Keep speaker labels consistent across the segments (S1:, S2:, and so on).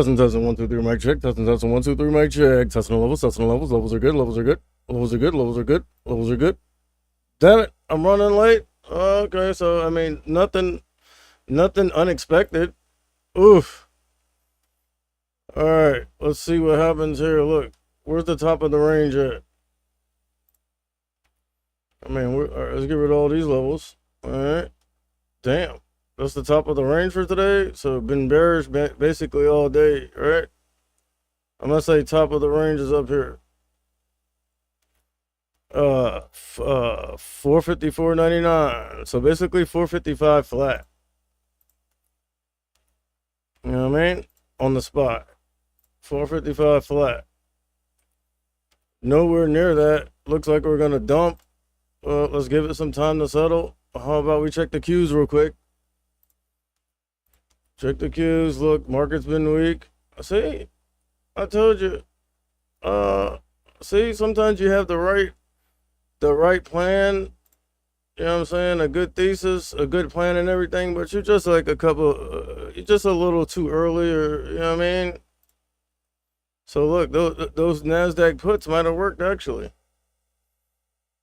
S1: Testing, 1, 2, 3, mic check. Testing, 1, 2, 3, mic check. Testing the levels, testing the levels. Levels are good, levels are good. Levels are good, levels are good. Levels are good. Damn it, I'm running late. Okay, so, I mean, nothing unexpected. Oof. Alright, let's see what happens here. Look, where's the top of the range at? I mean, let's get rid of all these levels. Alright. Damn. That's the top of the range for today. So been bearish basically all day, right? I'm gonna say top of the range is up here. 454.99. So basically 455 flat. You know what I mean? On the spot. 455 flat. Nowhere near that. Looks like we're gonna dump. Let's give it some time to settle. How about we check the Qs real quick? Check the Qs. Look, market's been weak. See, I told you. See, sometimes you have the right plan. You know what I'm saying? A good thesis, a good plan, and everything. But you're just like you're just a little too early, or you know what I mean. So look, those Nasdaq puts might have worked actually.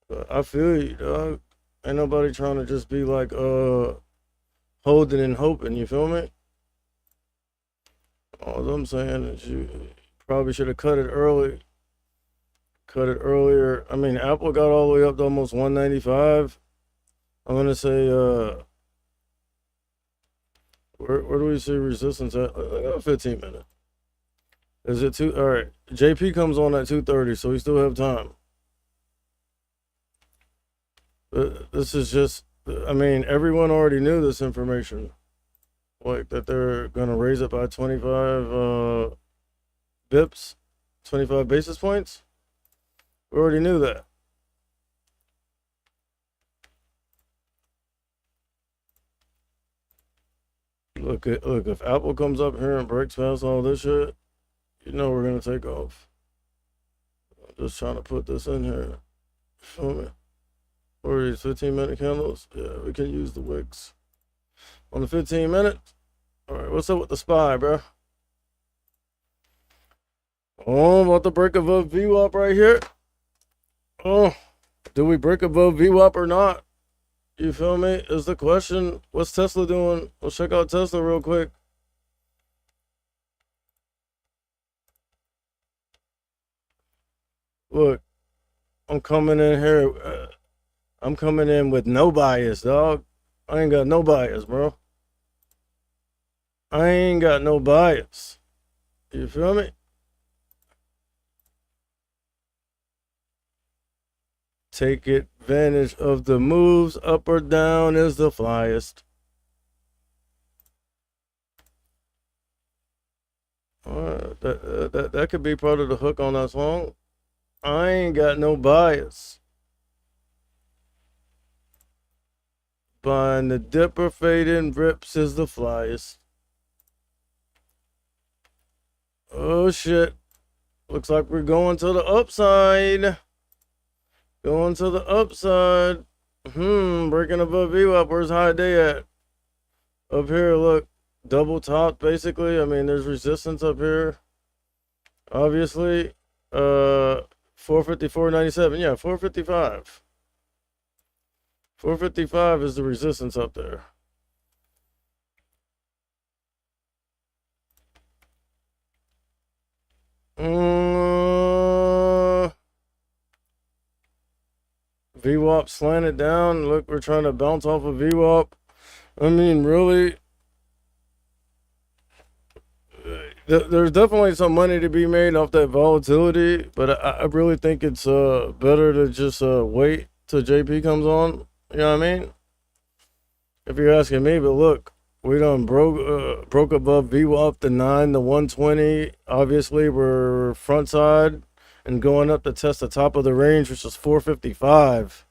S1: But I feel you, dog. Ain't nobody trying to just be like holding and hoping. You feel me? All I'm saying is you probably should have cut it early. Cut it earlier. I mean, Apple got all the way up to almost 195. I'm gonna say, where do we see resistance at? 15 minutes. Is it two? All right. JP comes on at 2:30, so we still have time. This is just. I mean, everyone already knew this information. Like that they're gonna raise it by 25 bips, 25 basis points. We already knew that. Look, if Apple comes up here and breaks past all this shit, you know we're gonna take off. I'm just trying to put this in here. Show me. What are these 15-minute candles? Yeah, we can use the wicks. On the 15 minutes. All right, what's up with the SPY, bro? Oh, about to break above VWAP right here. Oh, do we break above VWAP or not? You feel me? Is the question. What's Tesla doing? Let's check out Tesla real quick. Look, I'm coming in here. I'm coming in with no bias, dog. I ain't got no bias, bro. I ain't got no bias. You feel me? Take advantage of the moves. Up or down is the flyest. That could be part of the hook on that song. I ain't got no bias. Buying the dipper, fading rips is the flyest. Oh shit. Looks like we're going to the upside. Going to the upside. Breaking above VWAP. Where's high day at? Up here, look. Double top, basically. I mean, there's resistance up here. Obviously. 454.97. Yeah, 455. 455 is the resistance up there. VWAP slanted down. Look, we're trying to bounce off of VWAP. I mean, really, there's definitely some money to be made off that volatility, but I really think it's better to just wait till JP comes on. You know what I mean? If you're asking me, but look, we done broke above VWAP to 9 to 120. Obviously, we're front side and going up to test the top of the range, which is 455.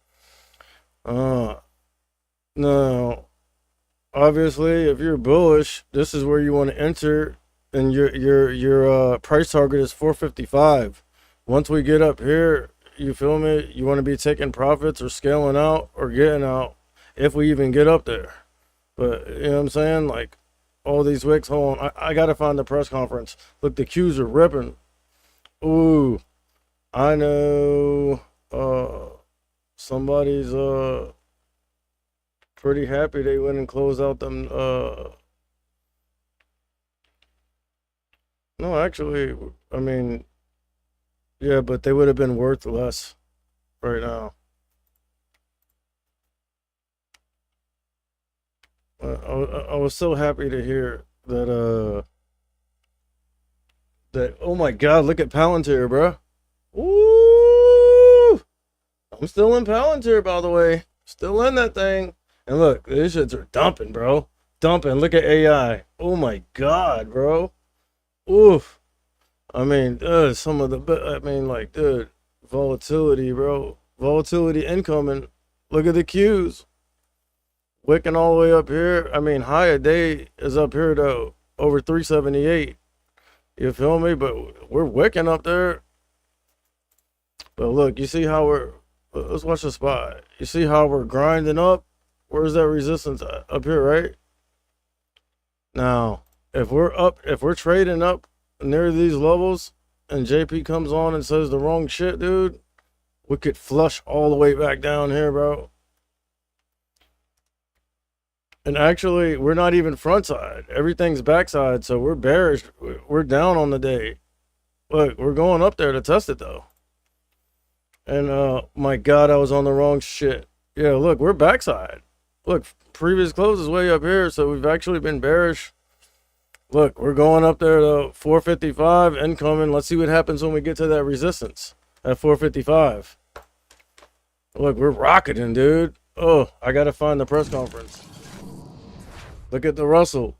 S1: Now, obviously, if you're bullish, this is where you want to enter, and your price target is 455. Once we get up here, you feel me? You want to be taking profits or scaling out or getting out if we even get up there. But you know what I'm saying? Like, All these wicks. Hold on. I gotta find the press conference. Look, the Qs are ripping. Ooh. I know somebody's pretty happy they went and closed out them no, actually, I mean, yeah, but they would have been worth less right now. I was so happy to hear that that oh my god, look at Palantir, bro. Ooh, I'm still in Palantir, by the way. Still in that thing. And look, these shits are dumping, bro. Dumping. Look at AI. Oh my god, bro. Oof. I mean, some of the, I mean, like, dude, volatility, bro. Volatility incoming. Look at the Qs. Wicking all the way up here. I mean, high a day is up here to over 378. You feel me? But we're wicking up there. But look, you see how let's watch the spot. You see how we're grinding up? Where's that resistance up here, right? Now, if we're trading up near these levels and JP comes on and says the wrong shit, dude, we could flush all the way back down here, bro. And actually, we're not even front side. Everything's backside, so we're bearish. We're down on the day. Look, we're going up there to test it, though. And, my God, I was on the wrong shit. Yeah, look, we're backside. Look, previous close is way up here, so we've actually been bearish. Look, we're going up there to 455, incoming. Let's see what happens when we get to that resistance at 455. Look, we're rocketing, dude. Oh, I got to find the press conference. Look at the Russell.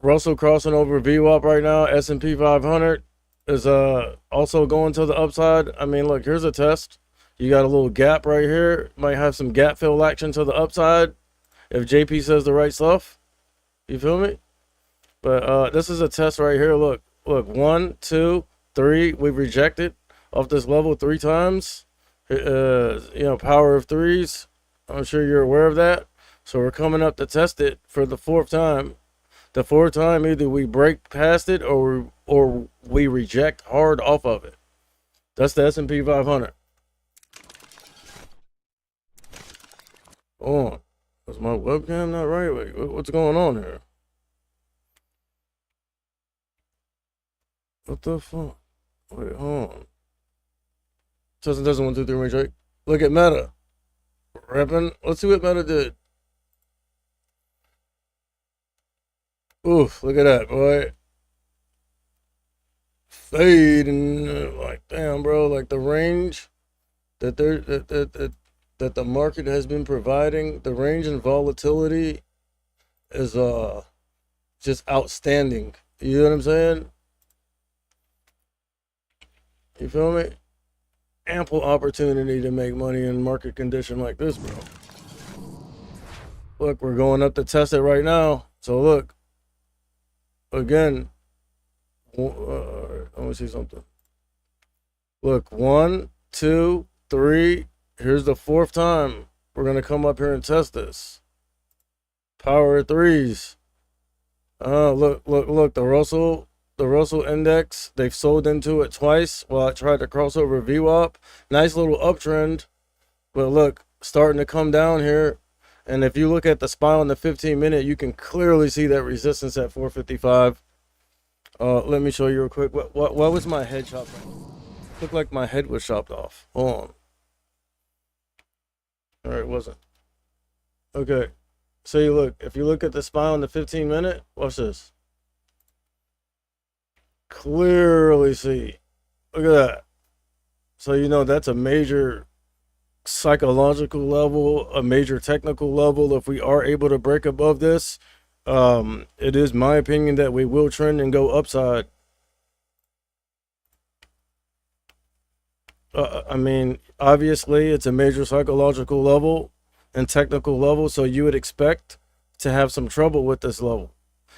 S1: Russell crossing over VWAP right now. S&P 500 is also going to the upside. I mean, look, here's a test. You got a little gap right here. Might have some gap fill action to the upside if JP says the right stuff. You feel me? But this is a test right here. Look, 1, 2, 3. We've rejected off this level 3 times. You know, power of threes. I'm sure you're aware of that. So we're coming up to test it for the 4th time. The 4th time, either we break past it or we reject hard off of it. That's the S&P 500. Oh, is my webcam not right? Wait, what's going on here? What the fuck? Wait, hold on. Doesn't 1, 2, 3, Jake. Look at Meta. Repping. Let's see what Meta did. Oof, look at that, boy. Fade and like, damn, bro, like the range that that the market has been providing, the range and volatility is just outstanding. You know what I'm saying? You feel me? Ample opportunity to make money in market condition like this, bro. Look, we're going up to test it right now. So look, again, let me see something. Look, 1, 2, 3. Here's the 4th time. We're gonna come up here and test this. Power of threes. Look, the Russell index, they've sold into it twice while it tried to cross over VWAP. Nice little uptrend. But look, starting to come down here. And if you look at the SPY on the 15-minute, you can clearly see that resistance at 455. Let me show you real quick. What was my head chopped off? Looked like my head was chopped off. Hold on. All right, it wasn't. Okay. So if you look at the SPY on the 15-minute, watch this. Clearly see. Look at that. So you know that's a major psychological level, a major technical level. If we are able to break above this, it is my opinion that we will trend and go upside. I mean, obviously it's a major psychological level and technical level, so you would expect to have some trouble with this level.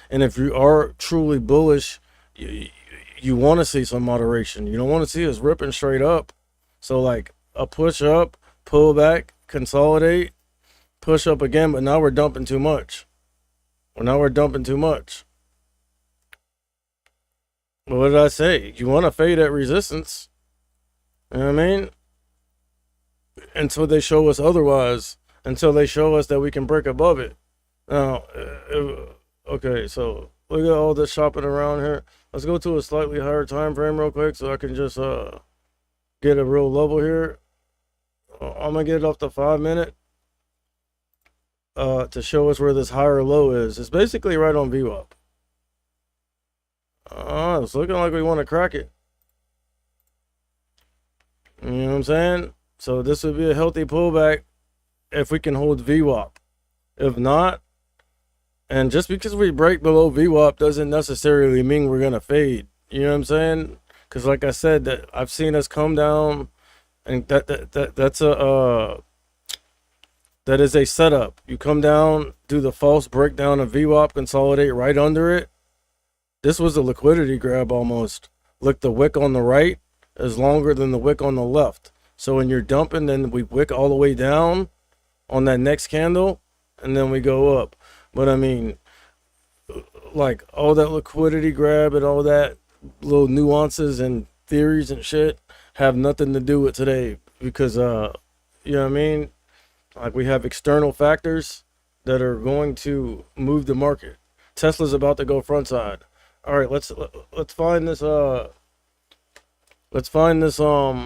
S1: And if you are truly bullish, you want to see some moderation. You don't want to see us ripping straight up. So like a push up, pull back, consolidate, push up again, but now we're dumping too much. Well, now we're dumping too much. What did I say? You want to fade at resistance. You know what I mean? Until they show us otherwise. Until they show us that we can break above it. Now, okay, so look at all this shopping around here. Let's go to a slightly higher time frame real quick so I can just get a real level here. I'm gonna get it off the 5 minute to show us where this higher low is. It's basically right on VWAP. It's looking like we want to crack it. You know what I'm saying? So this would be a healthy pullback if we can hold VWAP. If not, and just because we break below VWAP doesn't necessarily mean we're gonna fade. You know what I'm saying? Because like I said, that I've seen us come down, and that's a that is a setup. You come down, do the false breakdown of VWAP, consolidate right under it. This was a liquidity grab almost. Look, the wick on the right is longer than the wick on the left. So when you're dumping, then we wick all the way down on that next candle, and then we go up. But I mean, like all that liquidity grab and all that little nuances and theories and shit have nothing to do with today because, you know what I mean? Like we have external factors that are going to move the market. Tesla's about to go front side. All right, let's find this let's find this I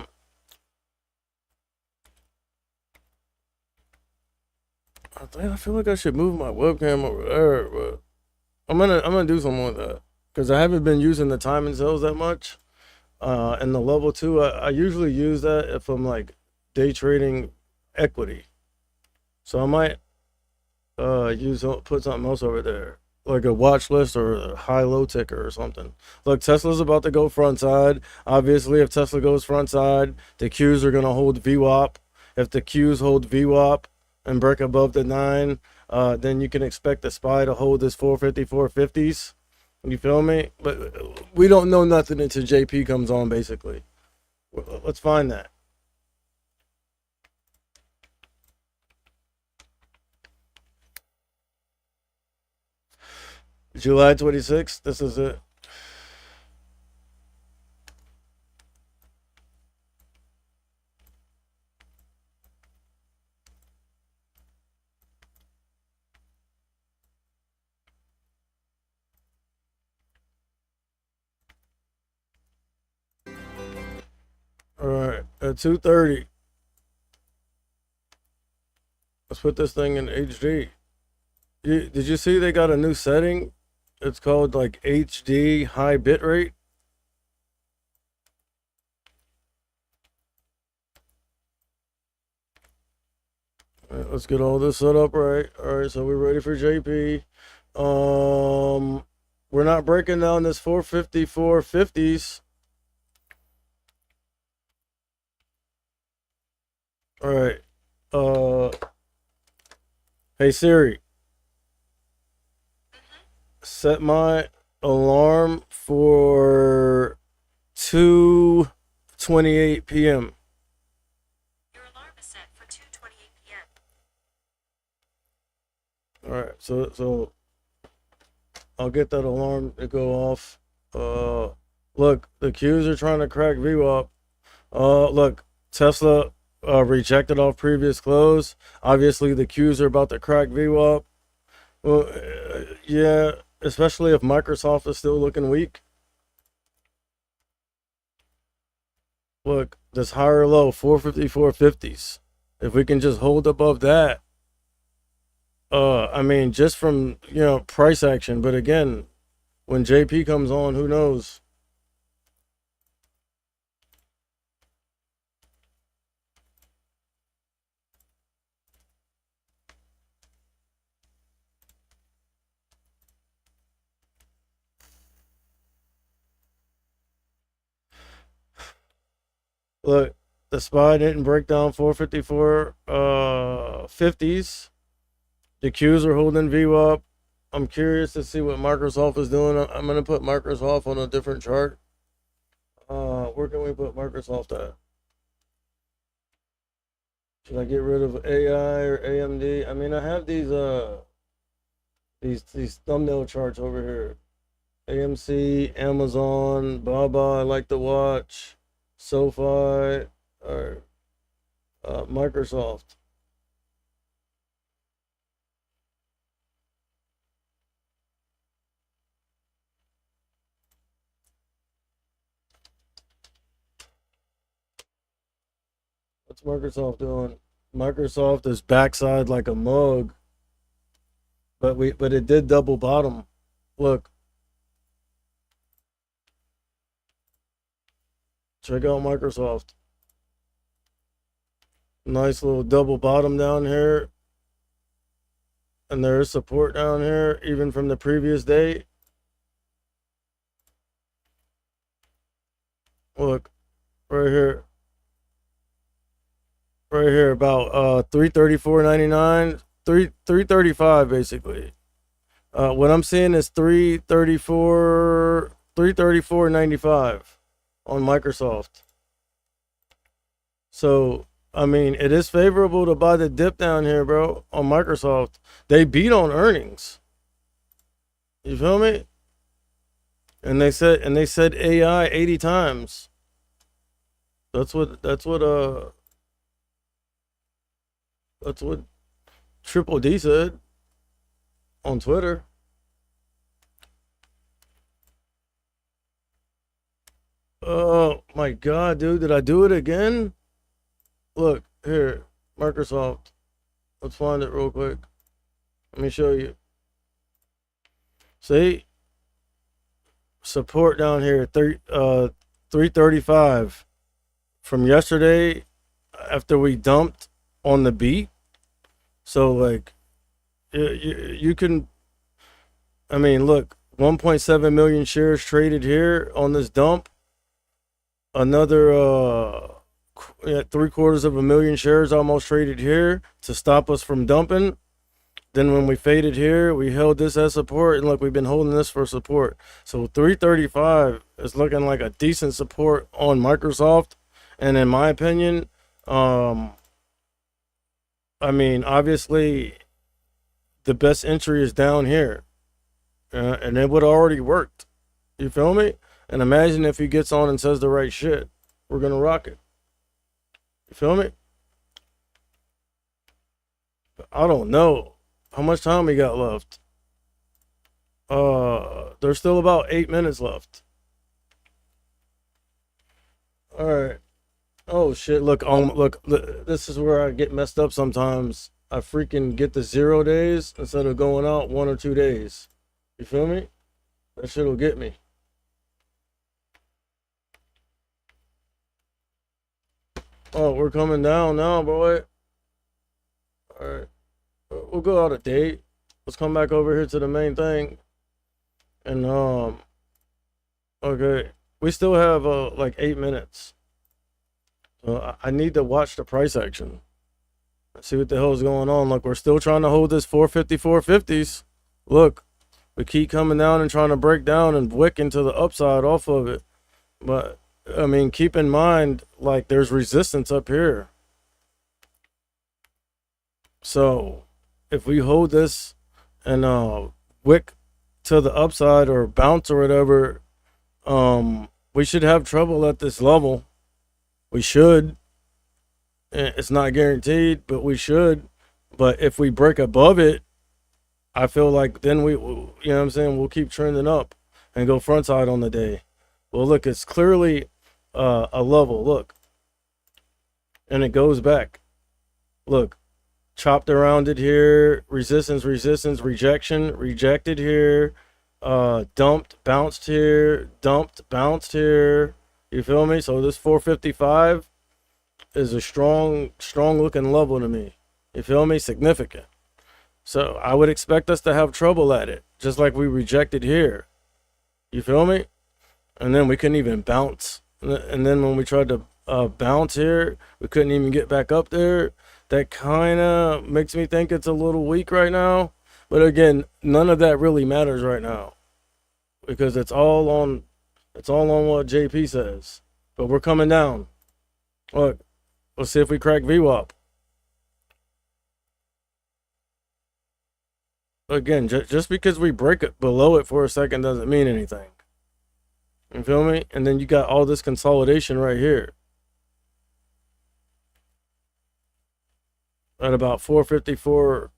S1: feel like I should move my webcam over there, but I'm gonna do something with that because I haven't been using the timing cells that much. And the level 2, I usually use that if I'm like day trading equity. So I might put something else over there, like a watch list or a high-low ticker or something. Look, Tesla's about to go front side. Obviously, if Tesla goes front side, the Qs are gonna hold VWAP. If the Qs hold VWAP and break above the 9, then you can expect the SPY to hold this 450, 450s. You feel me? But we don't know nothing until JP comes on, basically. Let's find that. July 26th, this is it. All right, at 2:30. Let's put this thing in HD. Did you see they got a new setting? It's called like HD high bitrate. All right, let's get all this set up right. All right, so we're ready for JP. We're not breaking down this 450, 450s. All right. Hey Siri, set my alarm for 2:28 p.m.
S2: Your alarm is set for 2:28 p.m.
S1: All right, so I'll get that alarm to go off. Look, the Qs are trying to crack VWAP. Look, Tesla rejected off previous close. Obviously, the Qs are about to crack VWAP. Well, yeah, especially if Microsoft is still looking weak. Look, this higher low, 450, 450s. If we can just hold above that, I mean, just from, price action. But again, when JP comes on, who knows? Look, the SPY didn't break down 454 50s. The Qs are holding VWAP. I'm curious to see what Microsoft is doing. I'm gonna put Microsoft on a different chart. Where can we put Microsoft at? Should I get rid of AI or AMD? I mean, I have these thumbnail charts over here. AMC, Amazon, Baba, I like to watch, SoFi, or Microsoft. What's Microsoft doing? Microsoft is backside like a mug, but it did double bottom. Look, check out Microsoft. Nice little double bottom down here. And there is support down here, even from the previous day. Look, right here. Right here, about 334.99, 335 basically. What I'm seeing is 334.95 on Microsoft. So I mean, it is favorable to buy the dip down here, bro, on Microsoft. They beat on earnings. You feel me? And they said AI 80 times. That's what Triple D said on Twitter. Oh my god, dude, did I do it again? Look, here, Microsoft. Let's find it real quick. Let me show you. See? Support down here, 335 from yesterday after we dumped on the beat. So like you can, I mean, look, 1.7 million shares traded here on this dump. Another 750,000 shares almost traded here to stop us from dumping. Then when we faded here, we held this as support, and look, we've been holding this for support. So 335 is looking like a decent support on Microsoft. And in my opinion, I mean, obviously, the best entry is down here. And it would have already worked. You feel me? And imagine if he gets on and says the right shit. We're going to rock it. You feel me? I don't know. How much time we got left? There's still about 8 minutes left. All right. Oh shit! Look, this is where I get messed up sometimes. I freaking get the 0 days instead of going out 1 or 2 days. You feel me? That shit'll get me. Oh, we're coming down now, boy. All right. We'll go out a date. Let's come back over here to the main thing. And okay, we still have like 8 minutes. So I need to watch the price action. See what the hell is going on. Look, we're still trying to hold this 450, 450s. Look, we keep coming down and trying to break down and wick into the upside off of it. But I mean, keep in mind, like, there's resistance up here. So if we hold this and wick to the upside or bounce or whatever, we should have trouble at this level. We should. It's not guaranteed, but we should. But if we break above it, I feel like then you know what I'm saying, we'll keep trending up and go front side on the day. Well, look, it's clearly a level. Look. And it goes back. Look. Chopped around it here, resistance, rejection, rejected here, dumped, bounced here, dumped, bounced here. You feel me? So this 455 is a strong looking level to me. You feel me? Significant. So I would expect us to have trouble at it, just like we rejected here. You feel me? And then we couldn't even bounce. And then when we tried to bounce here, we couldn't even get back up there. That kind of makes me think it's a little weak right now. But again, none of that really matters right now, because it's all on what JP says. But we're coming down. Look, let's see if we crack VWAP. again, just because we break it below it for a second doesn't mean anything. You feel me? And then you got all this consolidation right here at about 454.40s,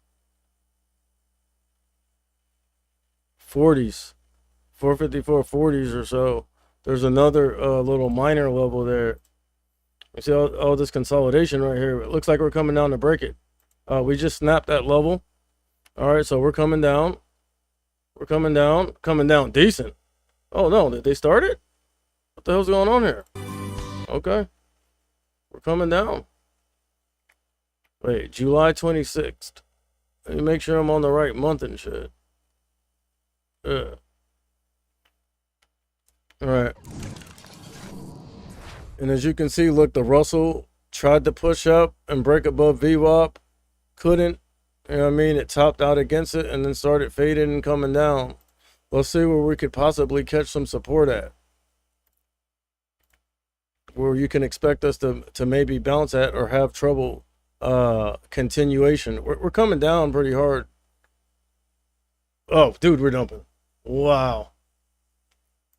S1: 454.40s or so. There's another little minor level there. You see all this consolidation right here. It looks like we're coming down to break it. We just snapped that level. All right, so we're coming down. We're coming down decent. Oh no, did they start it? What the hell's going on here? Okay. We're coming down. Wait, July 26th. Let me make sure I'm on the right month and shit. Yeah. Alright. And as you can see, look, the Russell tried to push up and break above VWAP. Couldn't. You know what I mean? It topped out against it and then started fading and coming down. Let's see where we could possibly catch some support at. Where you can expect us to maybe bounce at or have trouble continuation. We're coming down pretty hard. Oh, dude, we're dumping. Wow.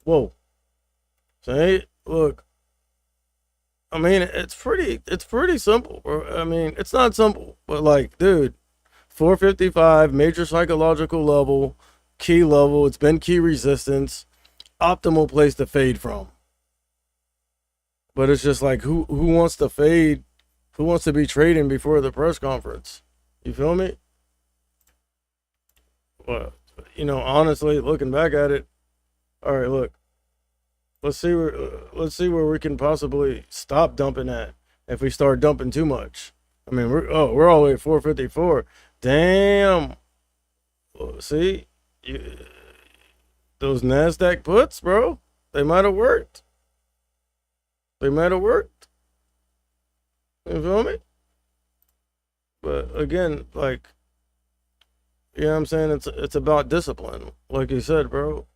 S1: Whoa. See, look. I mean, it's pretty simple. I mean, it's not simple, but like, dude, 455, major psychological level, key level. It's been key resistance, optimal place to fade from. But it's just like, who wants to fade? Who wants to be trading before the press conference? You feel me? Well, you know, honestly, looking back at it, all right, look. Let's see where we can possibly stop dumping at if we start dumping too much. I mean, we're all the way at 454. Damn. See, those NASDAQ puts, bro, they might have worked. They might have worked. You feel me? But again, like, you know what I'm saying? It's about discipline. Like you said, bro.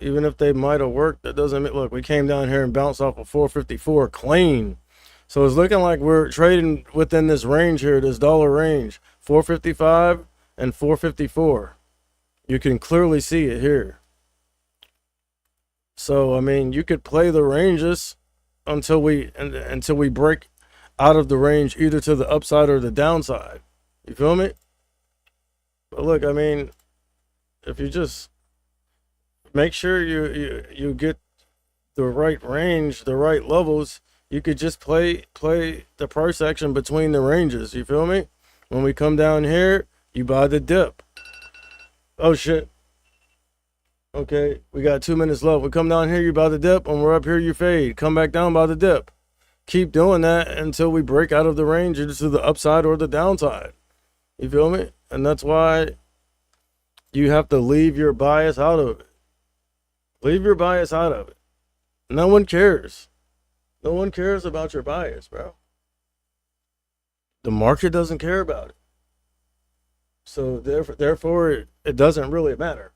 S1: Even if they might have worked, that doesn't mean, look, we came down here and bounced off of 454 clean. So it's looking like we're trading within this range here, this dollar range, 455 and 454. You can clearly see it here. So, I mean, you could play the ranges until we break out of the range, either to the upside or the downside. You feel me? But look, I mean, if you just make sure you get the right range, the right levels, you could just play the price action between the ranges. You feel me? When we come down here, you buy the dip. Oh shit. Okay, we got 2 minutes left. We come down here, you buy the dip. When we're up here, you fade. Come back down, buy the dip. Keep doing that until we break out of the range, either to the upside or the downside. You feel me? And that's why you have to leave your bias out of it. Leave your bias out of it. No one cares. No one cares about your bias, bro. The market doesn't care about it. So therefore it doesn't really matter.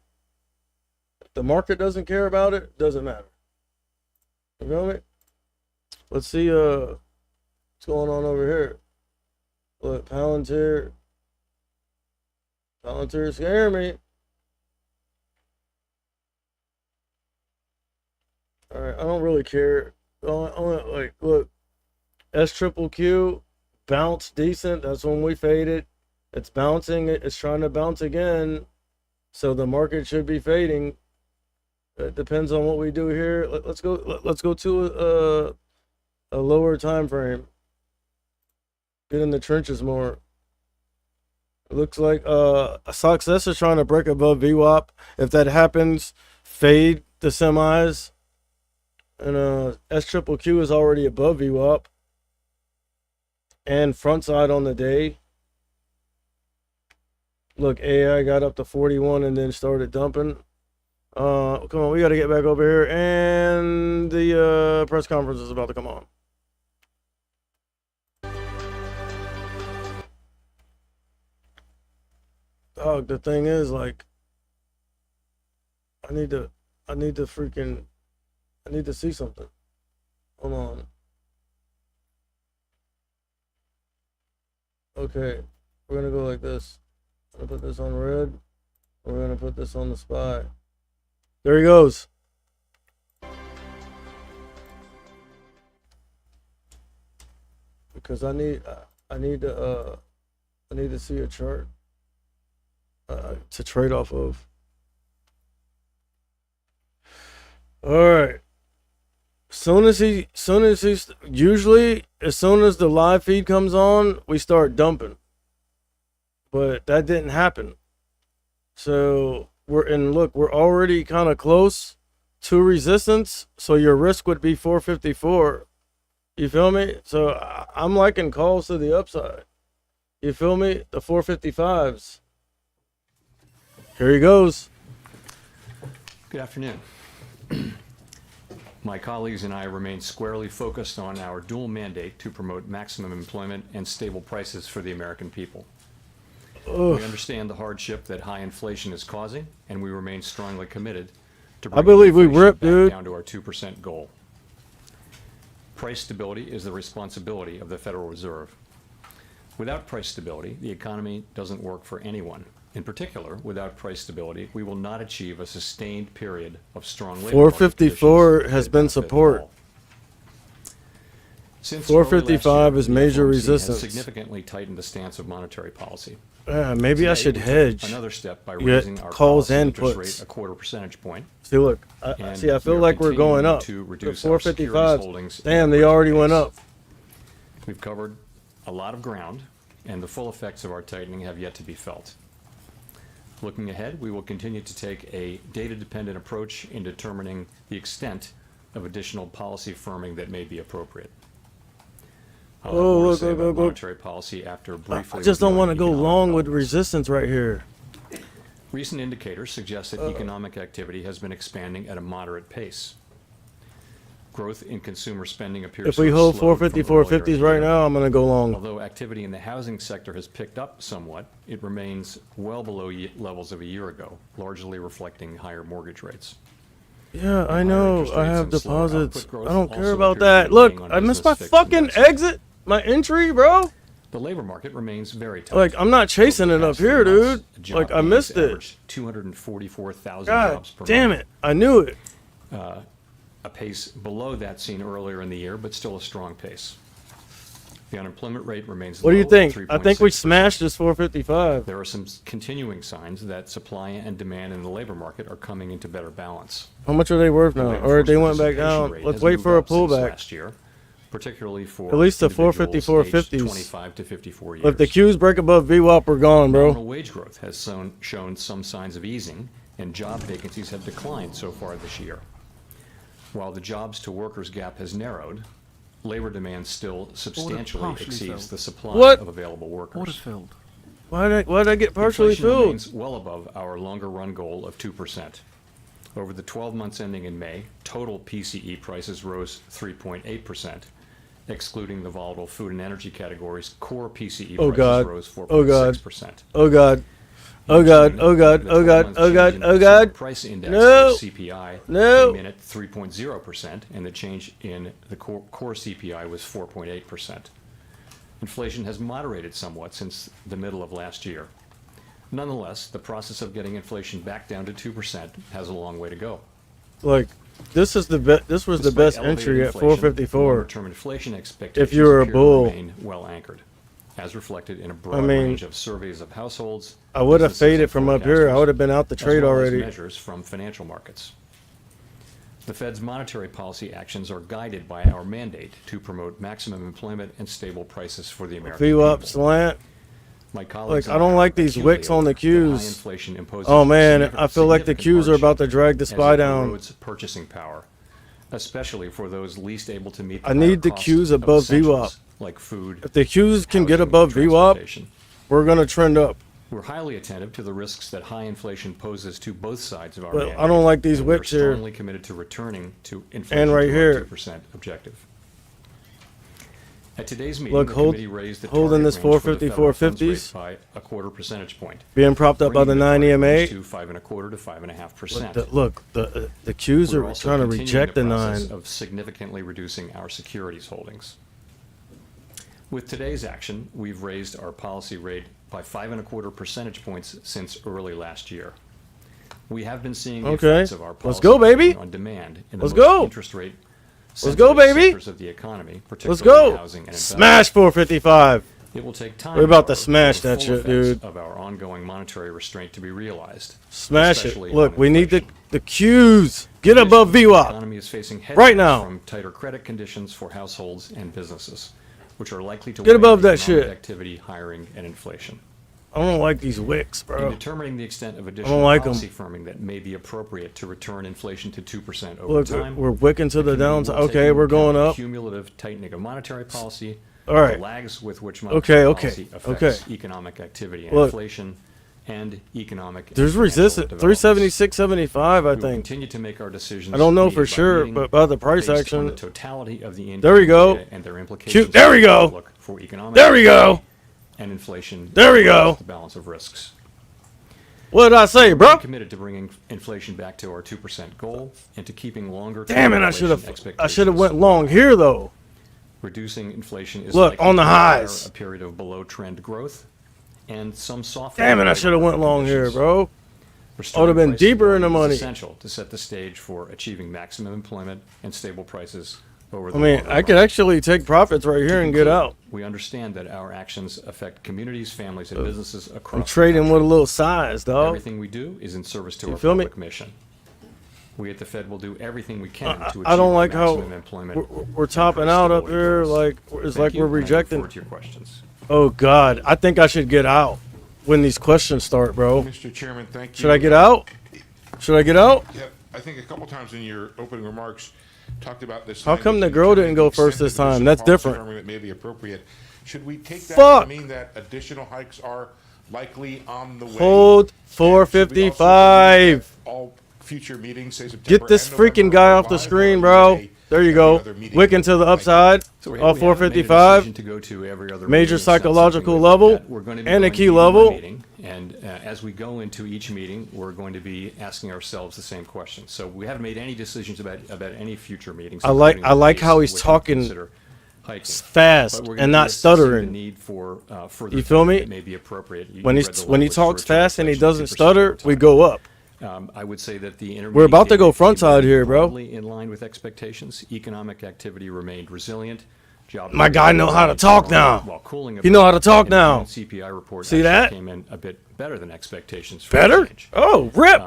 S1: If the market doesn't care about it, it doesn't matter. You feel me? Let's see what's going on over here. Look, Palantir scare me. All right, I don't really care. Like, look, SQQQ bounced decent. That's when we faded. It's bouncing. It's trying to bounce again. So the market should be fading. It depends on what we do here. Let's go to a lower time frame. Get in the trenches more. It looks like Success is trying to break above VWAP. If that happens, fade the semis. And SQQQ is already above VWAP. And front side on the day. Look, AI got up to 41 and then started dumping. Come on, we got to get back over here. And the press conference is about to come on. Dog, the thing is, like, I need to see something. Hold on. Okay, we're gonna go like this. I'm gonna put this on red. We're gonna put this on the spot. There he goes. Because I need to see a chart to trade off of. All right. Usually as soon as the live feed comes on, we start dumping. But that didn't happen. So we're already kind of close to resistance. So your risk would be 454. You feel me? So I'm liking calls to the upside. You feel me? The 455s. Here he goes.
S3: Good afternoon. My colleagues and I remain squarely focused on our dual mandate to promote maximum employment and stable prices for the American people.
S1: Ugh.
S3: We understand the hardship that high inflation is causing, and we remain strongly committed to
S1: I
S3: bringing
S1: believe we
S3: inflation
S1: ripped,
S3: back
S1: dude.
S3: down to our 2% goal. Price stability is the responsibility of the Federal Reserve. Without price stability, the economy doesn't work for anyone. In particular, without price stability, we will not achieve a sustained period of strong labor market
S1: 454
S3: conditions
S1: has
S3: that
S1: been
S3: benefit
S1: support.
S3: all. Since
S1: 455
S3: early last
S1: is
S3: year,
S1: major
S3: the FOMC
S1: resistance.
S3: has significantly tightened the stance of monetary policy.
S1: Maybe I
S3: Today,
S1: should
S3: we took
S1: hedge.
S3: another step by
S1: Get
S3: raising our
S1: calls
S3: policy
S1: and
S3: interest
S1: puts.
S3: rate a quarter percentage point.
S1: See, look.
S3: And
S1: I feel
S3: we are
S1: like we're going
S3: continuing
S1: up.
S3: to
S1: The
S3: reduce our securities
S1: 455s.
S3: holdings at
S1: Damn,
S3: a
S1: they
S3: greater
S1: already went
S3: pace.
S1: up.
S3: We've covered a lot of ground, and the full effects of our tightening have yet to be felt. Looking ahead, we will continue to take a data-dependent approach in determining the extent of additional policy firming that may be appropriate. I'll have
S1: Oh,
S3: more to
S1: look,
S3: say
S1: look,
S3: about
S1: look, look.
S3: monetary policy after briefly
S1: I just don't want to
S3: reviewing
S1: go
S3: economic
S1: long with
S3: developments.
S1: resistance right here.
S3: Recent indicators suggest that economic activity has been expanding at a moderate pace. Growth in consumer spending appears
S1: If
S3: to
S1: we
S3: have
S1: hold
S3: slowed from
S1: 454
S3: earlier in
S1: 50s
S3: the
S1: right
S3: year.
S1: now, I'm going to go long.
S3: Although activity in the housing sector has picked up somewhat, it remains well below levels of a year ago, largely reflecting higher mortgage rates.
S1: Yeah, I
S3: higher
S1: know.
S3: interest
S1: I
S3: rates
S1: have
S3: and slower
S1: deposits.
S3: output growth
S1: I don't care
S3: also
S1: about
S3: appear to
S1: that.
S3: be
S1: Look,
S3: weighing on
S1: I missed
S3: business
S1: my
S3: fixed
S1: fucking
S3: investment.
S1: exit, my entry, bro.
S3: The labor market remains very tight.
S1: Like, I'm not chasing
S3: Over the
S1: it up
S3: past 3
S1: here,
S3: months,
S1: dude.
S3: job
S1: Like, I
S3: gains
S1: missed it.
S3: averaged 244,000
S1: God
S3: jobs per
S1: damn
S3: month.
S1: it. I knew it.
S3: A pace below that seen earlier in the year, but still a strong pace. The unemployment rate remains low.
S1: What do you
S3: at
S1: think? I think we
S3: 3.6%.
S1: smashed this 455.
S3: There are some continuing signs that supply and demand in the labor market are coming into better balance.
S1: How much are they worth
S3: The
S1: now?
S3: labor
S1: Or
S3: force
S1: they went back
S3: participation
S1: down.
S3: rate
S1: Let's
S3: has
S1: wait
S3: moved
S1: for a
S3: up since
S1: pullback.
S3: last year, particularly for
S1: At least the
S3: individuals
S1: 454
S3: aged
S1: 50s.
S3: 25 to 54 years.
S1: If the Qs break above VWAP, we're gone, bro.
S3: Nominal wage growth has shown some signs of easing, and job vacancies have declined so far this year. While the jobs to workers gap has narrowed, labor demand still substantially
S4: partially
S3: exceeds
S4: filled.
S3: the supply
S1: What?
S3: of available workers.
S4: Order filled.
S1: Why'd I get partially
S3: Inflation
S1: filled?
S3: remains well above our longer run goal of 2%. Over the 12 months ending in May, total PCE prices rose 3.8%. Excluding the volatile food and energy categories, core PCE
S1: Oh,
S3: prices
S1: God.
S3: rose
S1: Oh, God.
S3: 4.6%.
S1: Oh, God. Oh, God. Oh, God. Oh, God. Oh, God. Oh, God.
S3: Price index
S1: No.
S3: or CPI
S1: No.
S3: came in at 3.0%, and the change in the core CPI was 4.8%. Inflation has moderated somewhat since the middle of last year. Nonetheless, the process of getting inflation back down to 2% has a long way to go.
S1: Like, this was the
S3: Despite
S1: best
S3: elevated
S1: entry at
S3: inflation,
S1: 454.
S3: longer-term inflation expectations
S1: you were a
S3: appear to
S1: bull.
S3: remain well anchored, as reflected in a broad
S1: mean,
S3: range of surveys of households.
S1: I would have
S3: businesses,
S1: faded
S3: and
S1: from up here. I
S3: forecasters,
S1: would have been out the
S3: as
S1: trade
S3: well as
S1: already.
S3: measures from financial markets. The Fed's monetary policy actions are guided by our mandate to promote maximum employment and stable prices for the American
S1: VWAP
S3: people.
S1: slant.
S3: My colleagues
S1: Like, I don't
S3: and
S1: like
S3: are
S1: these
S3: acutely
S1: wicks on the
S3: aware that high
S1: Qs.
S3: inflation imposes
S1: Oh man,
S3: significant-
S1: I feel like the
S3: significant
S1: Qs are about to
S3: hardship
S1: drag the
S3: as
S1: SPY
S3: it
S1: down.
S3: erodes purchasing power, especially for those least able to meet the
S1: I need the
S3: higher costs
S1: Qs
S3: of
S1: above
S3: essentials
S1: VWAP.
S3: like food.
S1: If the Qs can get
S3: housing,
S1: above VWAP,
S3: transportation.
S1: we're gonna trend up.
S3: We're highly attentive to the risks that high inflation poses to both sides of our
S1: But
S3: mandate,
S1: I don't like these
S3: and we're
S1: wicks here.
S3: strongly committed to returning to inflation
S1: right
S3: to
S1: here.
S3: our 2% objective. At today's meeting,
S1: Look,
S3: the
S1: hold-
S3: committee raised the
S1: holding
S3: target
S1: this
S3: range for the
S1: 454
S3: federal funds rate
S1: 50s.
S3: by a quarter percentage point,
S1: Being propped up by the
S3: bringing
S1: 9
S3: target
S1: EMA.
S3: range to 5.25 to 5.5%.
S1: Look, the Qs
S3: We're
S1: are
S3: also
S1: trying to
S3: continuing
S1: reject the
S3: process
S1: 9.
S3: of significantly reducing our securities holdings. With today's action, we've raised our policy rate by 5.25 percentage points since early last year. We have been seeing the
S1: Okay.
S3: effects of our
S1: Let's
S3: policy
S1: go, baby.
S3: on demand in the
S1: Let's
S3: most
S1: go.
S3: interest rate
S1: Let's go,
S3: sensitive
S1: baby.
S3: sectors of the economy,
S1: Let's
S3: particularly
S1: go.
S3: housing and investment.
S1: Smash 455.
S3: It will take time.
S1: We're about to
S3: however,
S1: smash
S3: for the
S1: that
S3: full
S1: shit,
S3: effects
S1: dude.
S3: Of our ongoing monetary restraint to be realized.
S1: Smash it.
S3: especially
S1: Look,
S3: on
S1: we need
S3: inflation.
S1: the Qs. Get above
S3: The
S1: VWAP.
S3: economy is facing
S1: Right
S3: headwinds
S1: now.
S3: from tighter credit conditions for households and businesses, which are likely to
S1: Get
S3: weigh
S1: above
S3: on
S1: that
S3: economic
S1: shit.
S3: activity, hiring, and inflation.
S1: I don't like these wicks,
S3: In
S1: bro.
S3: determining the extent of additional
S1: like 'em.
S3: policy firming that may be appropriate to return inflation to 2% over
S1: Look,
S3: time,
S1: we're wicking to the
S3: committee will
S1: downside.
S3: take
S1: Okay,
S3: into
S1: we're going
S3: account
S1: up.
S3: Cumulative tightening of monetary policy,
S1: All right.
S3: the lags with which
S1: Okay,
S3: monetary
S1: okay,
S3: policy affects
S1: okay.
S3: economic activity and
S1: Look.
S3: inflation, and economic. and
S1: There's
S3: financial
S1: resistance.
S3: developments.
S1: 376.75, I
S3: We will
S1: think.
S3: continue to make our decisions.
S1: I don't know
S3: meeting
S1: for
S3: by
S1: sure,
S3: meeting
S1: but by the price
S3: based on
S1: action.
S3: the totality of the
S1: There we
S3: income
S1: go.
S3: data and their implications.
S1: Cute. There we
S3: on the
S1: go.
S3: outlook for economic
S1: There we go.
S3: and inflation.
S1: There we
S3: as well
S1: go.
S3: as The balance of risks.
S1: What did I say,
S3: We're
S1: bro?
S3: committed to bringing inflation back to our 2% goal and to keeping longer.
S1: Damn it! I should have went long here though.
S3: Reducing inflation is
S1: Look,
S3: likely
S1: on the
S3: to require
S1: highs.
S3: a period of below trend growth and some soft.
S1: Damn it! I should have went long here, bro. I would have been deeper in the money.
S3: Essential to set the stage for achieving maximum employment and stable prices over the
S1: I mean,
S3: longer
S1: I could
S3: run.
S1: actually take profits right here and get out.
S3: We understand that our actions affect communities, families, and businesses across.
S1: I'm trading
S3: the
S1: with a
S3: country.
S1: little size, dog.
S3: Everything we do is in service to
S1: You
S3: our
S1: feel me?
S3: public mission. We at the Fed will do everything we can to achieve
S1: I don't
S3: our
S1: like how
S3: maximum employment.
S1: we're
S3: and
S1: topping out up
S3: stability
S1: here,
S3: goals.
S1: like it's
S3: Thank
S1: like
S3: you,
S1: we're
S3: and I look
S1: rejecting.
S3: forward to your questions.
S1: Oh God, I think I should get out when these questions start, bro.
S4: Mr. Chairman, thank you.
S1: Should I get out? Should I get out?
S4: Yeah, I think a couple times in your opening remarks, talked about this.
S1: How come
S4: language
S1: the
S4: in
S1: girl
S4: terms
S1: didn't
S4: of
S1: go
S4: the
S1: first
S4: extent
S1: this
S4: of
S1: time?
S4: additional
S1: That's
S4: policy
S1: different.
S4: firming That may be appropriate. Should we take that
S1: Fuck.
S4: to mean that additional hikes are likely on the way?
S1: Hold
S4: And should we also believe
S1: 455.
S4: that all future meetings, say September
S1: Get this
S4: and November,
S1: freaking guy
S4: are
S1: off the
S4: live,
S1: screen,
S4: or
S1: bro.
S4: is it
S1: There you
S4: every
S1: go.
S4: other meeting?
S1: Wicking to the
S4: Thank you.
S1: upside.
S3: So we
S1: Off
S3: haven't made a
S1: 455.
S3: decision to go to every other
S1: Major
S3: meeting. It's not something
S1: psychological
S3: we've
S1: level
S3: looked at. We're going to be
S1: and a
S3: going
S1: key
S3: meeting by
S1: level.
S3: meeting, and as we go into each meeting, we're going to be asking ourselves the same question. So we haven't made any decisions about any future meetings.
S1: I like-
S3: including
S1: I like
S3: the
S1: how
S3: pace
S1: he's
S3: at which we
S1: talking
S3: consider hiking.
S1: Fast
S3: But we're gonna
S1: and
S3: be
S1: not
S3: assessing
S1: stuttering.
S3: The need for further
S1: You feel me?
S3: that may be appropriate. You
S1: When
S3: read
S1: he's
S3: the
S1: when he
S3: language to
S1: talks
S3: return
S1: fast and he
S3: inflation to
S1: doesn't
S3: 2%
S1: stutter,
S3: over
S1: we
S3: time.
S1: go up.
S3: I would say that the
S1: We're about to go
S3: intermediate
S1: front
S3: came in
S1: side here, bro.
S3: broadly in line with expectations. Economic activity remained resilient. Job
S1: My guy know how to
S3: remained
S1: talk
S3: strong,
S1: now.
S3: while cooling a
S1: He know
S3: bit,
S1: how to talk
S3: and the
S1: now.
S3: June CPI report
S1: See
S3: actually
S1: that?
S3: came in a bit better than expectations. For a
S1: Better?
S3: change.
S1: Oh, rip.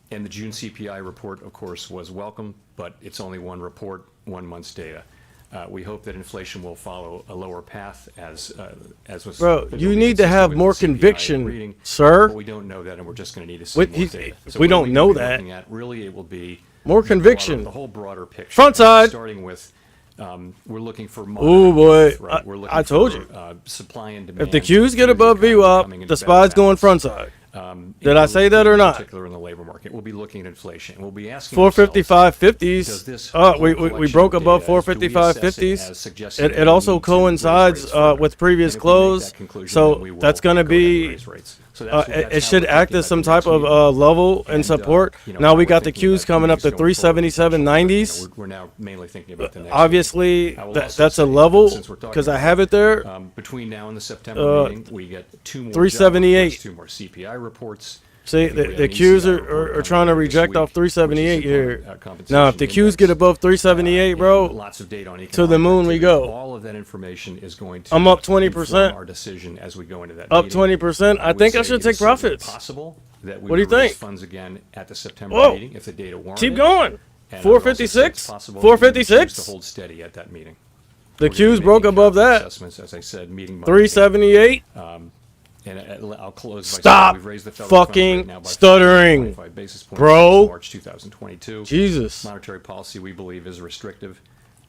S3: And the June CPI report, of course, was welcome, but it's only one report, 1 month's data. We hope that inflation will follow a lower path as was.
S1: Bro,
S3: been
S1: you
S3: really
S1: need to
S3: consistent
S1: have
S3: with
S1: more
S3: the CPI
S1: conviction,
S3: reading,
S1: sir.
S3: But we don't know that, and we're just going to need to see
S1: With-
S3: more
S1: he's-
S3: data.
S1: we
S3: what are
S1: don't
S3: gonna
S1: know
S3: be
S1: that.
S3: looking at? Really, it will be
S1: More
S3: the
S1: conviction.
S3: broader- the whole broader picture.
S1: Front side.
S3: Starting with, we're looking for.
S1: Ooh,
S3: moderate
S1: boy.
S3: growth, right? We're looking
S1: I told
S3: for,
S1: you.
S3: supply and demand.
S1: If the Qs get
S3: through the
S1: above
S3: economy
S1: VWAP,
S3: coming
S1: the
S3: into better
S1: SPY's going
S3: balance.
S1: front side. Did I
S3: and
S1: say that or
S3: in
S1: not?
S3: particular in the labor market. We'll be looking at inflation. We'll be asking
S1: 455
S3: does
S1: 50s.
S3: this
S1: We
S3: collection
S1: broke
S3: of
S1: above
S3: data, do we
S1: 455
S3: assess it
S1: 50s.
S3: as suggesting that
S1: It
S3: we
S1: also
S3: need to raise
S1: coincides
S3: rates further?
S1: with previous
S3: And if we make
S1: close.
S3: that conclusion,
S1: So
S3: then we will
S1: that's going to
S3: go ahead and
S1: be.
S3: raise rates. So that's
S1: It
S3: how
S1: should
S3: we're
S1: act
S3: thinking
S1: as
S3: about
S1: some
S3: the
S1: type
S3: next
S1: of
S3: meeting.
S1: level and
S3: And,
S1: support.
S3: you know,
S1: Now
S3: how
S1: we
S3: we're
S1: got the
S3: thinking about
S1: Qs coming up to
S3: things going forward,
S1: 377 90s.
S3: you know, we're now mainly thinking about the next
S1: Obviously,
S3: meeting. I will also
S1: that's a
S3: say,
S1: level
S3: since we're talking
S1: because I
S3: about
S1: have it there.
S3: between now and the September meeting, we get 2 more
S1: 378.
S3: job reports, 2 more CPI reports.
S1: See,
S3: We
S1: the
S3: have an
S1: Qs
S3: ECI report
S1: are
S3: coming
S1: trying to
S3: later this
S1: reject off
S3: week,
S1: 378
S3: which is
S1: here.
S3: employment,
S1: Now, if the
S3: compensation
S1: Qs get
S3: index,
S1: above 378,
S3: and
S1: bro,
S3: lots of data on
S1: to the
S3: economic
S1: moon we
S3: activity.
S1: go.
S3: All of that information is going to
S1: I'm up
S3: inform
S1: 20%.
S3: our decision as we go into that
S1: Up
S3: meeting.
S1: 20%. I
S3: would
S1: think I
S3: say
S1: should
S3: it
S1: take
S3: is certainly
S1: profits.
S3: Possible that we
S1: What do you
S3: would raise
S1: think?
S3: funds again at the September
S1: Whoa.
S3: meeting if the data warrant
S1: Keep
S3: it.
S1: going.
S3: And I would also say it's
S1: 456?
S3: possible that we would choose
S1: 456?
S3: To hold steady at that meeting.
S1: The
S3: We're gonna be
S1: Qs broke
S3: making
S1: above
S3: careful
S1: that.
S3: Assessments, as I said, meeting by meeting.
S1: 378.
S3: And I'll close by saying
S1: Stop
S3: we've raised the federal funds
S1: fucking
S3: rate now by
S1: stuttering,
S3: 25 basis points
S1: bro.
S3: since March 2022.
S1: Jesus.
S3: Monetary policy, we believe, is restrictive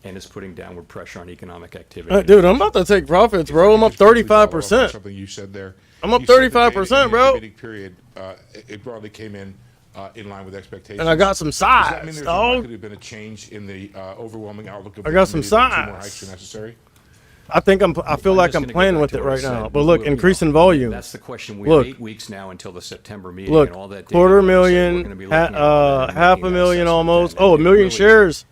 S3: and is putting downward pressure on economic activity.
S1: Dude, I'm about to take profits, bro. I'm up
S4: Just briefly follow up on
S1: 35%.
S4: Something you said there.
S1: I'm up
S4: You said the data
S1: 35%,
S4: in the
S1: bro.
S4: intervening Period, it broadly came in line with expectations.
S1: And I got some
S4: Does that mean
S1: size,
S4: there's
S1: dog.
S4: likely to have been a change in the overwhelming outlook of
S1: I
S4: the
S1: got some
S4: committee that 2 more
S1: size.
S4: hikes are necessary?
S1: I think I feel like
S3: just
S1: I'm
S3: gonna go
S1: playing
S3: back
S1: with
S3: to
S1: it
S3: what I
S1: right
S3: said.
S1: now. But look,
S3: You know,
S1: increasing volume.
S3: That's the question. We
S1: Look.
S3: have 8 weeks now until the September meeting.
S1: Look,
S3: and all that data,
S1: quarter
S3: like I said, we're
S1: million,
S3: gonna be looking at all that and
S1: half
S3: making
S1: a
S3: that
S1: million
S3: assessment
S1: almost.
S3: then.
S1: Oh, a
S3: And it
S1: million
S3: really,
S1: shares.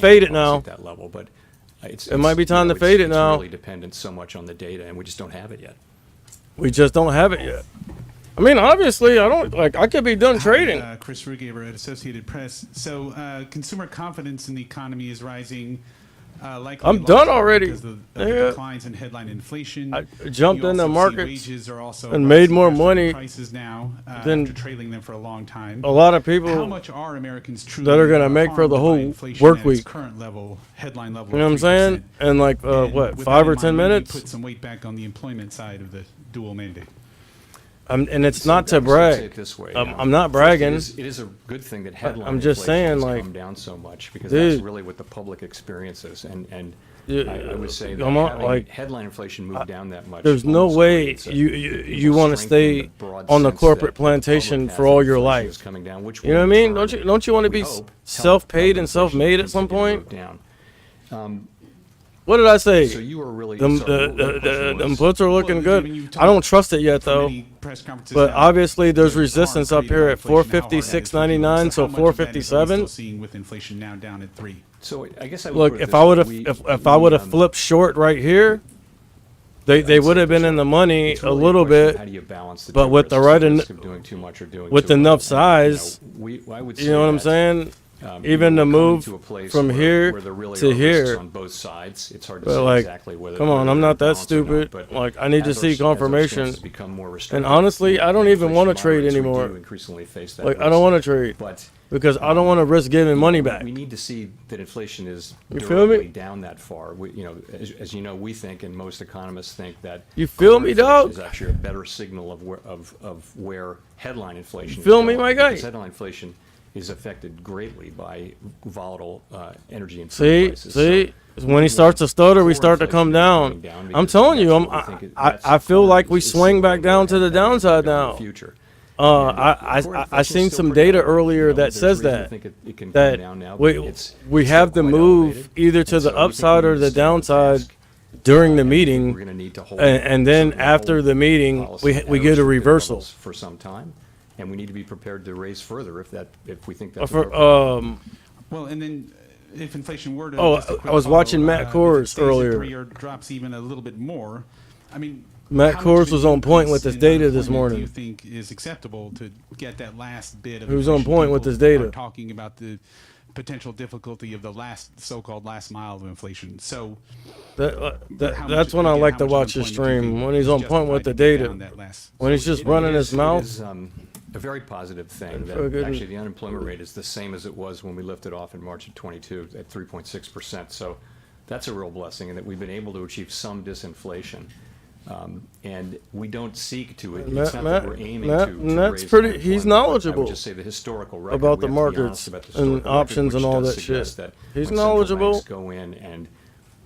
S1: faded
S3: policy
S1: now.
S3: At that level, but It
S1: might be time to fade it now.
S3: It's really dependent so much on the data, and we just don't have it yet.
S1: We just don't have it yet. I mean, obviously, I could be done trading.
S5: Chris Rugaber at Associated Press. So, consumer confidence in the economy is rising. Likely
S1: I'm
S5: in large
S1: done
S5: part
S1: already.
S5: because of the
S1: Yeah.
S5: declines in headline inflation.
S1: I jumped
S5: You
S1: in the
S5: also see
S1: markets
S5: wages are also
S1: and made
S5: rising
S1: more
S5: faster than
S1: money
S5: prices now
S1: than
S5: after trailing them for a long time.
S1: A lot of
S5: How
S1: people,
S5: much are Americans truly
S1: that are gonna make for the
S5: harmed by
S1: whole
S5: inflation
S1: work
S5: at its
S1: week.
S5: current level, headline level?
S1: you know what I'm
S5: of
S1: saying?
S5: 3%?
S1: And like,
S5: And
S1: what,
S5: with
S1: 5
S5: that
S1: or
S5: in
S1: 10
S5: mind, maybe
S1: minutes?
S5: Put some weight back on the employment side of the dual mandate.
S1: And it's not
S3: So
S1: to
S3: I'd say it
S1: brag.
S3: this way,
S1: I'm not
S3: first,
S1: bragging.
S3: It is a good thing that headline
S1: I'm just
S3: inflation
S1: saying,
S3: has
S1: like,
S3: come down so much, because
S1: dude.
S3: that's really what the public experiences. And
S1: Yeah,
S3: I would say that
S1: I'm not,
S3: having
S1: like,
S3: headline inflation move down that much.
S1: There's no
S3: almost
S1: way
S3: creates a-
S1: you
S3: will
S1: want to
S3: strengthen
S1: stay
S3: the broad
S1: on the
S3: sense
S1: corporate
S3: that the
S1: plantation
S3: public
S1: for
S3: has
S1: all
S3: that
S1: your
S3: inflation
S1: life.
S3: is coming down, which
S1: You know
S3: will
S1: what I
S3: in
S1: mean?
S3: turn,
S1: Don't you want to
S3: we
S1: be
S3: hope, help
S1: self-paid and
S3: inflation
S1: self-made at some
S3: continue to
S1: point?
S3: move down.
S1: What did I say?
S3: So you are really
S1: Them,
S3: sorry, what question
S1: them
S3: was?
S1: puts are looking
S5: Well,
S1: good.
S5: when you
S1: I don't trust it yet
S5: for
S1: though.
S5: many press conferences
S1: But
S5: now,
S1: obviously there's
S5: the
S1: resistance
S5: harm
S1: up here at
S5: created by inflation, how hard that is for people.
S1: 456.99, so
S5: how much of that is we
S1: 457.
S5: still seeing with inflation now down at 3?
S3: So I guess I would
S1: Look,
S3: put it
S1: if
S3: this
S1: I
S3: way,
S1: would have
S3: we-
S1: if I would have
S3: we,
S1: flipped short right here, they
S3: I'd
S1: would
S3: say
S1: have
S3: for
S1: been in
S3: sure.
S1: the money
S3: It's
S1: a
S3: really
S1: little
S3: question of
S1: bit.
S3: how do you balance the
S1: but
S3: two
S1: with the
S3: risks,
S1: right
S3: risk
S1: en-
S3: of doing too much or doing
S1: with
S3: too
S1: enough
S3: little. And,
S1: size,
S3: I would
S1: You
S3: say
S1: know what I'm
S3: that,
S1: saying?
S3: you
S1: Even
S3: know,
S1: to
S3: we're coming
S1: move
S3: to a place
S1: from
S3: where-
S1: here
S3: where there really
S1: to
S3: are risks
S1: here.
S3: on both sides. It's hard to
S1: But,
S3: say
S1: like,
S3: exactly whether.
S1: come on,
S3: whether
S1: I'm
S3: they're
S1: not that
S3: balanced or not,
S1: stupid.
S3: but
S1: Like, I need to
S3: as
S1: see
S3: our- as our
S1: confirmation.
S3: stances become more
S1: And
S3: restrictive,
S1: honestly, I don't even
S3: inflation
S1: want to trade
S3: moderates, we
S1: anymore.
S3: do increasingly face that
S1: Like, I
S3: risk.
S1: don't want to trade
S3: But
S1: because I don't want to risk giving money back.
S3: we need to see that inflation is
S1: You feel me?
S3: durably down that far. As you know, we think, and most economists think, that
S1: You feel
S3: core
S1: me,
S3: inflation
S1: dog?
S3: is actually a better signal of where headline inflation.
S1: You feel
S3: is
S1: me,
S3: going,
S1: my guy?
S3: because headline inflation is affected greatly by volatile energy and food
S1: See,
S3: prices.
S1: see,
S3: So
S1: when he
S3: we
S1: starts to
S3: want
S1: stutter, we
S3: core
S1: start to
S3: inflation
S1: come
S3: to be
S1: down.
S3: coming down
S1: I'm
S3: because
S1: telling you,
S3: that's what we think
S1: I feel like we
S3: is
S1: swing back
S3: signaling
S1: down
S3: where
S1: to the
S3: headline inflation
S1: downside
S3: is going in
S1: now.
S3: the future.
S1: I seen some data earlier that says that we have to move either to the upside or the downside during the meeting, and then after the meeting we get a reversal.
S3: For some time, and we need to be prepared to raise further if we think that's
S1: For,
S3: appropriate.
S5: Well, and then if inflation were to.
S1: Oh,
S5: just a quick
S1: I was watching Matt
S5: if it
S1: Kors
S5: stays at
S1: earlier.
S5: 3 or drops even a little bit more, I mean.
S1: Matt
S5: how much
S1: Kors
S5: of an
S1: was on point
S5: increase
S1: with his
S5: in
S1: data this
S5: unemployment
S1: morning.
S5: Do you think is acceptable to get that last bit of?
S1: He was on
S5: inflation?
S1: point with
S5: People
S1: his data.
S5: are talking about the potential difficulty of the so-called last mile of inflation. So how
S1: That's
S5: much-
S1: when I
S5: again,
S1: like
S5: how
S1: to
S5: much
S1: watch his
S5: unemployment do you
S1: stream,
S5: think
S1: when he's
S5: is
S1: on point with
S5: justified
S1: the
S5: to get
S1: data.
S5: down that last-
S1: When he's just running his mouth.
S3: It is a very positive thing
S1: For
S3: that
S1: good-
S3: actually the unemployment rate is the same as it was when we lifted off in March of 22 at 3.6%. So that's a real blessing, and that we've been able to achieve some disinflation. And we don't seek to it. It's not that we're aiming to
S1: Matt's
S3: raise
S1: pretty.
S3: unemployment,
S1: He's
S3: but I
S1: knowledgeable
S3: would just say the historical record.
S1: about
S3: we
S1: the
S3: have to be honest
S1: markets
S3: about the
S1: and
S3: historical record,
S1: options and
S3: which
S1: all
S3: does
S1: that
S3: suggest
S1: shit.
S3: that
S1: He's
S3: when central
S1: knowledgeable.
S3: banks go in and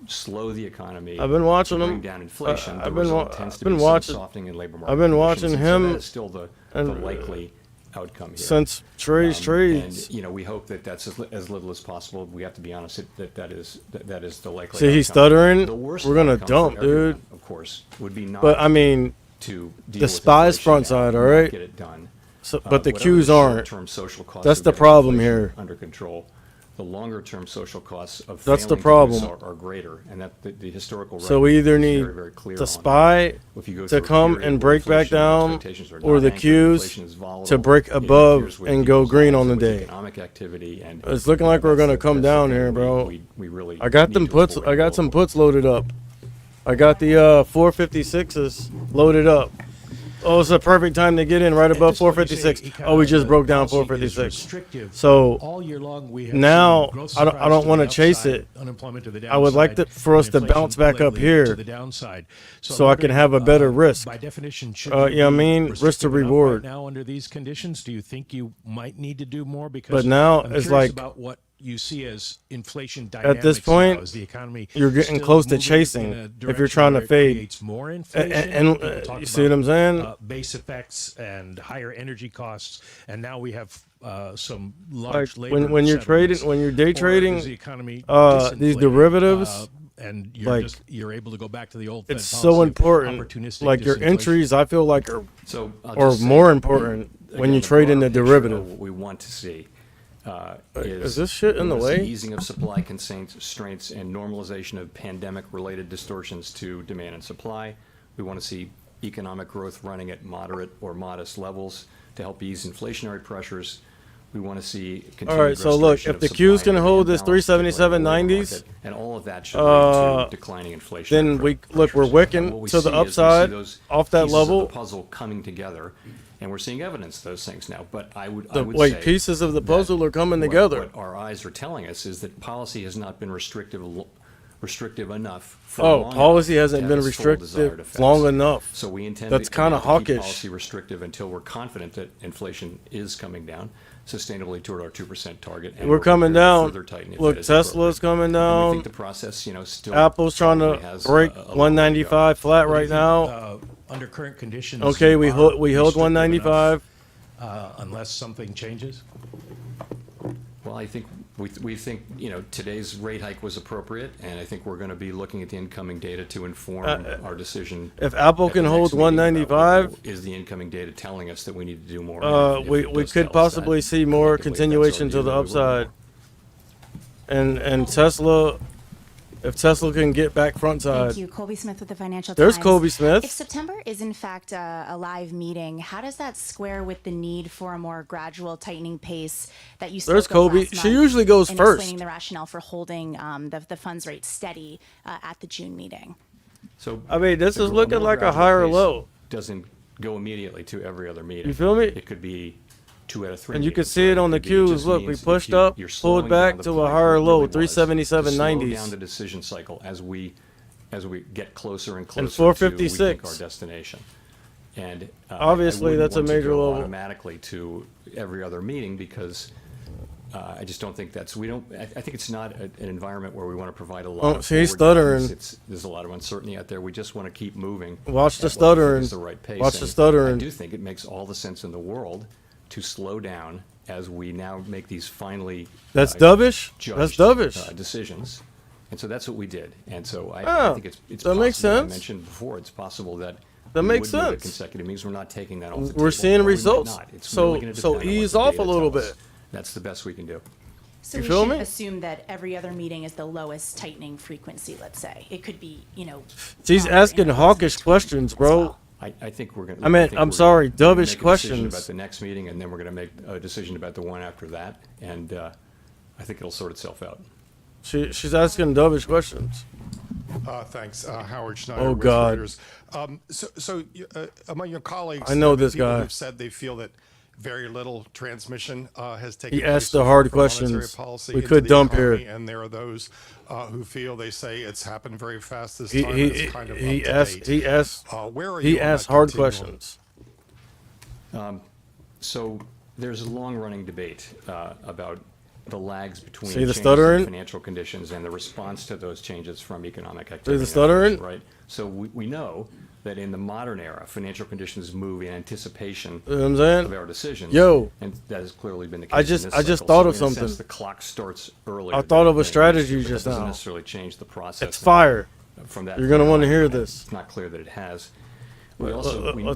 S3: slow the economy.
S1: I've been watching
S3: to
S1: him.
S3: bring down inflation.
S1: I've
S3: the
S1: been
S3: result
S1: wa-
S3: tends
S1: I've
S3: to
S1: been
S3: be some
S1: watching-
S3: softening in labor market
S1: I've been
S3: conditions,
S1: watching
S3: and
S1: him
S3: So that is still the
S1: and,
S3: likely outcome here.
S1: Since trades.
S3: And you know, we hope that that's as little as possible. We have to be honest that is the likely.
S1: See, he's
S3: outcome.
S1: stuttering.
S3: The worst
S1: We're gonna
S3: outcome for
S1: dump,
S3: everyone,
S1: dude.
S3: Of course, would be not.
S1: But I mean,
S3: to deal
S1: the
S3: with
S1: SPY's
S3: inflation
S1: front
S3: and
S1: side,
S3: not
S1: all right?
S3: Get it done.
S1: so, but the
S3: Whatever
S1: Qs aren't.
S3: short-term social costs
S1: That's
S3: of
S1: the
S3: getting
S1: problem
S3: inflation
S1: here.
S3: Under control. The longer-term social costs of
S1: That's the
S3: failing to do
S1: problem.
S3: so are greader, and that the historical.
S1: So we
S3: record
S1: either
S3: is
S1: need
S3: very, very clear
S1: the
S3: on
S1: SPY
S3: that. If you go
S1: to
S3: through a
S1: come
S3: period
S1: and
S3: where
S1: break back
S3: inflation
S1: down,
S3: expectations are
S1: or
S3: not
S1: the
S3: anchored,
S1: Qs
S3: inflation is volatile,
S1: to break
S3: it
S1: above
S3: interferes with
S1: and go
S3: people's
S1: green
S3: lives
S1: on the
S3: and with
S1: day.
S3: economic activity, and
S1: It's looking like we're
S3: that's
S1: gonna come
S3: that's
S1: down
S3: something
S1: here, bro.
S3: we really
S1: I got
S3: need
S1: them
S3: to
S1: puts.
S3: avoid
S1: I got
S3: going
S1: some
S3: forward.
S1: puts loaded up. I got the 456s loaded up. Oh, it's a perfect time to get in right above 456. Oh, we just broke down 456. So
S6: all year long we have
S1: now
S6: seen growth
S1: I don't
S6: surprise to
S1: want
S6: the
S1: to chase
S6: upside,
S1: it.
S6: unemployment to the
S1: I would like
S6: downside,
S1: for us
S6: and
S1: to
S6: inflation
S1: bounce back up
S6: lately
S1: here
S6: to the downside.
S1: so
S6: I'm
S1: I can
S6: wondering,
S1: have a better risk.
S6: By definition, should
S1: You know
S6: you
S1: what I
S6: be
S1: mean? Risk to
S6: restrictive enough
S1: reward.
S6: Right now, under these conditions, do you think you might need to do more? Because
S1: But now
S6: I'm
S1: it's
S6: curious
S1: like-
S6: about what you see as inflation dynamics
S1: At this
S6: now.
S1: point,
S6: Is the economy
S1: you're getting
S6: still
S1: close to
S6: moving
S1: chasing
S6: in a
S1: if you're
S6: direction
S1: trying to
S6: where it
S1: fade.
S6: creates more inflation?
S1: And
S6: People talk
S1: you see what I'm
S6: about,
S1: saying?
S6: Base effects and higher energy costs, and now we have some
S1: Like
S6: large labor
S1: when you're
S6: settlements.
S1: trading, when you're day
S6: Or
S1: trading,
S6: is the economy
S1: these
S6: disinflating,
S1: derivatives,
S6: and you're
S1: like,
S6: just you're able to go back to the old
S1: it's
S6: Fed
S1: so
S6: policy of
S1: important.
S6: opportunistic
S1: Like your
S6: disinflation.
S1: entries, I feel like are
S3: So I'll
S1: or
S3: just say,
S1: more important when
S3: again,
S1: you
S3: the
S1: trade in
S3: broader
S1: the
S3: picture of
S1: derivative.
S3: What we want to see
S1: Is this shit in the
S3: we wanna see
S1: way?
S3: easing of supply constraints and normalization of pandemic-related distortions to demand and supply. We want to see economic growth running at moderate or modest levels to help ease inflationary pressures. We want to see continued
S1: All right, so look,
S3: restoration
S1: if
S3: of
S1: the
S3: supply
S1: Q's can
S3: and
S1: hold
S3: demand
S1: this
S3: balance, particularly in the labor
S1: 377.90s,
S3: market, and all of that should lead to declining inflation.
S1: then we're wicking to the upside off that level.
S3: The puzzle coming together, and we're seeing evidence of those things now. But I would
S1: Wait,
S3: say
S1: pieces of the
S3: that
S1: puzzle are coming
S3: what-
S1: together.
S3: What our eyes are telling us is that policy has not been restrictive enough for
S1: Oh,
S3: long
S1: policy
S3: enough
S1: hasn't
S3: to
S1: been
S3: have its full desired
S1: restrictive
S3: effects.
S1: long enough.
S3: So we intend
S1: That's
S3: to
S1: kinda
S3: keep
S1: hawkish.
S3: policy restrictive until we're confident that inflation is coming down sustainably toward our 2% target. And
S1: We're coming
S3: prepared to
S1: down.
S3: further tighten if
S1: Look,
S3: that is
S1: Tesla's
S3: appropriate.
S1: coming
S3: And we
S1: down.
S3: think the process, still
S1: Apple's trying to
S3: probably has
S1: break
S3: a long way to go.
S1: 195 flat right now.
S6: Under current conditions.
S1: Okay,
S6: you
S1: we
S6: are
S1: held
S6: restrictive
S1: 195.
S6: enough, unless something changes?
S3: Well, I think, we think, today's rate hike was appropriate, and I think we're going to be looking at the incoming data to inform our decision.
S1: If Apple
S3: at the
S1: can hold
S3: next meeting about
S1: 195,
S3: is the incoming data telling us that we need to do more? And if
S1: we
S3: it does
S1: could
S3: tell us that,
S1: possibly see more
S3: collectively, that's our
S1: continuation to
S3: view,
S1: the
S3: then we will.
S1: upside. And Tesla, if Tesla can get back front
S7: Thank
S1: side.
S7: you. Colby Smith with the Financial
S1: There's
S7: Times.
S1: Colby Smith.
S7: If September is in fact a live meeting, how does that square with the need for a more gradual tightening pace that you spoke
S1: There's
S7: of
S1: Colby.
S7: last
S1: She
S7: month
S1: usually goes
S7: in
S1: first.
S7: explaining the rationale for holding the funds rate steady at the June meeting?
S3: So
S1: I mean, this
S3: the
S1: is looking
S3: more
S1: like a
S3: gradual
S1: higher
S3: pace
S1: low.
S3: Doesn't go immediately to every other meeting.
S1: You feel me?
S3: It could be 2 out of 3
S1: And you can
S3: meetings,
S1: see it
S3: right?
S1: on the
S3: It
S1: cues.
S3: just
S1: Look, we
S3: means if
S1: pushed
S3: you-
S1: up,
S3: you're
S1: pulled
S3: slowing
S1: back
S3: down the
S1: to a
S3: point
S1: higher
S3: where it
S1: low,
S3: really was, to slow
S1: 377.90s.
S3: down the decision cycle as we get closer and closer
S1: And
S3: to, we think,
S1: 456.
S3: our destination. And
S1: Obviously,
S3: I wouldn't
S1: that's a
S3: want to
S1: major
S3: go
S1: level.
S3: automatically to every other meeting because I just don't think that's, I think it's not an environment where we want to provide a lot
S1: Oh,
S3: of
S1: see, he's
S3: forward guidance.
S1: stuttering.
S3: There's a lot of uncertainty out there. We just want to keep moving.
S1: Watch the
S3: at what we think
S1: stuttering.
S3: is the right pace.
S1: Watch the
S3: And
S1: stuttering.
S3: I do think it makes all the sense in the world to slow down as we now make these finally
S1: That's dovish. That's
S3: judged,
S1: dovish.
S3: decisions. And so that's what we did. And so I
S1: Oh,
S3: think it's
S1: that
S3: possible,
S1: makes sense.
S3: I mentioned before, it's possible that
S1: That
S3: we
S1: makes
S3: would move at
S1: sense.
S3: consecutive meetings. We're not taking that off the table.
S1: We're seeing
S3: or we might
S1: results.
S3: not. It's
S1: So-
S3: really gonna
S1: so
S3: depend on what
S1: ease
S3: the
S1: off a
S3: data
S1: little
S3: tells us.
S1: bit.
S3: That's the best we can do.
S7: So
S1: You
S7: we
S1: feel
S7: should
S1: me?
S7: assume that every other meeting is the lowest tightening frequency, let's say. It could be,
S1: She's
S7: longer
S1: asking
S7: intervals
S1: hawkish
S7: between
S1: questions,
S7: as
S1: bro.
S7: well.
S3: I think we're going to.
S1: I mean, I'm sorry, dovish questions.
S3: About the next meeting, and then we're going to make a decision about the one after that, and I think it'll sort itself out.
S1: She's asking dovish questions.
S8: Thanks. Howard Schneider.
S1: Oh,
S8: with
S1: God.
S8: Reuters. Among your colleagues,
S1: I know
S8: there have been
S1: this
S8: people
S1: guy.
S8: who've said they feel that very little transmission has taken
S1: He
S8: place
S1: asked the hard
S8: for monetary
S1: questions.
S8: policy
S1: We
S8: into
S1: could
S8: the
S1: dump
S8: economy,
S1: here.
S8: and there are those who feel they say it's happened very fast this
S1: He
S8: time. and
S1: he
S8: it's kind of
S1: he
S8: up to
S1: asked
S8: date.
S1: he asked
S8: Where are
S1: he
S8: you on
S1: asked
S8: that
S1: hard
S8: continuum?
S1: questions.
S3: So there's a long-running debate about the lags between
S1: See the
S3: changes
S1: stuttering?
S3: in financial conditions and the response to those changes from economic activity. and
S1: stuttering?
S3: inflation, right? So we know that in the modern era, financial conditions move in anticipation
S1: You know what I'm saying?
S3: of our decisions.
S1: Yo.
S3: And that has clearly been the case.
S1: I
S3: in
S1: just-
S3: this
S1: I just
S3: cycle.
S1: thought
S3: So
S1: of
S3: in a sense,
S1: something.
S3: the clock starts earlier.
S1: I thought
S3: than
S1: of a
S3: it
S1: strategy
S3: used to, but
S1: just
S3: that doesn't
S1: now.
S3: necessarily change the process.
S1: It's
S3: and
S1: fire.
S3: From that
S1: You're gonna
S3: point
S1: wanna
S3: on,
S1: hear
S3: and
S1: this.
S3: It's not clear that it has.
S1: Let's
S3: This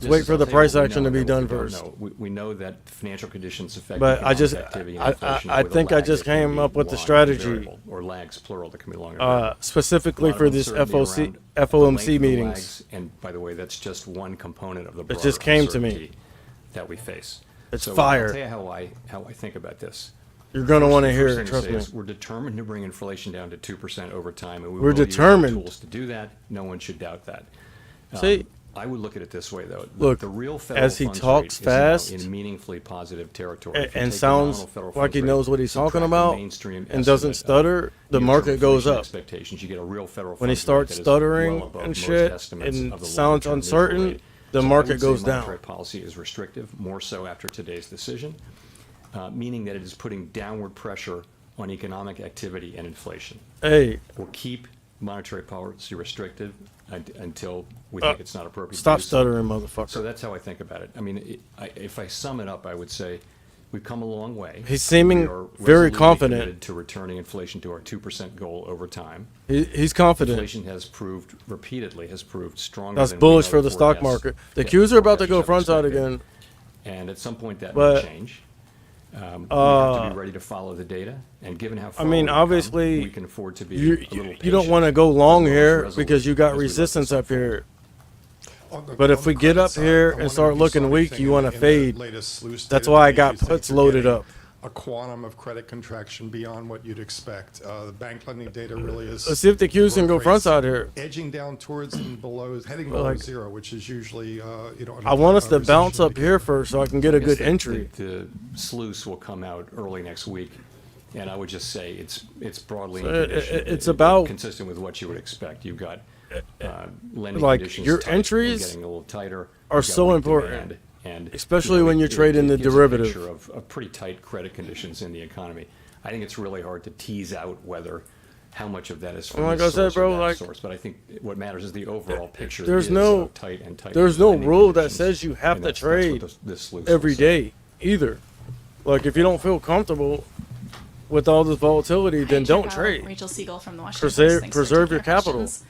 S1: wait
S3: is
S1: for
S3: I'll
S1: the
S3: tell you
S1: price
S3: what we
S1: action
S3: know
S1: to be
S3: and what
S1: done
S3: we don't
S1: first.
S3: know. We know that financial conditions affect
S1: But I
S3: economic
S1: just
S3: activity and
S1: I
S3: inflation
S1: I
S3: with a
S1: think I
S3: lag
S1: just
S3: that can
S1: came
S3: be
S1: up with the
S3: long and
S1: strategy
S3: variable, or lags plural that can be long and variable.
S1: specifically
S3: A lot
S1: for
S3: of
S1: this
S3: uncertainty
S1: FOC
S3: around the
S1: FOMC
S3: length of the
S1: meetings.
S3: lags, and by the way, that's just one component of the broader
S1: just came to me.
S3: uncertainty that we face.
S1: It's
S3: So
S1: fire.
S3: I'll tell you how I think about this.
S1: You're gonna want to
S3: First
S1: hear
S3: thing
S1: it.
S3: to
S1: Trust
S3: say
S1: me.
S3: is we're determined to bring inflation down to 2% over time, and we
S1: We're
S3: will use our
S1: determined.
S3: tools to do that. No one should doubt that.
S1: See,
S3: I would look at it this way, though.
S1: Look,
S3: the real federal
S1: as he
S3: funds
S1: talks
S3: rate is now
S1: fast
S3: in meaningfully positive territory.
S1: and
S3: If you take the
S1: sounds
S3: nominal federal
S1: like
S3: funds
S1: he
S3: rate,
S1: knows what he's talking
S3: subtract the
S1: about
S3: mainstream
S1: and doesn't
S3: estimate of
S1: stutter, the
S3: near-term
S1: market goes
S3: inflation
S1: up.
S3: Expectations, you get a real federal
S1: When he
S3: funds rate
S1: starts
S3: that is
S1: stuttering
S3: well above
S1: and
S3: most
S1: shit
S3: estimates
S1: and
S3: of the
S1: sounds
S3: longer-term neutral
S1: uncertain,
S3: rate.
S1: the
S3: So I
S1: market
S3: would say
S1: goes down.
S3: monetary policy is restrictive, more so after today's decision, meaning that it is putting downward pressure on economic activity and inflation.
S1: Hey,
S3: We'll keep monetary policy restrictive until we think it's not appropriate. to
S1: stop
S3: do so.
S1: stuttering, motherfucker.
S3: So that's how I think about it. I mean, if I sum it up, I would say we've come a long way.
S1: He's seeming
S3: We are
S1: very
S3: resolutely
S1: confident.
S3: committed to returning inflation to our 2% goal over time.
S1: He's confident.
S3: Inflation has proved stronger.
S1: That's
S3: than we
S1: bullish
S3: know
S1: for the stock
S3: forecasts-
S1: market. The
S3: that
S1: Qs are about to
S3: forecasters
S1: go
S3: have
S1: front side
S3: expected.
S1: again.
S3: And at some point that
S1: But-
S3: may change. We have to be ready to follow the data, and given how far we've come,
S1: obviously,
S3: we can afford to be
S1: You
S3: a little patient.
S1: you don't want to go long
S3: as well as
S1: here
S3: resolute
S1: because you got
S3: as we let this
S1: resistance up
S3: unfold.
S1: here.
S8: On the-
S1: But
S8: on
S1: if
S8: the
S1: we get
S8: credit
S1: up
S8: side,
S1: here
S8: I
S1: and
S8: wonder
S1: start
S8: if you
S1: looking
S8: saw
S1: weak,
S8: anything
S1: you want to
S8: in the
S1: fade.
S8: latest sluice
S1: That's
S8: data
S1: why I
S8: that
S1: got
S8: made you think
S1: puts
S8: you're
S1: loaded
S8: getting
S1: up.
S8: A quantum of credit contraction beyond what you'd expect. The bank lending data really is.
S1: Let's see if the Qs can go
S8: growth
S1: front
S8: rates
S1: side here.
S8: Edging down towards and below, heading
S1: Well,
S8: below
S1: like-
S8: zero, which is usually,
S1: I want us to
S8: recession
S1: bounce up
S8: indicator.
S1: here first so I can get a
S3: I guess
S1: good
S3: the-
S1: entry.
S3: The sluice will come out early next week, and I would just say it's broadly in
S1: So
S3: condition.
S1: it's about-
S3: consistent with what you would expect. You've got lending
S1: Like,
S3: conditions
S1: your
S3: tight and
S1: entries
S3: getting a little tighter.
S1: are
S3: You've got
S1: so
S3: weak
S1: important,
S3: demand, and
S1: especially
S3: you know,
S1: when you're trading the
S3: gives a
S1: derivative.
S3: picture of pretty tight credit conditions in the economy. I think it's really hard to tease out how much of that is from
S1: Like
S3: this
S1: I said,
S3: source or
S1: bro,
S3: that
S1: like-
S3: source. But I think what matters is the overall picture.
S1: There's
S3: is
S1: no-
S3: of tight and tight
S1: There's no
S3: lending
S1: rule that
S3: conditions,
S1: says you have
S3: and
S1: to
S3: that's what
S1: trade
S3: this sluice
S1: every
S3: will say.
S1: day either. Like if you don't feel comfortable with all this volatility, then don't trade.
S9: Rachel Siegel from the Washington
S1: Preserve-
S9: Post. Thanks for
S1: preserve
S9: taking
S1: your
S9: our
S1: capital.
S9: questions.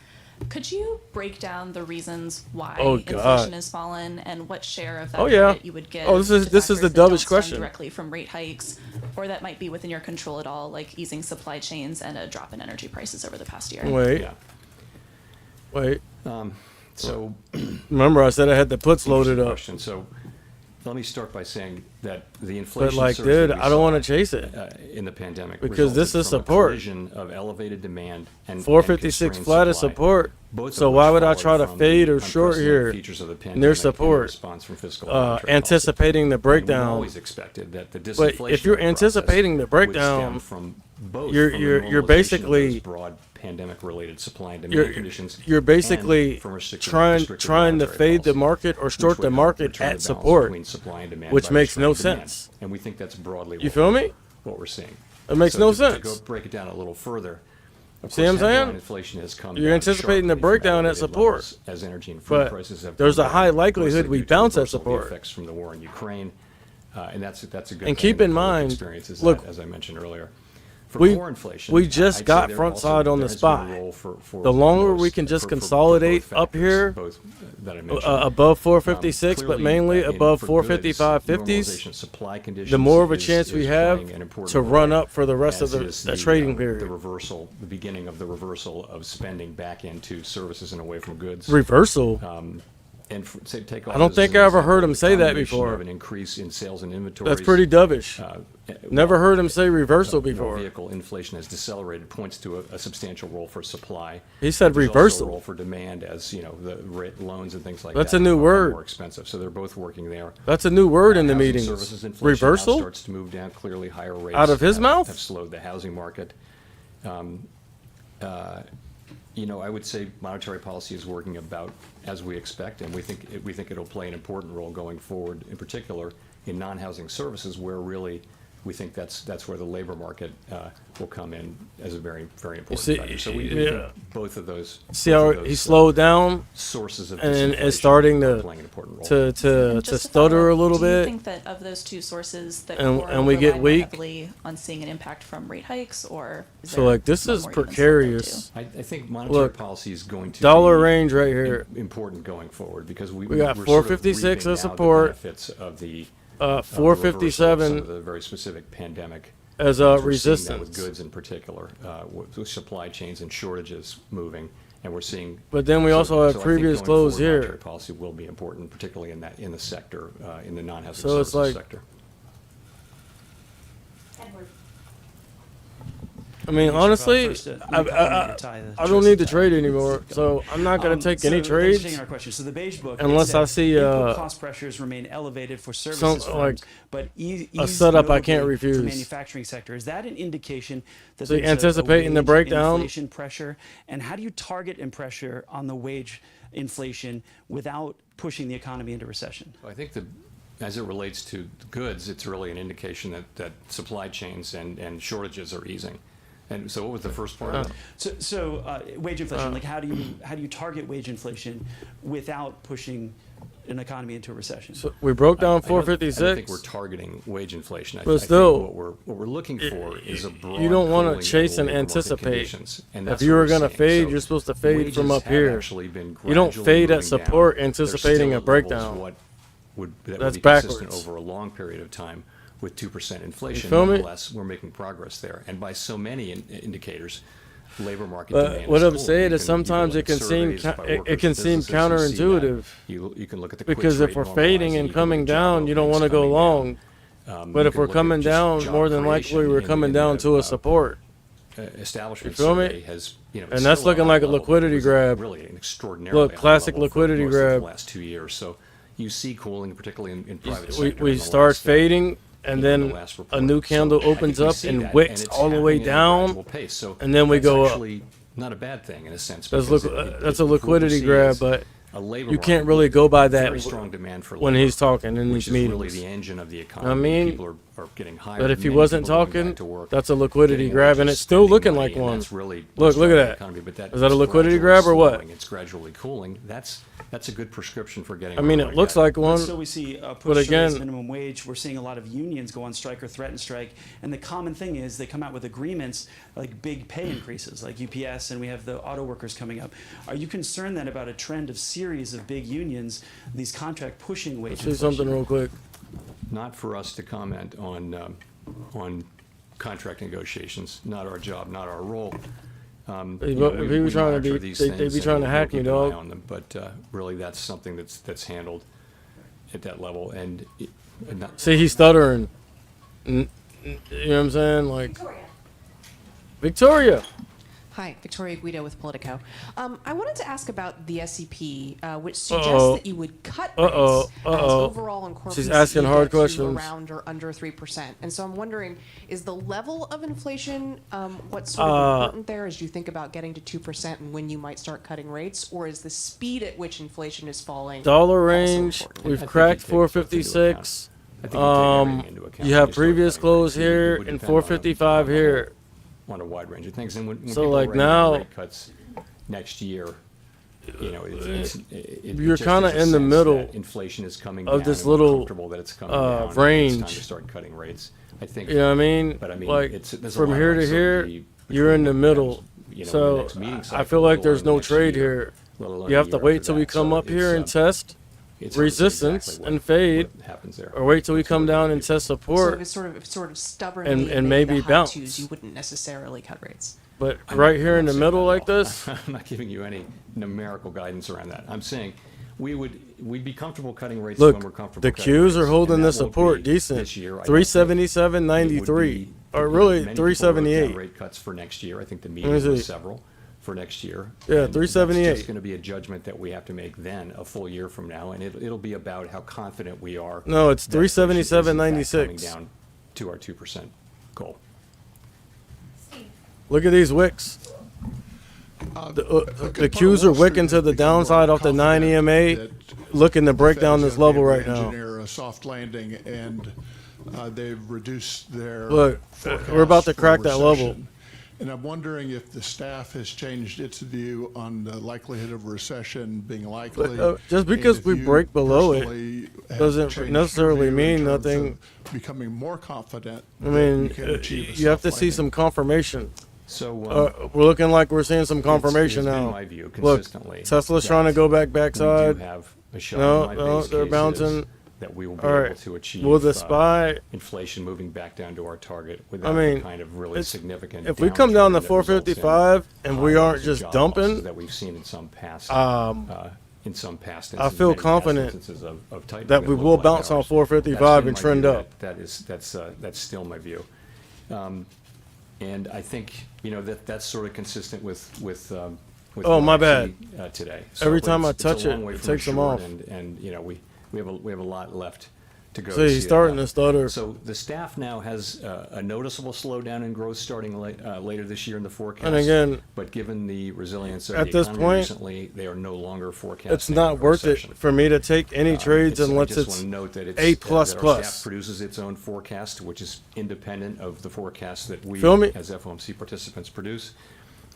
S9: Could you break down the reasons why
S1: Oh,
S9: inflation
S1: God.
S9: has fallen and what share of that
S1: Oh, yeah.
S9: credit you would give?
S1: Oh, this is-
S9: to
S1: this is
S9: factors
S1: the
S9: that don't
S1: dumbest
S9: stem
S1: question.
S9: directly from rate hikes, or that might be within your control at all, like easing supply chains and a drop in energy prices over the past year?
S1: Wait,
S3: Yeah.
S1: wait.
S3: So
S1: Remember I said I had the puts loaded
S3: Interesting
S1: up.
S3: question. So let me start by saying that the inflation
S1: But like,
S3: surge
S1: dude,
S3: that we
S1: I don't
S3: saw,
S1: want to chase it.
S3: in the pandemic
S1: Because this
S3: resulted
S1: is
S3: from a
S1: support.
S3: collision of elevated demand and
S1: 456
S3: constrained
S1: flat is
S3: supply,
S1: support.
S3: both of
S1: So
S3: which
S1: why would I
S3: followed
S1: try to
S3: from
S1: fade
S3: the
S1: or short
S3: unprecedented
S1: here
S3: features of the
S1: near
S3: pandemic and the
S1: support?
S3: response from fiscal and monetary policy.
S1: Anticipating the
S3: And we
S1: breakdown.
S3: always expected that the
S1: But if
S3: disinflationary
S1: you're
S3: process
S1: anticipating the
S3: would
S1: breakdown,
S3: stem from both
S1: you're-
S3: from the
S1: you're- you're
S3: normalization of
S1: basically-
S3: those broad pandemic-related supply and
S1: You're,
S3: demand conditions.
S1: you're basically
S3: and from restrictive
S1: trying to
S3: monetary
S1: fade the
S3: policy,
S1: market or
S3: which
S1: short
S3: would
S1: the
S3: help
S1: market
S3: return
S1: at
S3: the balance
S1: support,
S3: between supply and demand
S1: which
S3: by
S1: makes no
S3: restraining demand.
S1: sense.
S3: And we think that's broadly
S1: You
S3: what
S1: feel
S3: we're-
S1: me?
S3: what we're seeing.
S1: It makes
S3: So
S1: no
S3: to
S1: sense.
S3: go break it down a little further. Of
S1: See what I'm
S3: course, headline
S1: saying?
S3: Inflation has come
S1: You're
S3: down
S1: anticipating the
S3: sharply from
S1: breakdown at
S3: elevated
S1: support.
S3: levels as energy and food
S1: But
S3: prices have
S1: there's
S3: come
S1: a
S3: down,
S1: high likelihood
S3: mostly
S1: we
S3: due to the
S1: bounce at
S3: reversal of the
S1: support.
S3: effects from the war in Ukraine, and that's a good
S1: And
S3: thing.
S1: keep
S3: The
S1: in
S3: public
S1: mind,
S3: experiences
S1: look,
S3: that, as I mentioned earlier. For
S1: we-
S3: core inflation,
S1: we just
S3: I'd say
S1: got
S3: there
S1: front
S3: also-
S1: side on
S3: there
S1: the
S3: has been a
S1: spot.
S3: role for
S1: The longer we
S3: most-
S1: can just
S3: for
S1: consolidate
S3: both
S1: up
S3: factors,
S1: here,
S3: both, that I mentioned.
S1: above 456, but
S3: Clearly,
S1: mainly
S3: in-
S1: above
S3: for
S1: 455,
S3: goods,
S1: 50s,
S3: normalization of supply conditions
S1: the more of a
S3: is-
S1: chance we
S3: is
S1: have
S3: playing an important
S1: to run
S3: role,
S1: up for the rest of
S3: as
S1: the
S3: is
S1: trading
S3: The
S1: period.
S3: reversal, the beginning of the reversal of spending back into services and away from goods.
S1: Reversal.
S3: And say, take
S1: I don't think I ever heard him say that before.
S3: Of an increase in sales and inventories.
S1: That's pretty dovish. Never heard him say reversal
S3: While
S1: before.
S3: vehicle inflation has decelerated, points to a substantial role for supply.
S1: He said
S3: There's also
S1: reversal.
S3: a role for demand, as you know, the loans and things like
S1: That's
S3: that.
S1: a new
S3: are lot
S1: word.
S3: More expensive, so they're both working there.
S1: That's a new word in the
S3: Housing
S1: meetings.
S3: services inflation now
S1: Reversal?
S3: starts to move down. Clearly, higher rates
S1: Out of his
S3: have-
S1: mouth?
S3: have slowed the housing market. You know, I would say monetary policy is working about as we expect, and we think it'll play an important role going forward, in particular in non-housing services, where really we think that's where the labor market will come in as a very, very important
S1: see,
S3: factor. So we
S1: yeah.
S3: think both of those.
S1: See
S3: both
S1: how
S3: of those,
S1: he slowed down
S3: sources of
S1: and
S3: disinflation
S1: is starting
S3: are
S1: to
S3: playing an important role.
S1: to
S9: And
S1: to
S9: just to
S1: stutter
S9: follow
S1: a
S9: up,
S1: little
S9: do you
S1: bit.
S9: think that of those two sources, that
S1: And-
S9: core
S1: and we get
S9: rely more
S1: weak?
S9: heavily on seeing an impact from rate hikes, or is
S1: So
S9: there
S1: like this
S9: one
S1: is
S9: more even split there,
S1: precarious.
S3: I think monetary
S1: Look,
S3: policy is going to
S1: dollar
S3: be
S1: range right here.
S3: important going forward, because
S1: We got
S3: we're
S1: 456
S3: sort of
S1: as
S3: reaping now
S1: support,
S3: the benefits of the of the reversal of
S1: 457
S3: some of the very specific pandemic
S1: as
S3: We're seeing that
S1: resistance.
S3: with goods in particular, with supply chains and shortages moving, and we're seeing.
S1: But then we also have
S3: I think
S1: previous
S3: going
S1: close
S3: forward,
S1: here.
S3: Monetary policy will be important, particularly in the sector, in the non-housing
S1: So it's
S3: services
S1: like-
S3: sector.
S1: I mean, honestly, I don't need to trade anymore, so I'm not going to take any trades
S10: Our question. So the Beige Book,
S1: unless I see
S10: input cost pressures remain elevated for services
S1: some
S10: firms,
S1: like
S10: but
S1: a setup I can't
S10: notably
S1: refuse.
S10: for manufacturing sector. Is that an indication that
S1: So
S10: there's
S1: anticipating the
S10: wage
S1: breakdown?
S10: inflation pressure? And how do you target and pressure on the wage inflation without pushing the economy into recession?
S3: I think as it relates to goods, it's really an indication that supply chains and shortages are easing. And so what was the first part of that?
S10: So wage inflation, like how do you target wage inflation without pushing an economy into a recession?
S1: So we broke down
S3: I don't think
S1: 456.
S3: we're targeting wage inflation.
S1: But
S3: I
S1: still,
S3: think what we're looking for is a broad
S1: you don't want
S3: cooling
S1: to
S3: of
S1: chase
S3: the
S1: and
S3: labor market
S1: anticipate.
S3: conditions, and
S1: If
S3: that's
S1: you
S3: what
S1: were
S3: we're
S1: going to
S3: seeing.
S1: fade,
S3: So
S1: you're supposed to fade from
S3: wages
S1: up
S3: have
S1: here.
S3: actually been
S1: You don't
S3: gradually
S1: fade at
S3: moving down.
S1: support
S3: They're
S1: anticipating
S3: still
S1: a
S3: at levels
S1: breakdown.
S3: that
S1: That's
S3: would be consistent
S1: backwards.
S3: over a long period of time, with 2% inflation.
S1: feel me?
S3: Nonetheless, we're making progress there. And by so many indicators, labor market
S1: But
S3: demand
S1: what
S3: is
S1: I'm
S3: cooling.
S1: saying
S3: You
S1: is
S3: can
S1: sometimes
S3: look
S1: it can
S3: at
S1: seem
S3: surveys by
S1: it
S3: workers
S1: can
S3: and
S1: seem
S3: businesses, you see that.
S1: counterintuitive
S3: You can look at the
S1: because
S3: quits
S1: if
S3: rate
S1: we're fading
S3: normalizing,
S1: and
S3: you can look
S1: coming
S3: at job
S1: down, you don't
S3: openings
S1: want to go
S3: coming
S1: long.
S3: down.
S1: But
S3: You
S1: if
S3: can
S1: we're
S3: look at
S1: coming
S3: just
S1: down,
S3: job
S1: more than
S3: creation
S1: likely we're
S3: in
S1: coming
S3: the,
S1: down to a support.
S3: Establishment
S1: You feel me?
S3: survey has, you know,
S1: And
S3: it's
S1: that's
S3: still
S1: looking
S3: a
S1: like
S3: high
S1: a
S3: level, but it
S1: liquidity
S3: was
S1: grab.
S3: Really an extraordinarily
S1: Look,
S3: high
S1: classic
S3: level for
S1: liquidity
S3: most of
S1: grab.
S3: the last 2 years. So you see cooling, particularly in private
S1: We
S3: sector.
S1: we
S3: in the
S1: start
S3: last,
S1: fading, and
S3: in the
S1: then
S3: last
S1: a
S3: report.
S1: new
S3: So
S1: candle
S3: I think
S1: opens
S3: we
S1: up
S3: see
S1: and
S3: that,
S1: wicks
S3: it's
S1: all the way
S3: happening at a
S1: down,
S3: gradual pace. So
S1: and then we
S3: that's
S1: go up.
S3: actually not a bad thing in a sense.
S1: That's
S3: because
S1: that's a
S3: what we
S1: liquidity
S3: see
S1: grab,
S3: is
S1: but
S3: a labor
S1: you can't
S3: market
S1: really
S3: with
S1: go by that
S3: very strong demand for
S1: when
S3: labor,
S1: he's talking in
S3: which
S1: these
S3: is
S1: meetings.
S3: really the engine of the economy.
S1: I mean,
S3: People are getting hired.
S1: but if he
S3: many
S1: wasn't
S3: people are going
S1: talking,
S3: back to work,
S1: that's a liquidity
S3: getting
S1: grab, and
S3: wages,
S1: it's still
S3: spending
S1: looking
S3: money,
S1: like
S3: and
S1: one.
S3: that's really
S1: Look,
S3: what's
S1: look at
S3: driving the
S1: that.
S3: economy, but that
S1: Is that a
S3: is
S1: liquidity
S3: gradually
S1: grab or what?
S3: slowing. It's gradually cooling. That's a good prescription for getting.
S1: I mean,
S3: where
S1: it
S3: we're
S1: looks
S3: headed.
S1: like one.
S10: So we see a
S1: But
S10: push to raise
S1: again-
S10: minimum wage. We're seeing a lot of unions go on strike or threaten strike. And the common thing is they come out with agreements like big pay increases, like UPS, and we have the auto workers coming up. Are you concerned then about a trend of series of big unions, these contract pushing wage
S1: Say
S10: inflation?
S1: something real quick.
S3: Not for us to comment on contract negotiations. Not our job, not our role.
S1: If he was trying to be- they'd be trying to hack me, dog.
S3: On them, but really, that's something that's handled at that level. And not,
S1: See, he's stuttering. You know what I'm saying? Like, Victoria.
S11: Hi, Victoria Guido with Politico. I wanted to ask about the SEP, which suggests
S1: Uh-oh.
S11: that you would cut
S1: Uh-oh.
S11: rates as
S1: Uh-oh.
S11: overall in corporate
S1: She's asking
S11: you
S1: hard
S11: get to
S1: questions.
S11: around or under 3%. And so I'm wondering, is the level of inflation what's sort of important there as you think about getting to 2% and when you might start cutting rates, or is the speed at which inflation is falling
S1: Dollar
S11: also
S1: range,
S11: important?
S1: we've
S3: I think
S1: cracked
S3: you take both into
S1: 456.
S3: I think you take everything into account
S1: You
S3: when
S1: have
S3: start
S1: previous
S3: cutting
S1: close
S3: rates. It
S1: here
S3: would
S1: and
S3: depend on
S1: 455
S3: a
S1: here.
S3: on a wide range of things. And when
S1: So,
S3: people
S1: like,
S3: are ready to have
S1: now-
S3: rate cuts next year, you know,
S1: You're
S3: just
S1: kinda
S3: there's a
S1: in the
S3: sense
S1: middle
S3: that inflation is coming
S1: of
S3: down
S1: this
S3: and we're
S1: little,
S3: comfortable that it's coming down, and It's
S1: range.
S3: time to start cutting rates. I think.
S1: You know what I mean?
S3: But I mean,
S1: Like,
S3: there's a
S1: from
S3: lot of
S1: here to here,
S3: uncertainty
S1: you're in the
S3: between
S1: middle.
S3: you know, the
S1: So
S3: next meeting
S1: I
S3: cycle,
S1: feel like
S3: let
S1: there's
S3: alone
S1: no
S3: next
S1: trade
S3: year,
S1: here.
S3: let alone
S1: You
S3: the
S1: have to
S3: year
S1: wait
S3: after
S1: till we
S3: that.
S1: come
S3: So
S1: up here and
S3: it's,
S1: test
S3: it's hard to say
S1: resistance
S3: exactly
S1: and
S3: what
S1: fade,
S3: happens there.
S1: or wait till we
S3: Until
S1: come
S3: we
S1: down
S3: get
S1: and
S3: to-
S1: test
S11: So
S1: support.
S11: if it's sort of stubbornly
S1: and
S11: in
S1: maybe
S11: the high
S1: bounce.
S11: twos, you wouldn't necessarily cut rates.
S1: But
S3: I'm
S1: right
S3: not-
S1: here
S3: I'm
S1: in
S3: not
S1: the
S3: saying
S1: middle
S3: that
S1: like
S3: at all.
S1: this,
S3: I'm not giving you any numerical guidance around that. I'm saying we'd be comfortable cutting rates when we're
S1: look,
S3: comfortable.
S1: the
S3: cutting
S1: Qs
S3: rates,
S1: are
S3: and
S1: holding
S3: that
S1: the
S3: won't
S1: support
S3: be
S1: decent.
S3: this year. I don't think
S1: 377.93, or really
S3: many people wrote down
S1: 378.
S3: rate cuts for next year. I think the
S1: me
S3: meeting was
S1: see.
S3: several for next year.
S1: Yeah,
S3: And that's
S1: 378.
S3: just going to be a judgment that we have to make then, a full year from now, and it'll be about how confident we are.
S1: No, it's
S3: that inflation is, in fact,
S1: 377.96.
S3: coming down to our 2% goal.
S1: Look at these wicks. The Qs are wicking to the downside off the 9 EMA, looking to break down this level right now.
S8: Engineer a soft landing, and they've reduced their.
S1: Look, we're about to
S8: forecast for
S1: crack that level.
S8: recession. And I'm wondering if the staff has changed its view on the likelihood of recession being likely.
S1: Just because
S8: and if
S1: we
S8: you
S1: break below it
S8: personally have
S1: doesn't
S8: changed
S1: necessarily
S8: your view in
S1: mean
S8: terms
S1: nothing.
S8: of becoming more confident.
S1: I
S8: that
S1: mean,
S8: you can achieve a
S1: you have to
S8: soft
S1: see
S8: landing.
S1: some confirmation.
S3: So
S1: We're looking like we're seeing some
S3: it's-
S1: confirmation
S3: it's been
S1: now.
S3: my view
S1: Look,
S3: consistently
S1: Tesla's
S3: that
S1: trying to go back
S3: we
S1: backside.
S3: do have a shot.
S1: No,
S3: My
S1: no,
S3: base
S1: they're
S3: case is
S1: bouncing.
S3: that we will be
S1: All
S3: able
S1: right.
S3: to achieve
S1: Will the SPY?
S3: inflation moving back down to our target
S1: I
S3: without
S1: mean,
S3: the kind of really
S1: it's-
S3: significant.
S1: if we come down to
S3: downturn that results in
S1: 455 and we
S3: high
S1: aren't
S3: levels of
S1: just
S3: job
S1: dumping,
S3: losses that we've seen in some past
S1: I feel confident
S3: instances of tightening
S1: that we
S3: look
S1: will
S3: like
S1: bounce on
S3: ours.
S1: 455
S3: That's
S1: and
S3: been my
S1: trend
S3: view.
S1: up.
S3: That's still my view. And I think, you know, that's sort of consistent with
S1: Oh,
S3: what
S1: my
S3: I
S1: bad.
S3: see, today.
S1: Every
S3: but
S1: time I
S3: it's a
S1: touch it,
S3: long way
S1: it
S3: from
S1: takes them
S3: assured,
S1: off.
S3: And, you know, we have a lot left to go.
S1: See,
S3: to
S1: he's
S3: see that
S1: starting
S3: happen.
S1: to stutter.
S3: So the staff now has a noticeable slowdown in growth starting later this year in the forecast.
S1: And again,
S3: but given the resilience of
S1: at
S3: the
S1: this
S3: economy
S1: point,
S3: recently, they are no longer forecasting.
S1: it's not
S3: a
S1: worth it
S3: recession.
S1: for me to take any trades
S3: I
S1: unless
S3: just
S1: it's
S3: wanna note that
S1: A++.
S3: that our staff produces its own forecast, which is independent of the forecast that we,
S1: Feel me?
S3: as FOMC participants, produce.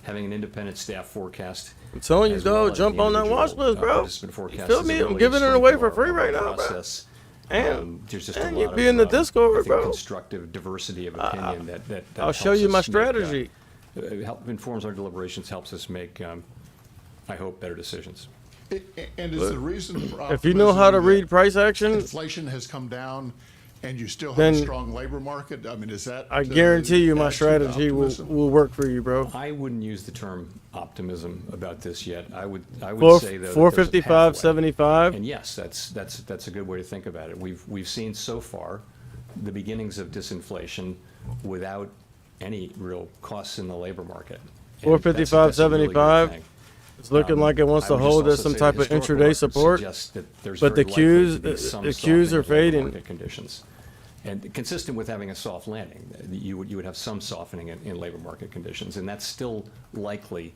S3: Having an independent staff forecast.
S1: I'm telling you,
S3: as well
S1: dog,
S3: as
S1: jump
S3: the
S1: on that watch
S3: individual,
S1: list, bro.
S3: participant
S1: You
S3: forecast
S1: feel
S3: is
S1: me?
S3: a
S1: I'm
S3: really
S1: giving it
S3: strength
S1: away
S3: of
S1: for
S3: our
S1: free
S3: overall
S1: right now, bro.
S3: process.
S1: And
S3: There's just
S1: and
S3: a
S1: you
S3: lot
S1: be
S3: of,
S1: in the
S3: I
S1: Discord,
S3: think,
S1: bro.
S3: constructive diversity of opinion that
S1: I'll show
S3: helps
S1: you my
S3: us make,
S1: strategy.
S3: informs our deliberations, helps us make, I hope, better decisions.
S8: And is the reason for
S1: If you know how to
S8: optimism
S1: read
S8: that
S1: price action,
S8: inflation has come down and you still have
S1: Then
S8: a strong labor market? I mean, is that?
S1: I guarantee you my
S8: add to the
S1: strategy
S8: optimism?
S1: will work for you, bro.
S3: I wouldn't use the term optimism about this yet. I would
S1: Four,
S3: say though that
S1: 455,
S3: there's a pathway.
S1: 75.
S3: And yes, that's a good way to think about it. We've seen so far the beginnings of disinflation without any real costs in the labor market. And
S1: 455,
S3: that's a really good
S1: 75.
S3: thing.
S1: It's looking like it wants
S3: I
S1: to
S3: would just
S1: hold us
S3: also
S1: some
S3: say
S1: type
S3: the
S1: of
S3: historical
S1: intraday
S3: record
S1: support,
S3: suggests that there's
S1: but
S3: very
S1: the
S3: likely
S1: cues,
S3: to be some
S1: the cues
S3: softening
S1: are
S3: of labor
S1: fading.
S3: market conditions. And consistent with having a soft landing, you would have some softening in labor market conditions, and that's still likely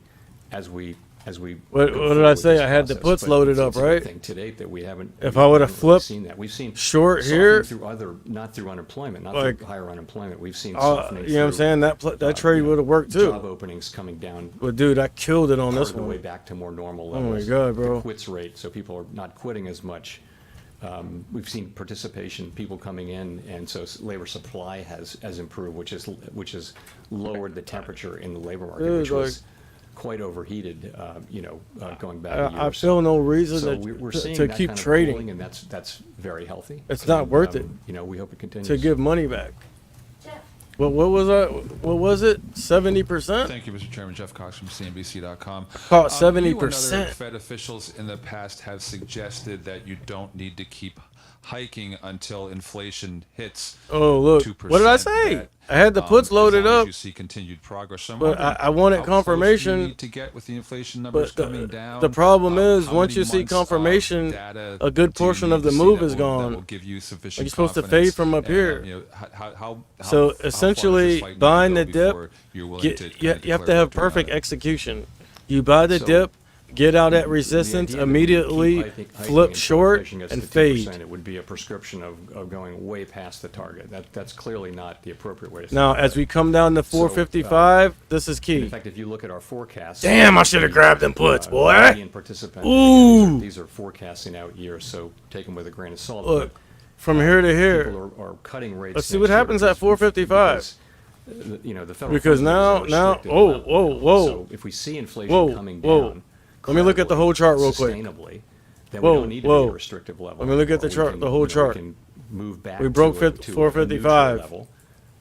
S3: as we
S1: What
S3: go
S1: did
S3: forward
S1: I
S3: with
S1: say?
S3: this
S1: I had the
S3: process.
S1: puts
S3: But
S1: loaded
S3: it's
S1: up,
S3: a good
S1: right?
S3: thing to date that we haven't.
S1: If
S3: we
S1: I would've
S3: haven't really
S1: flipped
S3: seen that. We've seen
S1: short
S3: softening
S1: here,
S3: through not through unemployment, not
S1: like,
S3: through higher unemployment. We've seen
S1: you
S3: softening.
S1: know what I'm
S3: through,
S1: saying? That trade would have worked too.
S3: Job openings coming down.
S1: But dude, I killed it on
S3: part
S1: this
S3: of the way
S1: one.
S3: back to more normal
S1: Oh my
S3: levels.
S1: God, bro.
S3: The quits rate, so people are not quitting as much. We've seen participation, people coming in, and so labor supply has improved, which has lowered the temperature in the labor market,
S1: Dude,
S3: which
S1: like,
S3: was quite overheated. Going back a year
S1: I
S3: or so.
S1: feel no reason
S3: So
S1: to,
S3: we're
S1: to,
S3: seeing
S1: to
S3: that
S1: keep
S3: kind of
S1: trading.
S3: cooling, and that's very healthy.
S1: It's not
S3: And,
S1: worth it.
S3: We hope it continues.
S1: To give money back. Well, what was that? What was it? 70%?
S12: Thank you, Mr. Chairman. Jeff Cox from CNBC.com.
S1: Caught
S12: You and
S1: 70%.
S12: other Fed officials in the past have suggested that you don't need to keep hiking until inflation hits.
S1: Oh, look.
S12: 2%.
S1: What did I say?
S12: That,
S1: I had the puts
S12: as
S1: loaded
S12: long as
S1: up.
S12: You see continued progress. So I'm
S1: But
S12: wondering
S1: I wanted
S12: how close do you
S1: confirmation.
S12: need to get with the inflation numbers
S1: But
S12: coming down.
S1: the problem is,
S12: How
S1: once
S12: many
S1: you see
S12: months of
S1: confirmation,
S12: data
S1: a good
S12: do you
S1: portion
S12: need
S1: of the
S12: to see
S1: move
S12: that
S1: is
S12: will- that
S1: gone.
S12: will give you sufficient
S1: Like, you're supposed to
S12: confidence?
S1: fade from up
S12: And,
S1: here.
S12: how
S1: So
S12: far does this
S1: essentially,
S12: fight need to
S1: buying
S12: go
S1: the dip,
S12: before you're willing
S1: get,
S12: to
S1: you,
S12: kinda
S1: you have to
S12: declare
S1: have
S12: victory on
S1: perfect
S12: it?
S1: execution. You buy the
S3: So,
S1: dip, get out at
S3: The
S1: resistance,
S3: idea that we keep
S1: immediately
S3: hiking
S1: flip
S3: until
S1: short
S3: inflation gets
S1: and
S3: to 2%,
S1: fade.
S3: It would be a prescription of going way past the target. That's clearly not the appropriate way to think
S1: Now,
S3: about
S1: as
S3: it.
S1: we come down to
S3: So,
S1: 455, this is
S3: In
S1: key.
S3: fact, if you look at our forecasts.
S1: Damn, I shoulda
S3: the,
S1: grabbed them puts, boy.
S3: median participant,
S1: Ooh.
S3: again, these are forecasting out years, so take them with a grain of salt.
S1: Look,
S3: but,
S1: from here to here.
S3: People are cutting rates.
S1: Let's see
S3: next
S1: what
S3: year
S1: happens at
S3: because-
S1: 455.
S3: because, the federal
S1: Because
S3: funds rate is
S1: now,
S3: at a restricted level.
S1: whoa.
S3: So if we see inflation
S1: Whoa,
S3: coming
S1: whoa.
S3: down.
S1: Let me look at the whole chart real quick.
S3: Sustainably, then
S1: Whoa,
S3: we don't need to be
S1: whoa.
S3: at a restrictive level.
S1: Let me look at the
S3: We
S1: chart,
S3: can,
S1: the whole
S3: we
S1: chart.
S3: can move back
S1: We broke
S3: to a
S1: 455.
S3: neutral level,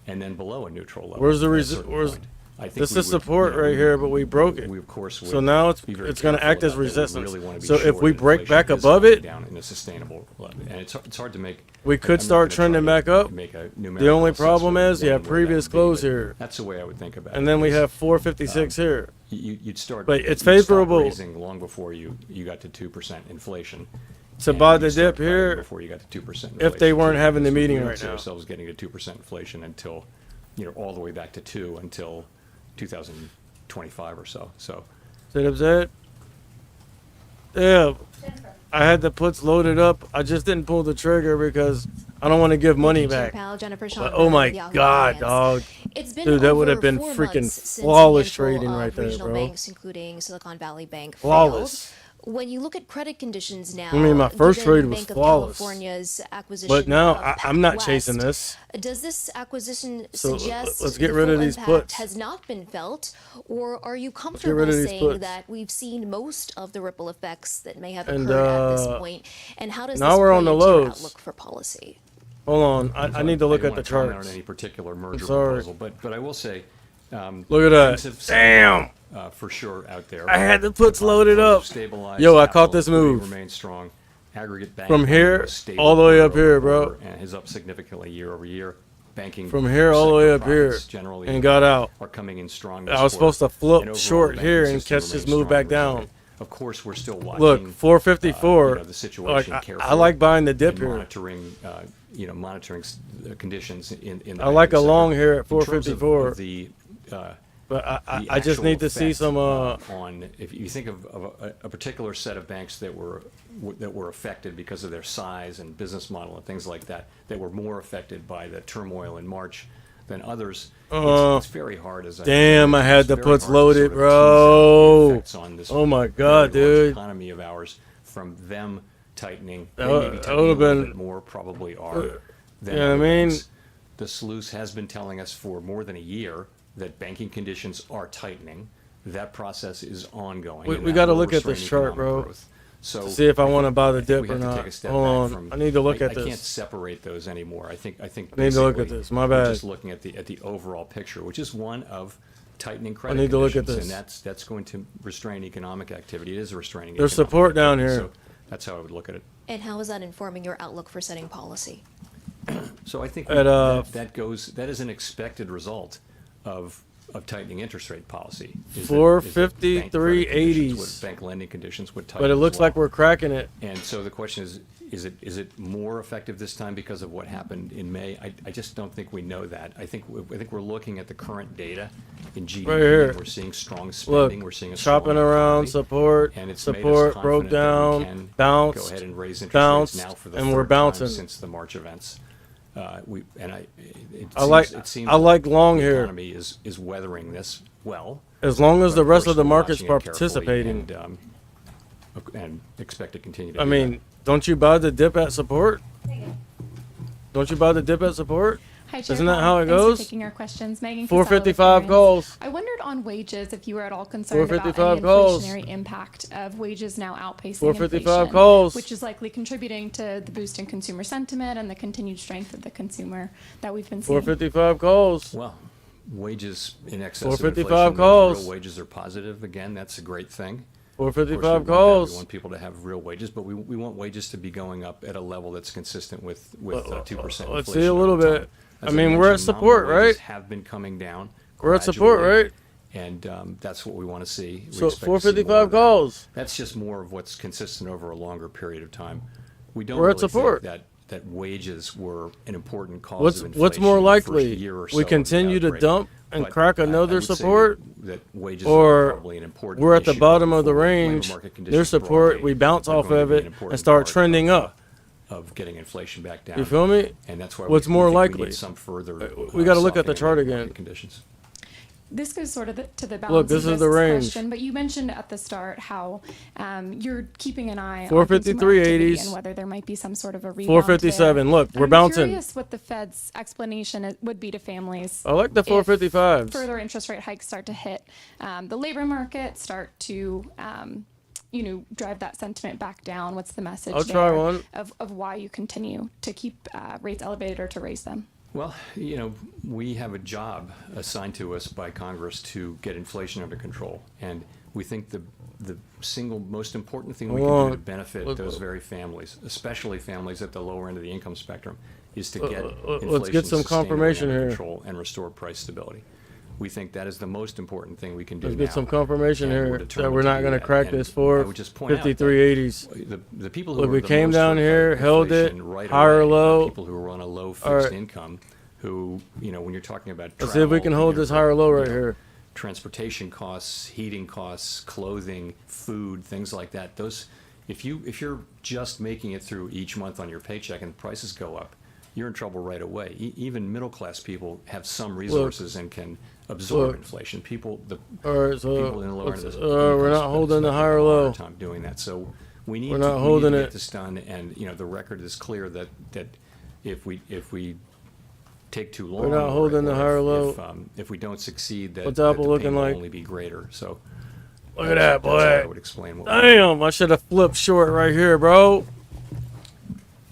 S3: and then below a neutral level.
S1: Where's the
S3: at a certain
S1: where's
S3: point. I think
S1: this
S3: we
S1: is
S3: would,
S1: support right here, but we broke it.
S3: We of course would
S1: So now it's
S3: be very
S1: going to
S3: careful
S1: act as
S3: about that. We
S1: resistance.
S3: really wanna be
S1: So if
S3: sure
S1: we
S3: that
S1: break
S3: inflation
S1: back
S3: is
S1: above
S3: coming
S1: it,
S3: down in a sustainable level, and it's hard to make.
S1: we could
S3: I'm
S1: start
S3: not gonna
S1: trending
S3: try
S1: back
S3: to
S1: up.
S3: make a
S1: The
S3: numerical
S1: only problem
S3: assessment
S1: is you have
S3: of where that
S1: previous
S3: would be,
S1: close
S3: but
S1: here.
S3: That's the way I would think about it.
S1: And then we
S3: is,
S1: have 456 here.
S3: You'd start.
S1: But it's
S3: you'd stop
S1: favorable
S3: raising long before you got to 2% inflation.
S1: to
S3: and
S1: buy
S3: you'd
S1: the
S3: start
S1: dip
S3: cutting
S1: here
S3: before you got to 2%
S1: if they
S3: inflation,
S1: weren't
S3: too,
S1: having the
S3: because we
S1: meeting
S3: don't
S1: right
S3: see
S1: now.
S3: ourselves getting to 2% inflation until, all the way back to 2 until 2025 or so. So.
S1: See what I'm saying? Yeah. I had the puts loaded up. I just didn't pull the trigger because I don't want to give money back.
S13: Jennifer
S1: But, oh my God, dog.
S13: It's been
S1: Dude, that would have
S13: over
S1: been
S13: 4
S1: freaking
S13: months since a
S1: flawless
S13: handful
S1: trading
S13: of
S1: right there,
S13: regional
S1: bro.
S13: banks, including Silicon Valley Bank,
S1: Flawless.
S13: failed. When you look at credit conditions now,
S1: I mean, my first
S13: given
S1: trade was
S13: Bank of
S1: flawless.
S13: California's acquisition
S1: But now
S13: of
S1: I'm not
S13: PacWest,
S1: chasing this.
S13: Does this acquisition
S1: So,
S13: suggest
S1: let's get
S13: the
S1: rid of
S13: full
S1: these
S13: impact
S1: puts.
S13: has not been felt, or are you
S1: rid
S13: comfortable
S1: of these
S13: saying
S1: puts.
S13: that we've seen most of the ripple effects that may have
S1: And,
S13: occurred at this point? And how does
S1: now
S13: this
S1: we're
S13: play
S1: on the
S13: into your
S1: lows.
S13: outlook for policy?
S1: Hold on. I need to look
S3: I
S1: at
S3: don't
S1: the
S3: wanna comment
S1: charts.
S3: on any particular merger
S1: sorry.
S3: proposal, but I will say.
S1: Look at that.
S3: things have
S1: Damn.
S3: for sure out there.
S1: I had the puts
S3: Deposit
S1: loaded
S3: flows
S1: up.
S3: have stabilized,
S1: Yo, I
S3: capital
S1: caught this
S3: liquidity
S1: move.
S3: Remains strong. Aggregate bank
S1: From
S3: lending
S1: here
S3: was stable
S1: all the way up here,
S3: quarter-over-quarter
S1: bro.
S3: And is up significantly year over year. Banking
S1: From here all the way
S3: sector
S1: up here
S3: profits generally
S1: and got out.
S3: Are coming in strong.
S1: I
S3: this
S1: was supposed
S3: quarter,
S1: to flip
S3: and overall
S1: short
S3: the
S1: here
S3: banking
S1: and
S3: system
S1: catch this
S3: remains
S1: move
S3: strong
S1: back
S3: and
S1: down.
S3: resilient. Of course, we're still watching.
S1: Look, 454.
S3: The situation
S1: Like, I
S3: carefully
S1: like buying the dip
S3: and
S1: here.
S3: monitoring, monitoring conditions in the
S1: I like
S3: banking
S1: a long
S3: sector.
S1: here at
S3: In terms of
S1: 454.
S3: the,
S1: But
S3: the
S1: I just
S3: actual
S1: need to see
S3: effect,
S1: some.
S3: on if you think of a particular set of banks that were affected because of their size and business model and things like that, that were more affected by the turmoil in March than others. It's very hard as
S1: Damn, I had
S3: it's
S1: the
S3: very
S1: puts
S3: hard to
S1: loaded,
S3: sort of tease out the
S1: bro.
S3: effects on this
S1: Oh my
S3: very
S1: God,
S3: large
S1: dude.
S3: economy of ours from them tightening.
S1: That
S3: They
S1: would-
S3: may be
S1: that
S3: tightening a
S1: would've
S3: little
S1: been-
S3: bit more, probably are. Than
S1: you know what I
S3: other
S1: mean?
S3: banks. The SLOOS has been telling us for more than a year that banking conditions are tightening. That process is ongoing.
S1: We
S3: and
S1: we
S3: that
S1: got to
S3: will
S1: look at
S3: restrain
S1: this chart,
S3: economic
S1: bro.
S3: growth. So
S1: to see if I want to buy the
S3: I think
S1: dip
S3: we
S1: or
S3: have to
S1: not.
S3: take a step
S1: Hold
S3: back
S1: on.
S3: from-
S1: I need to look at
S3: I can't
S1: this.
S3: separate those anymore. I think
S1: I need to look at
S3: basically
S1: this. My
S3: we're
S1: bad.
S3: just looking at the overall picture, which is one of tightening
S1: I
S3: credit
S1: need to look at
S3: conditions,
S1: this.
S3: and that's going to restrain economic activity. It is restraining.
S1: There's
S3: economic
S1: support down
S3: activity.
S1: here.
S3: So that's how I would look at it.
S13: And how is that informing your outlook for setting policy?
S3: So I think
S1: At,
S3: that is an expected result of tightening interest rate policy. is that-
S1: Four
S3: is that bank credit
S1: 53.80s.
S3: conditions would- Bank lending conditions would tighten.
S1: But it
S3: as
S1: looks like
S3: well.
S1: we're cracking it.
S3: And so the question is it more effective this time because of what happened in May? I just don't think we know that. I think we're looking at the current data in GDP.
S1: Right here.
S3: And we're seeing strong
S1: Look,
S3: spending. We're seeing a strong
S1: chopping around,
S3: economy,
S1: support,
S3: and it's made us
S1: support, broke
S3: confident that we
S1: down,
S3: can
S1: bounced,
S3: go ahead and raise interest
S1: bounced,
S3: rates now for the
S1: and
S3: third
S1: we're
S3: time
S1: bouncing.
S3: since the March events. It seems
S1: I like long
S3: the
S1: here.
S3: economy is weathering this well.
S1: As long as
S3: But
S1: the
S3: of
S1: rest
S3: course,
S1: of the
S3: we're
S1: markets
S3: watching it
S1: are
S3: carefully
S1: participating.
S3: and expect to continue to
S1: I
S3: do
S1: mean,
S3: that.
S1: don't you buy the dip at support? Don't you buy the dip at support?
S14: Hi, Chair
S1: Isn't that
S14: Powell.
S1: how it
S14: Thanks
S1: goes?
S14: For taking our questions. Megan
S1: 455
S14: Casella with
S1: goals.
S14: Barron's. I wondered on wages if you were at all concerned about
S1: 455
S14: any
S1: goals.
S14: inflationary impact of wages now outpacing
S1: 455
S14: inflation,
S1: goals.
S14: which is likely contributing to the boost in consumer sentiment and the continued strength of the consumer that we've been seeing.
S1: 455 calls.
S3: Well, wages in excess of
S1: 455
S3: inflation, means
S1: calls.
S3: real wages are positive. Again, that's a great thing.
S1: 455
S3: Of course, we want that.
S1: calls.
S3: We want people to have real wages, but we want wages to be going up at a level that's consistent with 2%
S1: Let's
S3: inflation
S1: see a little
S3: over time.
S1: bit.
S3: As
S1: I mean, we're at
S3: mentioned,
S1: support,
S3: nominal wages
S1: right?
S3: Have been coming down.
S1: We're at support,
S3: gradually,
S1: right?
S3: And that's what we want to see. We
S1: So
S3: expect to see
S1: 455
S3: more of that.
S1: calls.
S3: That's just more of what's consistent over a longer period of time. We don't
S1: We're at
S3: really
S1: support.
S3: think that wages were an important cause
S1: What's
S3: of inflation
S1: what's more
S3: in the first
S1: likely?
S3: year or so
S1: We
S3: of the
S1: continue to
S3: outbreak.
S1: dump and
S3: But
S1: crack
S3: I
S1: another
S3: would say
S1: support,
S3: that wages are
S1: or
S3: probably an important
S1: we're at the
S3: issue
S1: bottom
S3: going
S1: of the
S3: forward. Labor
S1: range.
S3: market
S1: Their
S3: conditions
S1: support,
S3: broadly
S1: we bounce
S3: are
S1: off
S3: going to
S1: of
S3: be an
S1: it and
S3: important
S1: start
S3: part
S1: trending up.
S3: of getting inflation back down.
S1: You feel me?
S3: And that's why
S1: What's
S3: we
S1: more
S3: think we
S1: likely?
S3: need some further.
S1: We got to look at the
S3: softening
S1: chart
S3: of market
S1: again.
S3: Conditions.
S14: This goes sort of to the balance
S1: Look, this
S14: of
S1: is the range.
S14: question, but you mentioned at the start how you're keeping an eye on
S1: 453
S14: consumer activity
S1: 80s.
S14: and whether there might be some sort of a rebound
S1: 457.
S14: there.
S1: Look,
S14: But
S1: we're
S14: I'm
S1: bouncing.
S14: curious what the Fed's explanation would be to families.
S1: I like the
S14: if
S1: 455s.
S14: Further interest rate hikes start to hit the labor market, start to drive that sentiment back down. What's the message
S1: I'll try
S14: there
S1: one.
S14: of why you continue to keep rates elevated or to raise them?
S3: Well, we have a job assigned to us by Congress to get inflation under control, and we think the single most important thing we can
S1: Hold
S3: do to
S1: on.
S3: benefit
S1: Let-
S3: those very families, especially families at the lower end of the income spectrum, is to get
S1: let's
S3: inflation
S1: get some
S3: sustainably
S1: confirmation
S3: under
S1: here.
S3: control and restore price stability. We think that is the most important thing we can do
S1: Let's
S3: now.
S1: get some confirmation
S3: and we're
S1: here that
S3: determined
S1: we're
S3: to
S1: not
S3: do
S1: going to
S3: that.
S1: crack
S3: And
S1: this
S3: I would just point out that
S1: 453.80s.
S3: the people who
S1: Look,
S3: are
S1: we
S3: the
S1: came
S3: most
S1: down
S3: hurt by
S1: here, held it,
S3: inflation right
S1: higher
S3: away,
S1: low.
S3: people who are on a low
S1: All
S3: fixed
S1: right.
S3: income, who when you're talking about
S1: Let's see if we
S3: travel,
S1: can hold
S3: you're
S1: this higher low right
S3: you know,
S1: here.
S3: transportation costs, heating costs, clothing, food, things like that. Those, if you're just making it through each month on your paycheck and prices go up, you're in trouble right away. Even middle class people have some resources and can absorb
S1: Look.
S3: inflation. People,
S1: All right, so
S3: people in the lower end
S1: let's-
S3: of the income
S1: we're not
S3: spectrum
S1: holding the
S3: spend a
S1: higher
S3: lot of
S1: low.
S3: time doing that. So we need
S1: We're
S3: to,
S1: not
S3: we
S1: holding
S3: need to
S1: it.
S3: get this done, and the record is clear that if we take too long,
S1: not
S3: or-
S1: holding the
S3: or
S1: higher low.
S3: if we don't succeed, that,
S1: What's
S3: that
S1: Apple
S3: the
S1: looking
S3: pain will
S1: like?
S3: only be greater. So
S1: Look at
S3: that's-
S1: that,
S3: that's how I
S1: boy.
S3: would explain what
S1: Damn, I should have flipped short right here, bro.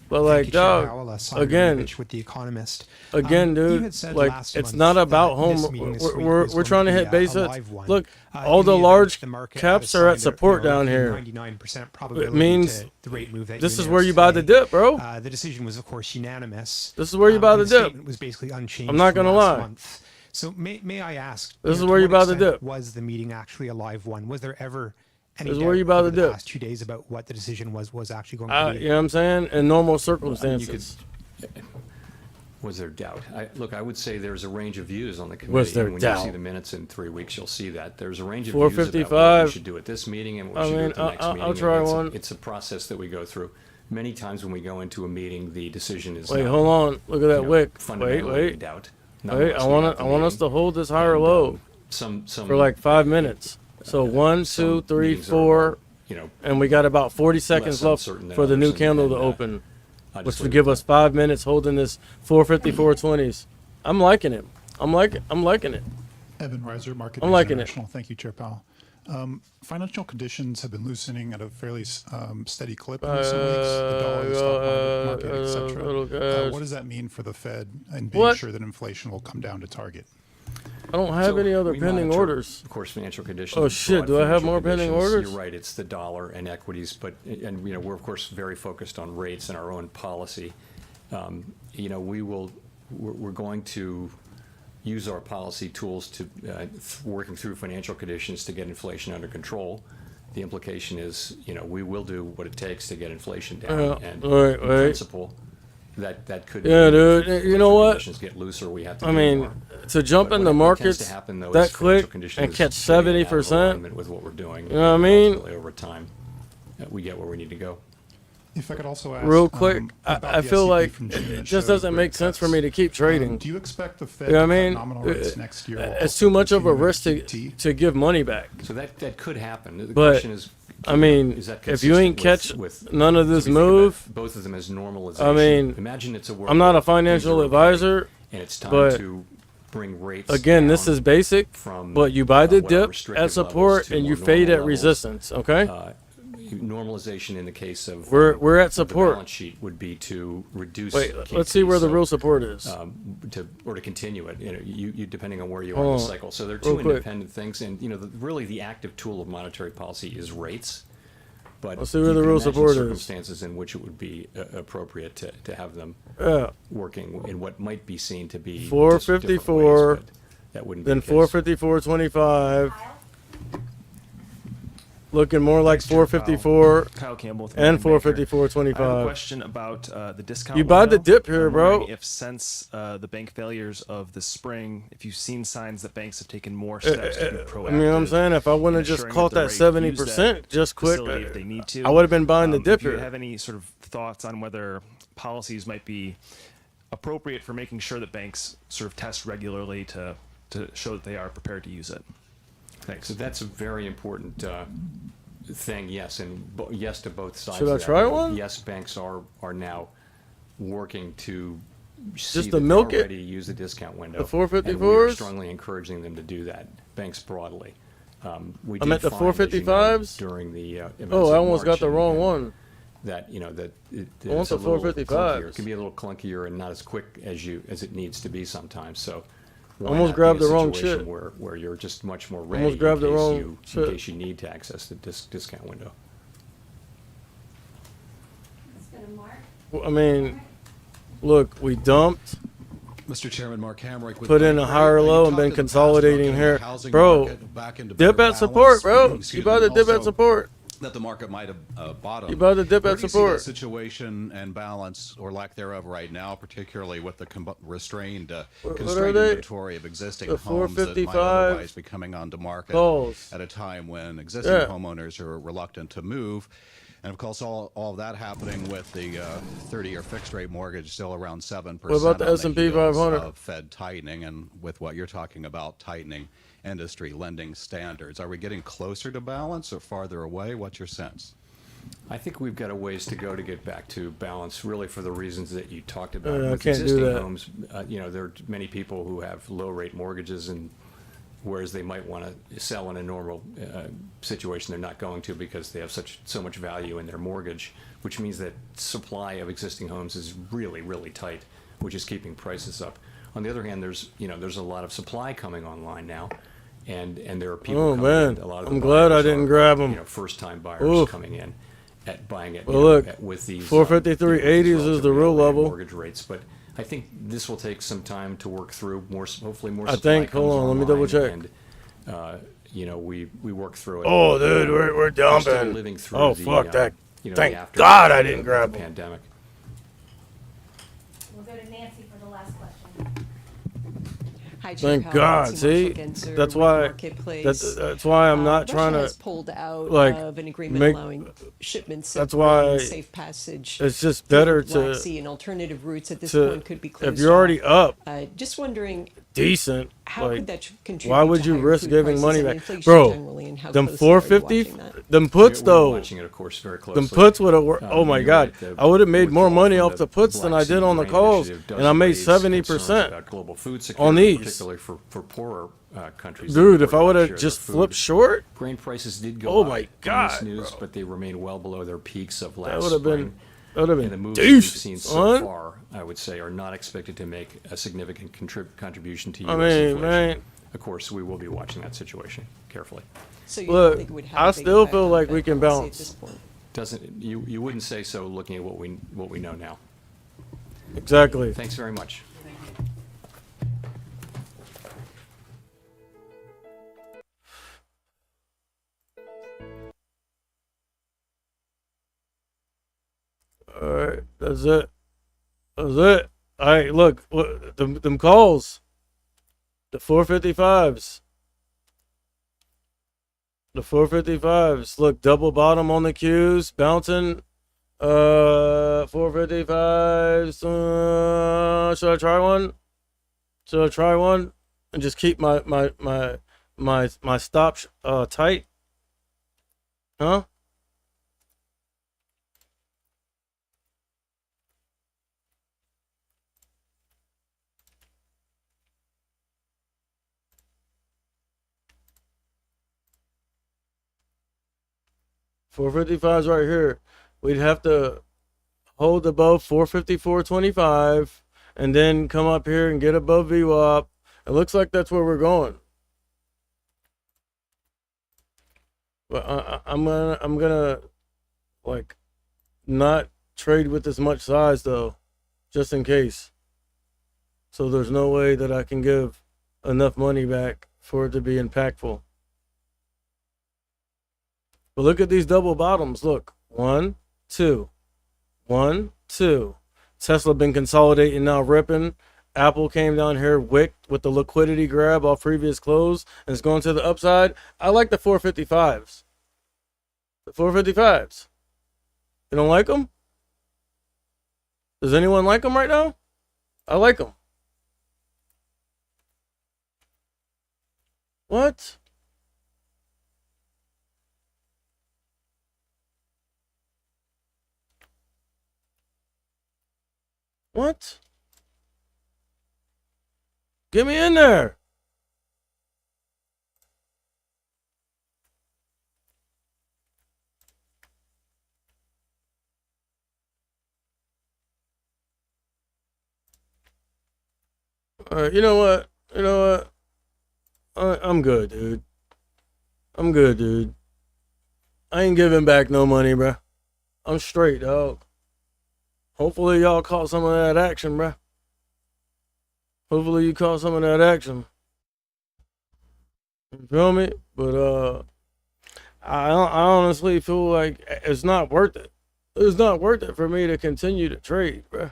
S1: But like, dog, again,
S15: with The Economist.
S1: again,
S15: You
S1: dude,
S15: had said
S1: like,
S15: last
S1: it's
S15: month
S1: not about
S15: that
S1: home.
S15: this meeting this week
S1: We're
S15: was going
S1: trying to
S15: to
S1: hit
S15: be a
S1: base hits.
S15: live one.
S1: Look,
S15: In
S1: all
S15: the
S1: the
S15: event
S1: large
S15: the market
S1: caps
S15: had
S1: are at
S15: assigned a,
S1: support
S15: you know,
S1: down here.
S15: 99%
S1: It
S15: probability
S1: means
S15: to the rate move that
S1: this
S15: you
S1: is where you
S15: announced
S1: buy the
S15: today.
S1: dip, bro.
S15: The decision was, of course, unanimous.
S1: This is where you buy
S15: and
S1: the
S15: the
S1: dip.
S15: statement was basically unchanged.
S1: I'm not
S15: from
S1: gonna
S15: last
S1: lie.
S15: month. So may I ask?
S1: This is
S15: to
S1: where you
S15: what
S1: buy the
S15: extent
S1: dip.
S15: Was the meeting actually a live one? Was there ever any
S1: This is
S15: doubt
S1: where you buy
S15: over
S1: the
S15: the
S1: dip.
S15: past 2 days about what the decision was actually going to be?
S1: You know what I'm saying? In normal
S3: you could.
S1: circumstances.
S3: Was there doubt? I would say there's a range of views on the committee.
S1: Was there
S3: and when
S1: doubt?
S3: you see the minutes in 3 weeks, you'll see that there's a range of views about what
S1: 455.
S3: we should do at this meeting and what we
S1: I
S3: should do
S1: mean,
S3: at the next
S1: I'll
S3: meeting. And
S1: try
S3: it's
S1: one.
S3: it's a process that we go through. Many times when we go into a meeting, the decision is
S1: Wait,
S3: not,
S1: hold on. Look at that wick. Wait,
S3: fundamentally in
S1: wait.
S3: doubt.
S1: Wait,
S3: Nonetheless,
S1: I
S3: we
S1: want
S3: got
S1: to.
S3: the
S1: I want us
S3: meeting.
S1: to hold this higher low
S3: Some
S1: for like 5 minutes. So 1, 2, 3,
S3: meetings are
S1: 4,
S3: more,
S1: and we got about 40 seconds left
S3: uncertain than
S1: for the new
S3: others,
S1: candle
S3: and,
S1: to open,
S3: I'll
S1: which
S3: just
S1: would
S3: leave it
S1: give
S3: at
S1: us 5 minutes holding this 454.20s. I'm liking it. I'm liking it.
S16: Evan Reiser, Market
S1: I'm
S16: News
S1: liking it.
S16: International. Thank you, Chair Powell.
S17: Financial conditions have been loosening at a fairly steady clip in recent weeks. The dollar, the stock market, etc. What does that mean for the Fed and being sure that inflation will come down to target?
S1: I don't have any other
S3: we
S1: pending
S3: monitor,
S1: orders.
S3: Of course, financial conditions.
S1: Oh shit!
S3: broad
S1: Do I have
S3: financial
S1: more pending
S3: conditions.
S1: orders?
S3: You're right. It's the dollar and equities, but and we're of course very focused on rates and our own policy. We're going to use our policy tools to working through financial conditions to get inflation under control. The implication is, we will do what it takes to get inflation down. And in principle, that could.
S1: Yeah,
S3: mean
S1: dude.
S3: if
S1: You know what?
S3: Conditions get looser. We have to.
S1: I
S3: do
S1: mean,
S3: more.
S1: to jump
S3: But
S1: in the
S3: what tends to
S1: markets
S3: happen, though,
S1: that
S3: is financial
S1: quick
S3: conditions
S1: and catch
S3: getting out of
S1: 70%.
S3: alignment with what we're doing.
S1: You know what I mean?
S3: Ultimately, over time, we get where we need to go.
S17: If I could also ask,
S1: Real quick,
S17: about
S1: I
S17: the
S1: feel
S17: SEP
S1: like
S17: from June that
S1: it just
S17: showed
S1: doesn't
S17: rate
S1: make sense for
S17: cuts.
S1: me to keep trading.
S17: Do you expect the Fed
S1: You know
S17: to
S1: what I
S17: cut
S1: mean?
S17: nominal rates next year? while
S1: It's
S17: also
S1: too much of a
S17: continuing
S1: risk
S17: QT?
S1: to give money back.
S3: So that could happen. The
S1: But,
S3: question is,
S1: I mean,
S3: is that
S1: if you ain't
S3: consistent
S1: catch none of
S3: so
S1: this
S3: we think about
S1: move,
S3: both of them as normalization.
S1: I mean,
S3: imagine it's a world
S1: I'm not
S3: where
S1: a financial
S3: things are
S1: advisor,
S3: okay, and it's time
S1: but
S3: to bring rates
S1: again, this
S3: down
S1: is basic,
S3: from,
S1: but you buy the
S3: what are
S1: dip
S3: restrictive
S1: at support
S3: levels to
S1: and you
S3: more
S1: fade
S3: normal
S1: at
S3: levels.
S1: resistance, okay?
S3: Normalization in the case of
S1: We're at
S3: of
S1: support.
S3: The balance sheet would be to reduce.
S1: Wait,
S3: KT,
S1: let's see where the
S3: so,
S1: real support is.
S3: To continue it. You depending on where you are
S1: Hold
S3: in the
S1: on,
S3: cycle. So they're
S1: real
S3: two
S1: quick.
S3: independent things, and really the active tool of monetary policy is rates. But
S1: Let's see where
S3: you
S1: the
S3: can
S1: real
S3: imagine
S1: support is.
S3: circumstances in which it would be appropriate to have them working in what might be seen to be
S1: 454,
S3: that wouldn't
S1: then
S3: be the case.
S1: 454.25. Looking more like 454
S18: Kyle Campbell with
S1: and
S18: Morgan Banker.
S1: 454.25.
S18: I have a question about the discount.
S1: You buy the
S18: window.
S1: dip here,
S18: I'm
S1: bro.
S18: wondering if since the bank failures of the spring, if you've seen signs that banks have taken more steps to be proactive.
S1: I mean, what I'm saying, if I wouldn't have just
S18: ensuring
S1: caught
S18: they're
S1: that
S18: ready to use
S1: 70% just quick,
S18: facility if they need to.
S1: I would have been buying the dip
S18: Do you
S1: here.
S18: have any sort of thoughts on whether policies might be appropriate for making sure that banks sort of test regularly to show that they are prepared to use it? Thanks.
S3: So that's a very important thing, yes, and yes to both sides.
S1: Should I
S3: of that.
S1: try one?
S3: Yes, banks are now working to see
S1: Just
S3: that
S1: to milk
S3: they're
S1: it?
S3: ready to use the discount window.
S1: The 454s?
S3: And we are strongly encouraging them to do that, banks broadly. We
S1: I'm
S3: did
S1: at the
S3: find, as you know,
S1: 455s?
S3: during the events
S1: Oh, I
S3: of
S1: almost got
S3: March
S1: the
S3: and-
S1: wrong
S3: and
S1: one.
S3: That that
S1: I want
S3: it's a
S1: the
S3: little
S1: 455s.
S3: clunkier. It can be a little clunkier and not as quick as it needs to be sometimes. So why
S1: Almost
S3: not
S1: grabbed
S3: be a
S1: the wrong
S3: situation
S1: shit.
S3: where you're just much more ready
S1: Almost grabbed the wrong
S3: in
S1: shit.
S3: case you need to access the discount window.
S1: I mean, look, we dumped,
S19: Mr. Chairman, Mark Hamrick with
S1: put in a
S19: Bank
S1: higher
S19: Rate.
S1: low
S19: You
S1: and been
S19: talked in the past about
S1: consolidating
S19: getting the
S1: here.
S19: housing
S1: Bro,
S19: market back into
S1: dip
S19: better
S1: at support,
S19: balance.
S1: bro.
S19: Excuse
S1: You buy
S19: me,
S1: the dip at
S19: also
S1: support.
S19: That the market might have bottomed.
S1: You buy the dip
S19: Where
S1: at
S19: do you see that
S1: support.
S19: situation and balance or lack thereof right now, particularly with the restrained
S1: What
S19: constrained
S1: are they?
S19: inventory of existing
S1: The
S19: homes that might
S1: 455
S19: otherwise be coming onto market
S1: calls.
S19: at a time when existing
S1: Yeah.
S19: homeowners are reluctant to move. And of course, all of that happening with the 30-year fixed rate mortgage still around 7%.
S1: What about the
S19: on
S1: S&P
S19: heels
S1: 500?
S19: Of Fed tightening, and with what you're talking about, tightening industry lending standards. Are we getting closer to balance or farther away? What's your sense?
S3: I think we've got a ways to go to get back to balance, really for the reasons that you talked about.
S1: I
S3: With
S1: can't do
S3: existing
S1: that.
S3: homes, there are many people who have low-rate mortgages, and whereas they might want to sell in a normal situation, they're not going to because they have so much value in their mortgage, which means that supply of existing homes is really, really tight, which is keeping prices up. On the other hand, there's a lot of supply coming online now, and there are people
S1: Oh,
S3: coming
S1: man.
S3: in. A lot of the
S1: I'm glad I
S3: buyers
S1: didn't
S3: are,
S1: grab 'em.
S3: First-time buyers
S1: Oof.
S3: coming in at buying it.
S1: Well, look,
S3: with these
S1: 453.80s is the real level.
S3: mortgage rates, but I think this will take some time to work through. Hopefully, more.
S1: I
S3: Supply
S1: think. Hold
S3: comes
S1: on, let me
S3: online,
S1: double check.
S3: And we work through it.
S1: Oh, dude, we're
S3: still
S1: dumping.
S3: living through
S1: Oh,
S3: the,
S1: fuck that.
S3: the
S1: Thank
S3: aftermath
S1: God I
S3: of
S1: didn't
S3: the
S1: grab 'em.
S3: pandemic.
S2: We'll go to Nancy for the last question.
S20: Hi, Chief
S1: Thank
S20: Howell,
S1: God.
S20: Nancy
S1: See,
S20: Marshall-Genzer
S1: that's
S20: with
S1: why.
S20: Marketplace.
S1: That's why I'm not
S20: Russia
S1: trying to
S20: has pulled out
S1: like
S20: of an agreement
S1: make.
S20: allowing shipments
S1: That's
S20: of
S1: why
S20: grain, safe passage.
S1: it's just better
S20: through the Black
S1: to.
S20: Sea and alternative routes at this
S1: to-
S20: point could be
S1: if
S20: closed
S1: you're already
S20: off.
S1: up,
S20: Just wondering,
S1: decent.
S20: How
S1: like,
S20: could that contribute
S1: why would
S20: to
S1: you
S20: higher
S1: risk
S20: food
S1: giving
S20: prices
S1: money
S20: and
S1: back,
S20: inflation
S1: bro?
S20: generally, and how
S1: Them
S20: closely are you
S1: 450,
S20: watching that?
S1: them puts
S3: We're
S1: though.
S3: watching it, of course, very closely.
S1: Them puts would have. Oh
S3: And
S1: my
S3: you're
S1: God,
S3: right, the
S1: I would have made more
S3: withdrawal
S1: money
S3: from
S1: off the puts than
S3: Black
S1: I
S3: Sea
S1: did on the
S3: Grain
S1: calls,
S3: Initiative
S1: and I
S3: does
S1: made
S3: raise concerns
S1: 70%
S3: about global food
S1: on
S3: security,
S1: these.
S3: particularly for poorer countries.
S1: Dude, if I would
S3: would
S1: have just flipped short,
S3: grain prices did go
S1: oh
S3: up
S1: my
S3: in
S1: God,
S3: this news,
S1: bro.
S3: but they remain well below their peaks of last
S1: That would have
S3: spring.
S1: been. That would have
S3: And the
S1: been
S3: moves that we've
S1: decent,
S3: seen so
S1: son.
S3: far, I would say, are not expected to make a significant contribution to U.S.
S1: I mean,
S3: inflation.
S1: man.
S3: Of course, we will be watching that situation carefully.
S20: So you don't
S1: Look,
S20: think it would have
S1: I
S20: a big
S1: still
S20: impact
S1: feel
S20: on
S1: like
S20: Fed
S1: we can
S20: policy at this
S1: bounce.
S20: point?
S3: Doesn't you wouldn't say so looking at what we know now.
S1: Exactly.
S3: Thanks very much.
S1: All right, that's it. That's it. All right, look, them calls, the 455s. The 455s. Look, double bottom on the Qs, bouncing. 455s. Should I try one? Should I try one and just keep my stop tight? Huh? $455's right here. We'd have to hold above 454.25 and then come up here and get above VWAP. It looks like that's where we're going. But I'm gonna like not trade with as much size though, just in case. So there's no way that I can give enough money back for it to be impactful. But look at these double bottoms. Look, 1, 2, 1, 2. Tesla been consolidating now, ripping. Apple came down here, wicked with the liquidity grab off previous close, and it's going to the upside. I like the 455s. The 455s. You don't like them? Does anyone like them right now? I like them. What? What? Get me in there. All right, you know what? You know what? I'm good, dude. I'm good, dude. I ain't giving back no money, bruh. I'm straight, dog. Hopefully y'all caught some of that action, bruh. Hopefully you caught some of that action. You feel me? But I honestly feel like it's not worth it. It's not worth it for me to continue to trade, bruh.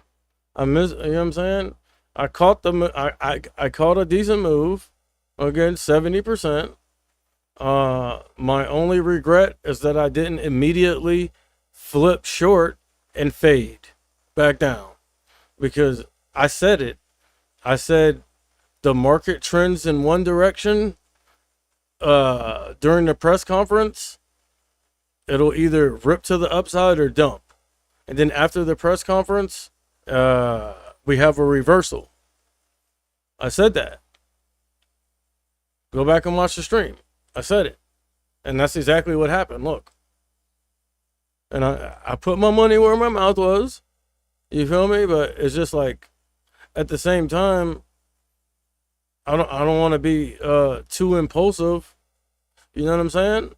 S1: You know what I'm saying? I caught I caught a decent move. Again, 70%. My only regret is that I didn't immediately flip short and fade back down, because I said it. I said the market trends in one direction during the press conference. It'll either rip to the upside or dump. And then after the press conference, we have a reversal. I said that. Go back and watch the stream. I said it. And that's exactly what happened. Look. And I put my money where my mouth was. You feel me? But it's just like, at the same time, I don't want to be too impulsive. You know what I'm saying?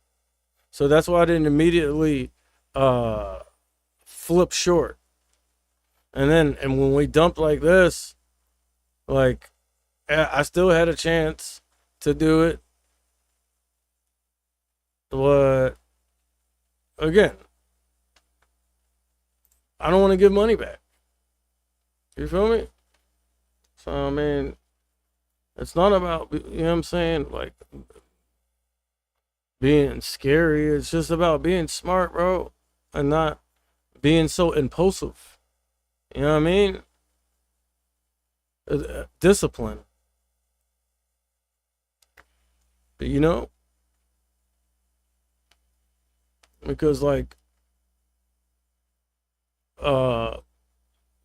S1: So that's why I didn't immediately flip short. And when we dumped like this, like, I still had a chance to do it. But again, I don't want to give money back. You feel me? So I mean, it's not about, you know what I'm saying, like being scary. It's just about being smart, bro, and not being so impulsive. You know what I mean? Discipline. You know? Because like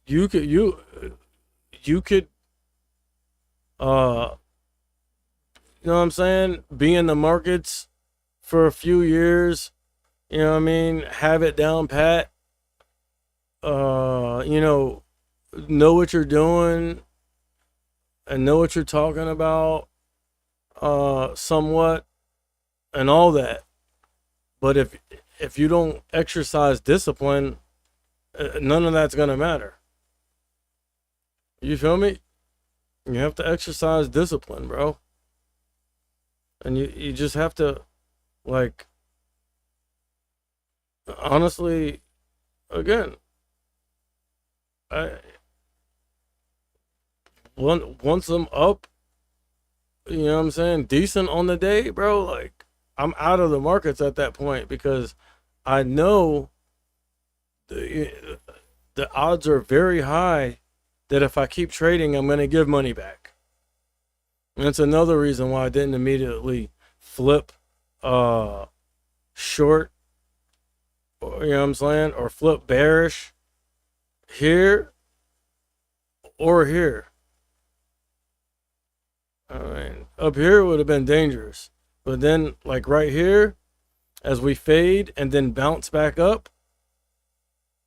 S1: you could you know what I'm saying, be in the markets for a few years, you know what I mean, have it down pat, you know what you're doing and know what you're talking about, somewhat, and all that. But if you don't exercise discipline, none of that's gonna matter. You feel me? You have to exercise discipline, bro. And you just have to, like, honestly, again, once I'm up, you know what I'm saying, decent on the day, bro, like, I'm out of the markets at that point because I know the odds are very high that if I keep trading, I'm going to give money back. And that's another reason why I didn't immediately flip short, or, you know what I'm saying, or flip bearish here or here. I mean, up here would have been dangerous. But then, like right here, as we fade and then bounce back up,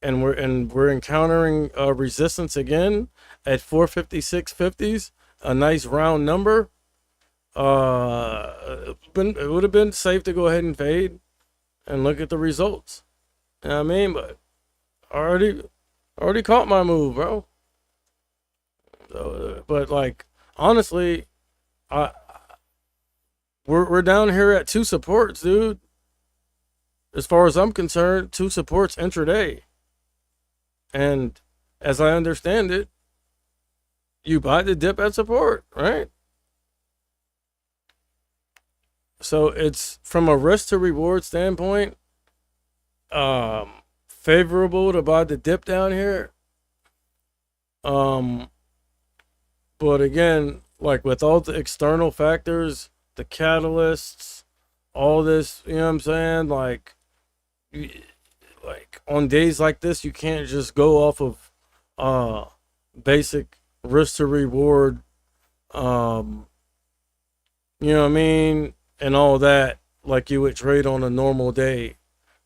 S1: and we're encountering resistance again at 456.50s, a nice round number. It would have been safe to go ahead and fade and look at the results. You know what I mean? But I already caught my move, bro. So, but like honestly, we're down here at 2 supports, dude. As far as I'm concerned, 2 supports intraday. And as I understand it, you buy the dip at support, right? So it's from a risk to reward standpoint, favorable to buy the dip down here. But again, like with all the external factors, the catalysts, all this, you know what I'm saying? Like on days like this, you can't just go off of basic risk to reward, you know what I mean, and all that, like you would trade on a normal day.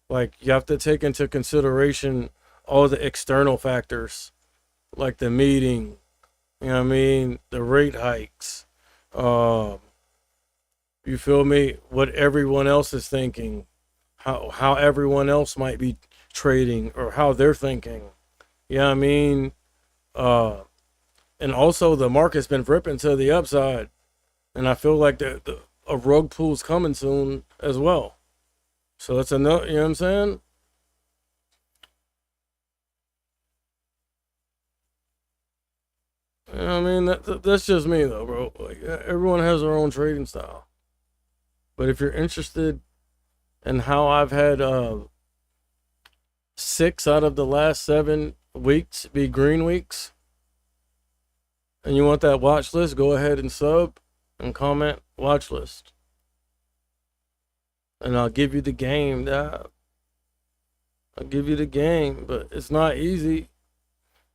S1: Like you have to take into consideration all the external factors, like the meeting, you know what I mean, the rate hikes, you feel me, what everyone else is thinking, how everyone else might be trading or how they're thinking, you know what I mean. And also the market's been ripping to the upside, and I feel like a rug pull's coming soon as well. So that's another, you know what I'm saying? You know what I mean? That's just me though, bro. Like everyone has their own trading style. But if you're interested in how I've had 6 out of the last 7 weeks be green weeks, and you want that watch list, go ahead and sub and comment watch list. And I'll give you the game, I'll give you the game, but it's not easy.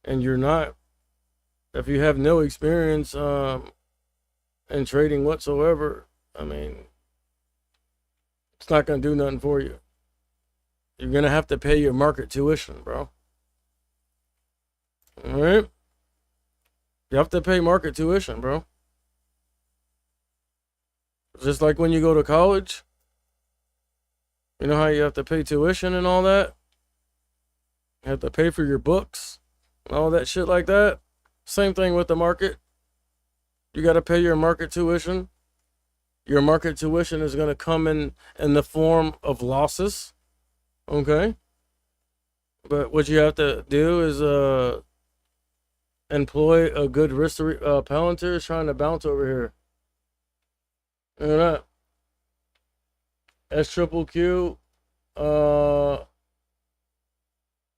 S1: And you're not, if you have no experience in trading whatsoever, I mean, it's not going to do nothing for you. You're going to have to pay your market tuition, bro. All right? You have to pay market tuition, bro. Just like when you go to college. You know how you have to pay tuition and all that? You have to pay for your books and all that shit like that. Same thing with the market. You got to pay your market tuition. Your market tuition is going to come in the form of losses. Okay? But what you have to do is employ a good risk. Palantir is trying to bounce over here. Look at that. SQQQ.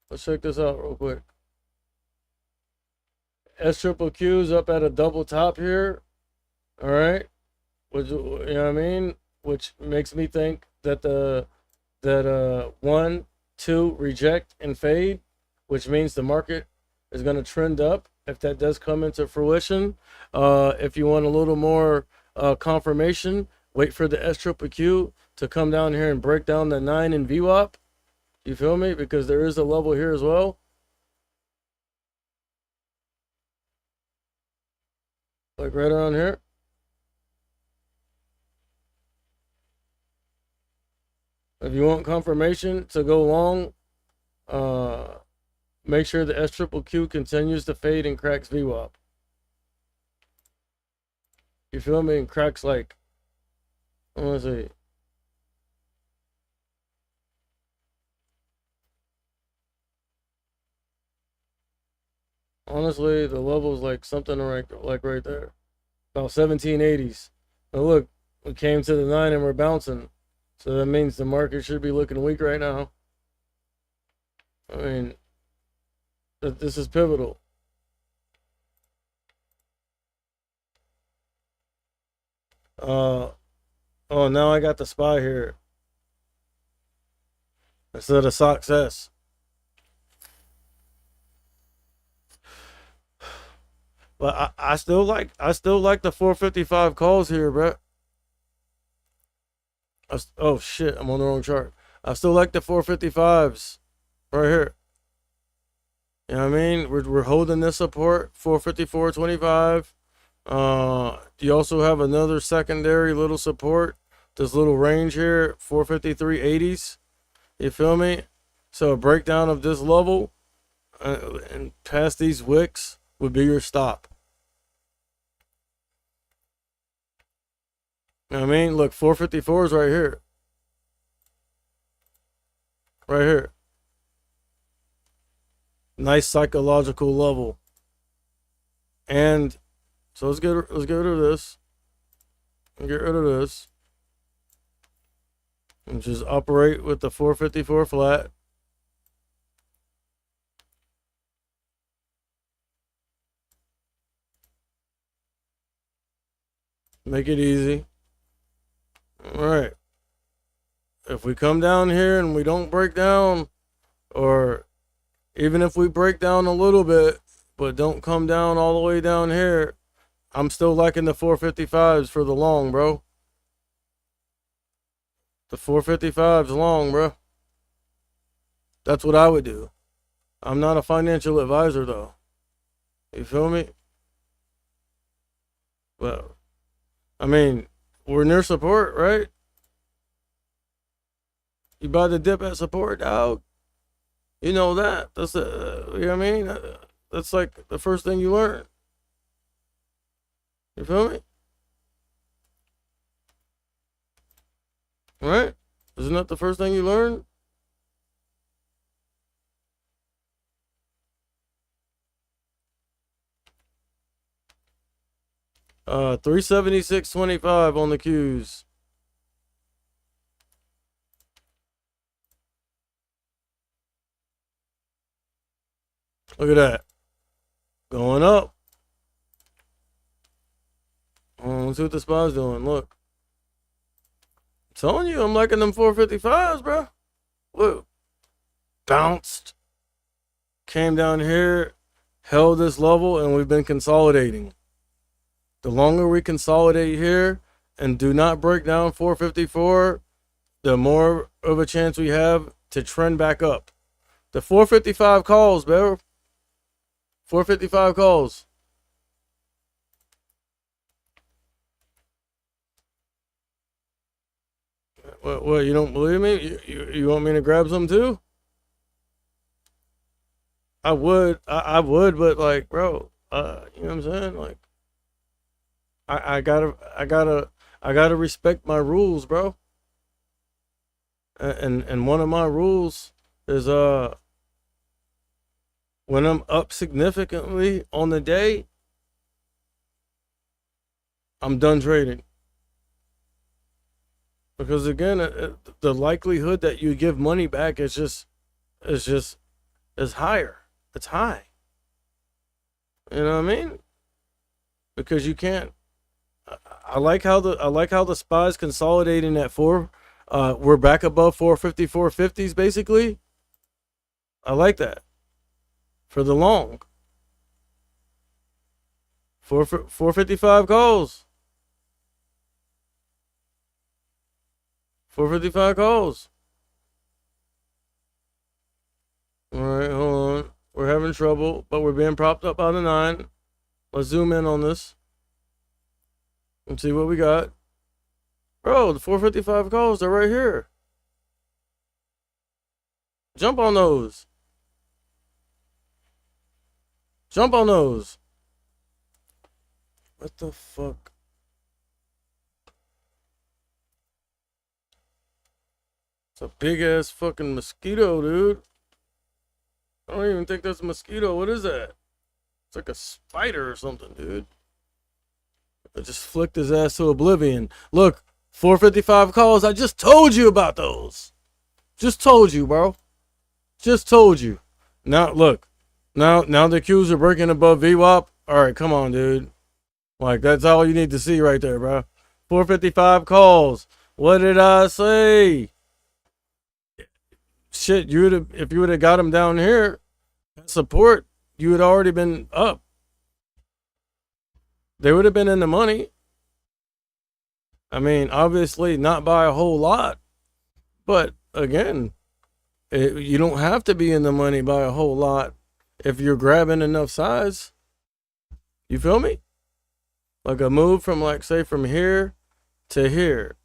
S1: Let's check this out real quick. SQQQ is up at a double top here. All right. which, you know what I mean? Which makes me think that 1, 2 reject and fade, which means the market is going to trend up if that does come into fruition. If you want a little more confirmation, wait for the SQQQ to come down here and break down the 9 in VWAP. You feel me? Because there is a level here as well. Like right around here. If you want confirmation to go long, make sure the SQQQ continues to fade and cracks VWAP. You feel me? And cracks like, I want to see. Honestly, the level's like something like right there. About 1780s. Now look, we came to the 9 and we're bouncing. So that means the market should be looking weak right now. I mean, this is pivotal. Oh, now I got the SPY here instead of success. But I still like the 455 calls here, bro. Oh shit, I'm on the wrong chart. I still like the 455s right here. You know what I mean? We're holding this support, 454.25. You also have another secondary little support, this little range here, 453.80s. You feel me? So a breakdown of this level and past these wicks would be your stop. You know what I mean? Look, 454 is right here. Right here. Nice psychological level. And so let's get rid of this. And get rid of this. And just operate with the 454 flat. Make it easy. All right. If we come down here and we don't break down, or even if we break down a little bit, but don't come down all the way down here, I'm still liking the 455s for the long, bro. The 455's long, bro. That's what I would do. I'm not a financial advisor, though. You feel me? Well, I mean, we're near support, right? You buy the dip at support, dog. You know that. That's the, you know what I mean? That's like the first thing you learn. You feel me? Right? Isn't that the first thing you learn? Uh, 376.25 on the Qs. Look at that. Going up. Oh, let's see what the SPY's doing. Look. I'm telling you, I'm liking them 455s, bro. Look. Bounced. Came down here. Held this level, and we've been consolidating. The longer we consolidate here and do not break down 454, the more of a chance we have to trend back up. The 455 calls, bro. 455 calls. What, you don't believe me? You want me to grab some too? I would, but like, bro, you know what I'm saying? Like, I gotta respect my rules, bro. And one of my rules is when I'm up significantly on the day, I'm done trading. Because again, the likelihood that you give money back is higher. It's high. You know what I mean? Because you can't. I like how the SPY's consolidating at 4. We're back above 450, 450s basically. I like that for the long. 455 calls. 455 calls. All right, hold on. We're having trouble, but we're being propped up by the 9. Let's zoom in on this and see what we got. Bro, the 455 calls are right here. Jump on those. Jump on those. What the fuck? It's a big ass fucking mosquito, dude. I don't even think that's a mosquito. What is that? It's like a spider or something, dude. I just flicked his ass to oblivion. Look, 455 calls. I just told you about those. Just told you, bro. Just told you. Now, look. Now the Qs are breaking above VWAP. All right, come on, dude. Like, that's all you need to see right there, bro. 455 calls. What did I say? Shit, if you would have got him down here, support, you had already been up. They would have been in the money. I mean, obviously not by a whole lot, but again, you don't have to be in the money by a whole lot if you're grabbing enough size. You feel me? Like a move from, like, say, from here to here.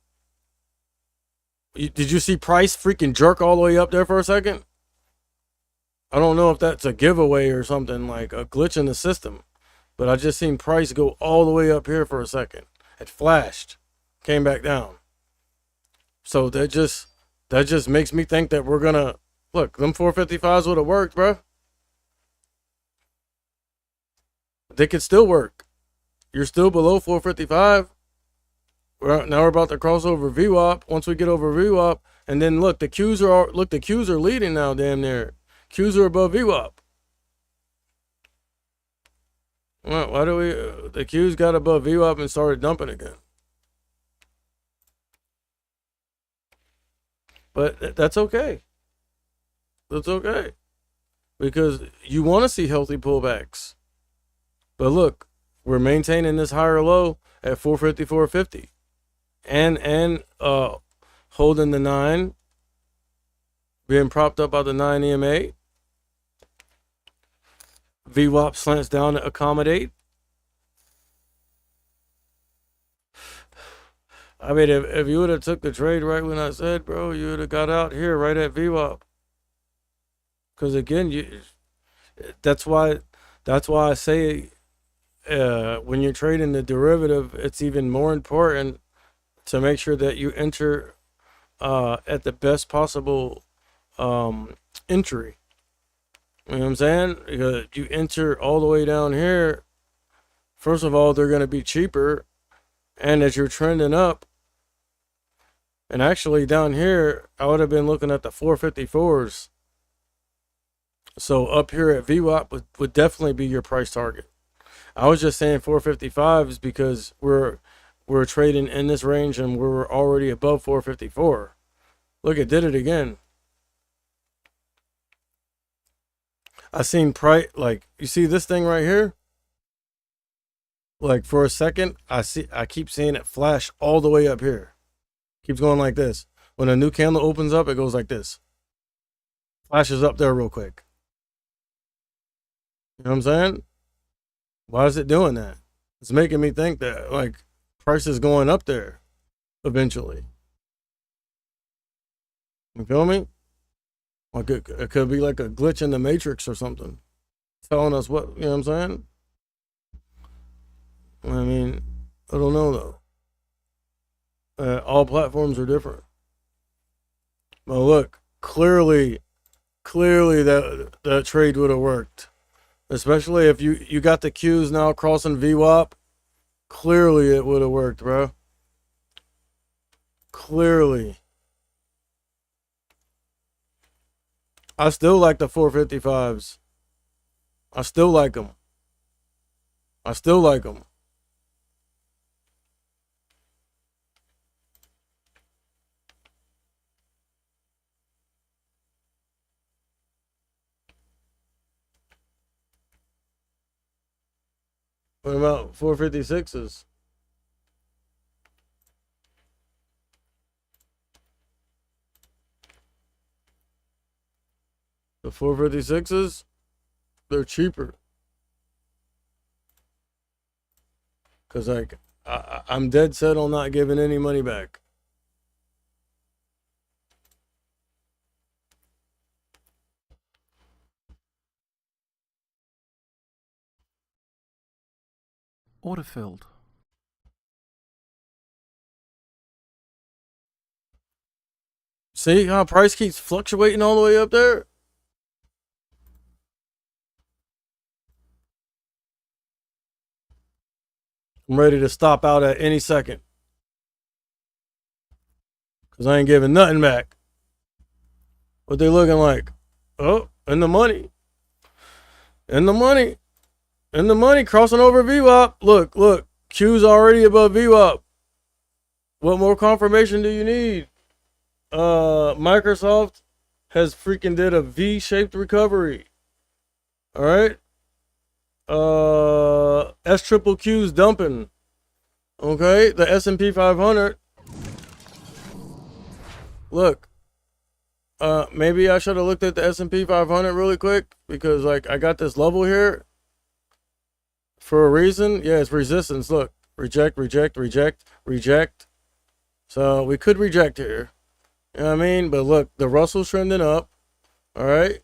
S1: Did you see price freaking jerk all the way up there for a second? I don't know if that's a giveaway or something, like a glitch in the system, but I just seen price go all the way up here for a second. It flashed, came back down. So that just makes me think that we're gonna look. Them 455s would have worked, bro. They could still work. You're still below 455. Now we're about to cross over VWAP. Once we get over VWAP, and then look, the Qs are leading now, damn near. Qs are above VWAP. Well, why do we? The Qs got above VWAP and started dumping again. But that's okay. That's okay, because you want to see healthy pullbacks. But look, we're maintaining this higher low at 450, 450. And holding the 9, being propped up by the 9 EMA. VWAP slants down to accommodate. I mean, if you would have took the trade right when I said, bro, you would have got out here right at VWAP. Because again, that's why I say when you're trading the derivative, it's even more important to make sure that you enter at the best possible entry. You know what I'm saying? Because you enter all the way down here, first of all, they're going to be cheaper. And as you're trending up, and actually down here, I would have been looking at the 454s. So up here at VWAP would definitely be your price target. I was just saying 455s because we're trading in this range and we're already above 454. Look, it did it again. I seen price, like, you see this thing right here? Like, for a second, I keep seeing it flash all the way up here. Keeps going like this. When a new candle opens up, it goes like this. Flashes up there real quick. You know what I'm saying? Why is it doing that? It's making me think that, like, price is going up there eventually. You feel me? Like it could be like a glitch in the matrix or something, telling us what, you know what I'm saying? I mean, I don't know though. All platforms are different. But look, clearly that trade would have worked. Especially if you got the Qs now crossing VWAP. Clearly it would have worked, bro. Clearly. I still like the 455s. I still like them. What about 456s? The 456s, they're cheaper. Cause like I'm dead set on not giving any money back.
S4: Order filled.
S1: See how price keeps fluctuating all the way up there? I'm ready to stop out at any second. Because I ain't giving nothing back. What they looking like? Oh, in the money. In the money. In the money, crossing over VWAP. Look, look. Q's already above VWAP. What more confirmation do you need? Microsoft has freaking did a V-shaped recovery. All right. S triple Q's dumping. Okay, the S&P 500. Look. Maybe I should have looked at the S&P 500 really quick because like I got this level here for a reason. Yeah, it's resistance. Look, reject, reject, reject, reject. So we could reject here. You know what I mean? But look, the Russell's trending up. All right.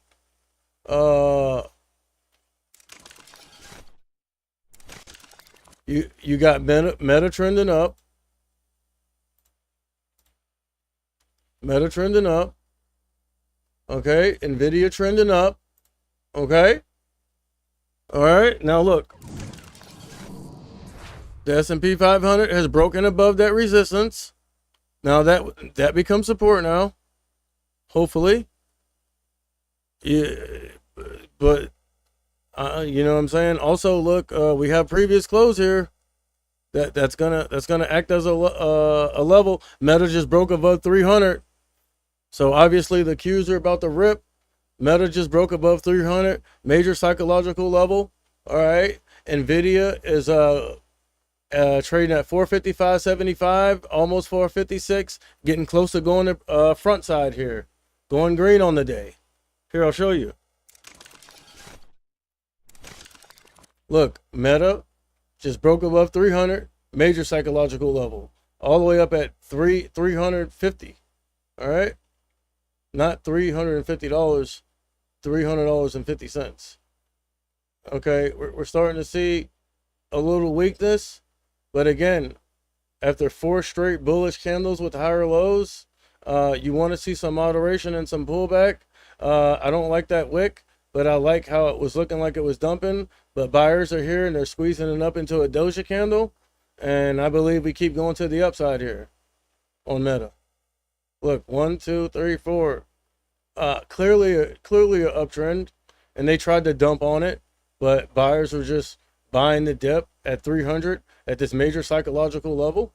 S1: You got Meta trending up. Meta trending up. Okay, Nvidia trending up. Okay. All right. Now look. The S&P 500 has broken above that resistance. Now that becomes support now. Hopefully. Yeah, but you know what I'm saying? Also, look, we have previous close here. That's gonna act as a level. Meta just broke above 300. So obviously the Qs are about to rip. Meta just broke above 300. Major psychological level. All right. Nvidia is trading at 455.75, almost 456, getting close to going to front side here. Going green on the day. Here, I'll show you. Look, Meta just broke above 300, major psychological level, all the way up at 350. All right, not $350, $300.50. Okay, we're starting to see a little weakness, but again, after 4 straight bullish candles with higher lows, you want to see some moderation and some pullback. I don't like that wick, but I like how it was looking like it was dumping. But buyers are here and they're squeezing it up into a doja candle. And I believe we keep going to the upside here on Meta. Look, 1, 2, 3, 4. Clearly a uptrend. And they tried to dump on it, but buyers were just buying the dip at 300 at this major psychological level.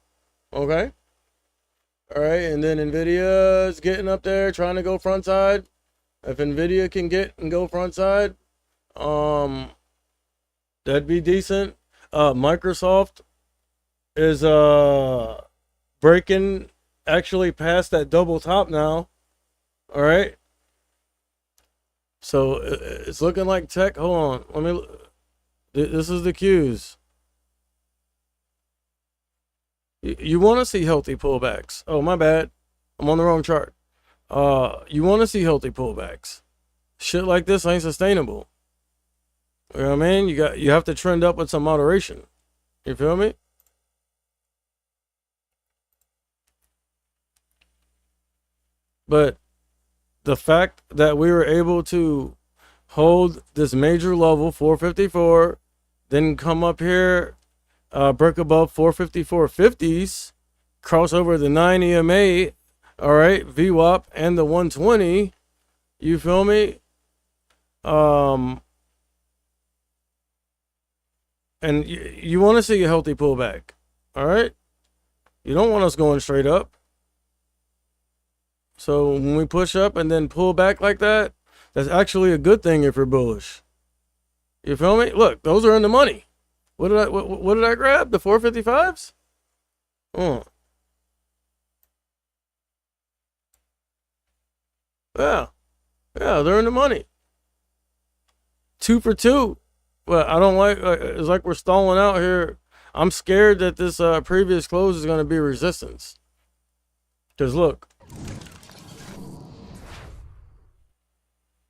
S1: Okay. All right. And then Nvidia is getting up there trying to go front side. If Nvidia can get and go front side, that'd be decent. Microsoft is breaking actually past that double top now. All right. So it's looking like tech. Hold on. Let me. This is the Qs. You want to see healthy pullbacks. Oh, my bad. I'm on the wrong chart. You want to see healthy pullbacks. Shit like this ain't sustainable. You know what I mean? You have to trend up with some moderation. You feel me? But the fact that we were able to hold this major level 454, then come up here, break above 454.50s, cross over the 9 EMA, all right, VWAP and the 120, you feel me? And you want to see a healthy pullback, all right? You don't want us going straight up. So when we push up and then pull back like that, that's actually a good thing if you're bullish. You feel me? Look, those are in the money. What did I grab? The 455s? Oh. Yeah. Yeah, they're in the money. 2 for 2. But I don't like, it's like we're stalling out here. I'm scared that this previous close is going to be resistance. Because look.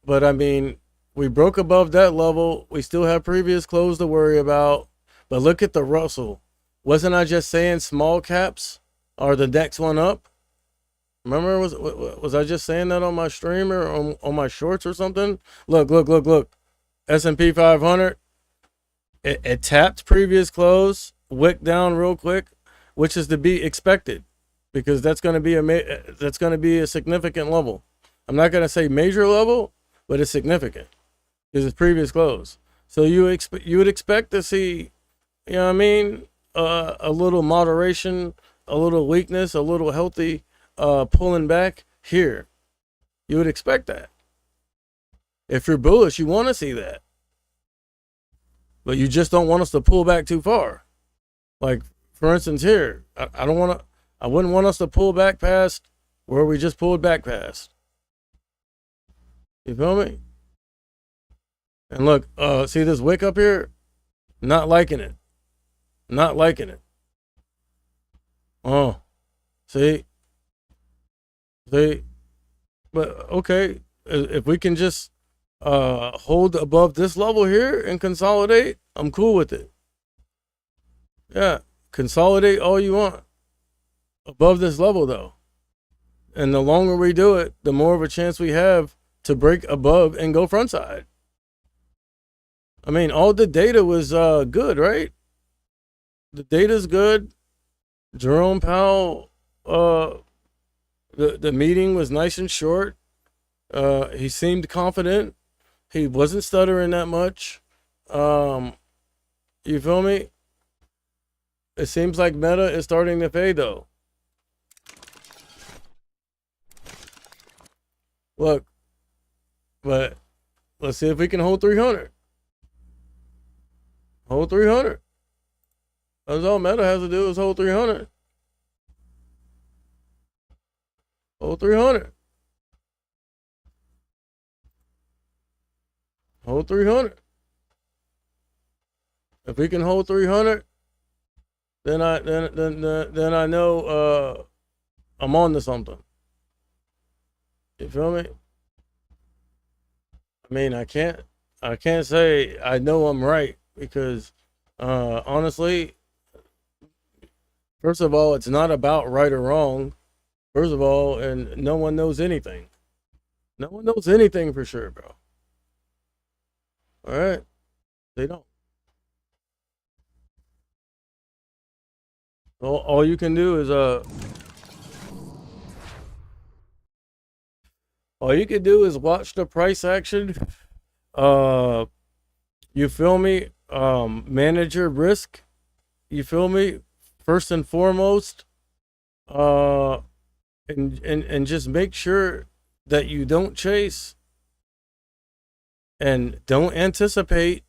S1: But I mean, we broke above that level. We still have previous close to worry about. But look at the Russell. Wasn't I just saying small caps are the next one up? Remember, was I just saying that on my stream or on my shorts or something? Look. S&P 500. It tapped previous close, wicked down real quick, which is to be expected, because that's going to be a significant level. I'm not going to say major level, but it's significant because it's previous close. So you would expect to see, you know what I mean, a little moderation, a little weakness, a little healthy pulling back here. You would expect that. If you're bullish, you want to see that. But you just don't want us to pull back too far. Like, for instance, here, I wouldn't want us to pull back past where we just pulled back past. You feel me? And look, see this wick up here? Not liking it. Not liking it. Oh, see? But okay, if we can just hold above this level here and consolidate, I'm cool with it. Yeah, consolidate all you want above this level though. And the longer we do it, the more of a chance we have to break above and go front side. I mean, all the data was good, right? The data's good. Jerome Powell, the meeting was nice and short. He seemed confident. He wasn't stuttering that much. You feel me? It seems like Meta is starting to fade though. Look, but let's see if we can hold 300. Hold 300. That's all Meta has to do is hold 300. Hold 300. Hold 300. If we can hold 300, then I know I'm on to something. You feel me? I mean, I can't say I know I'm right because honestly, first of all, it's not about right or wrong. First of all, and no one knows anything. No one knows anything for sure, bro. All right, they don't. All you can do is all you can do is watch the price action. You feel me? Manage your risk. You feel me? First and foremost, and just make sure that you don't chase. And don't anticipate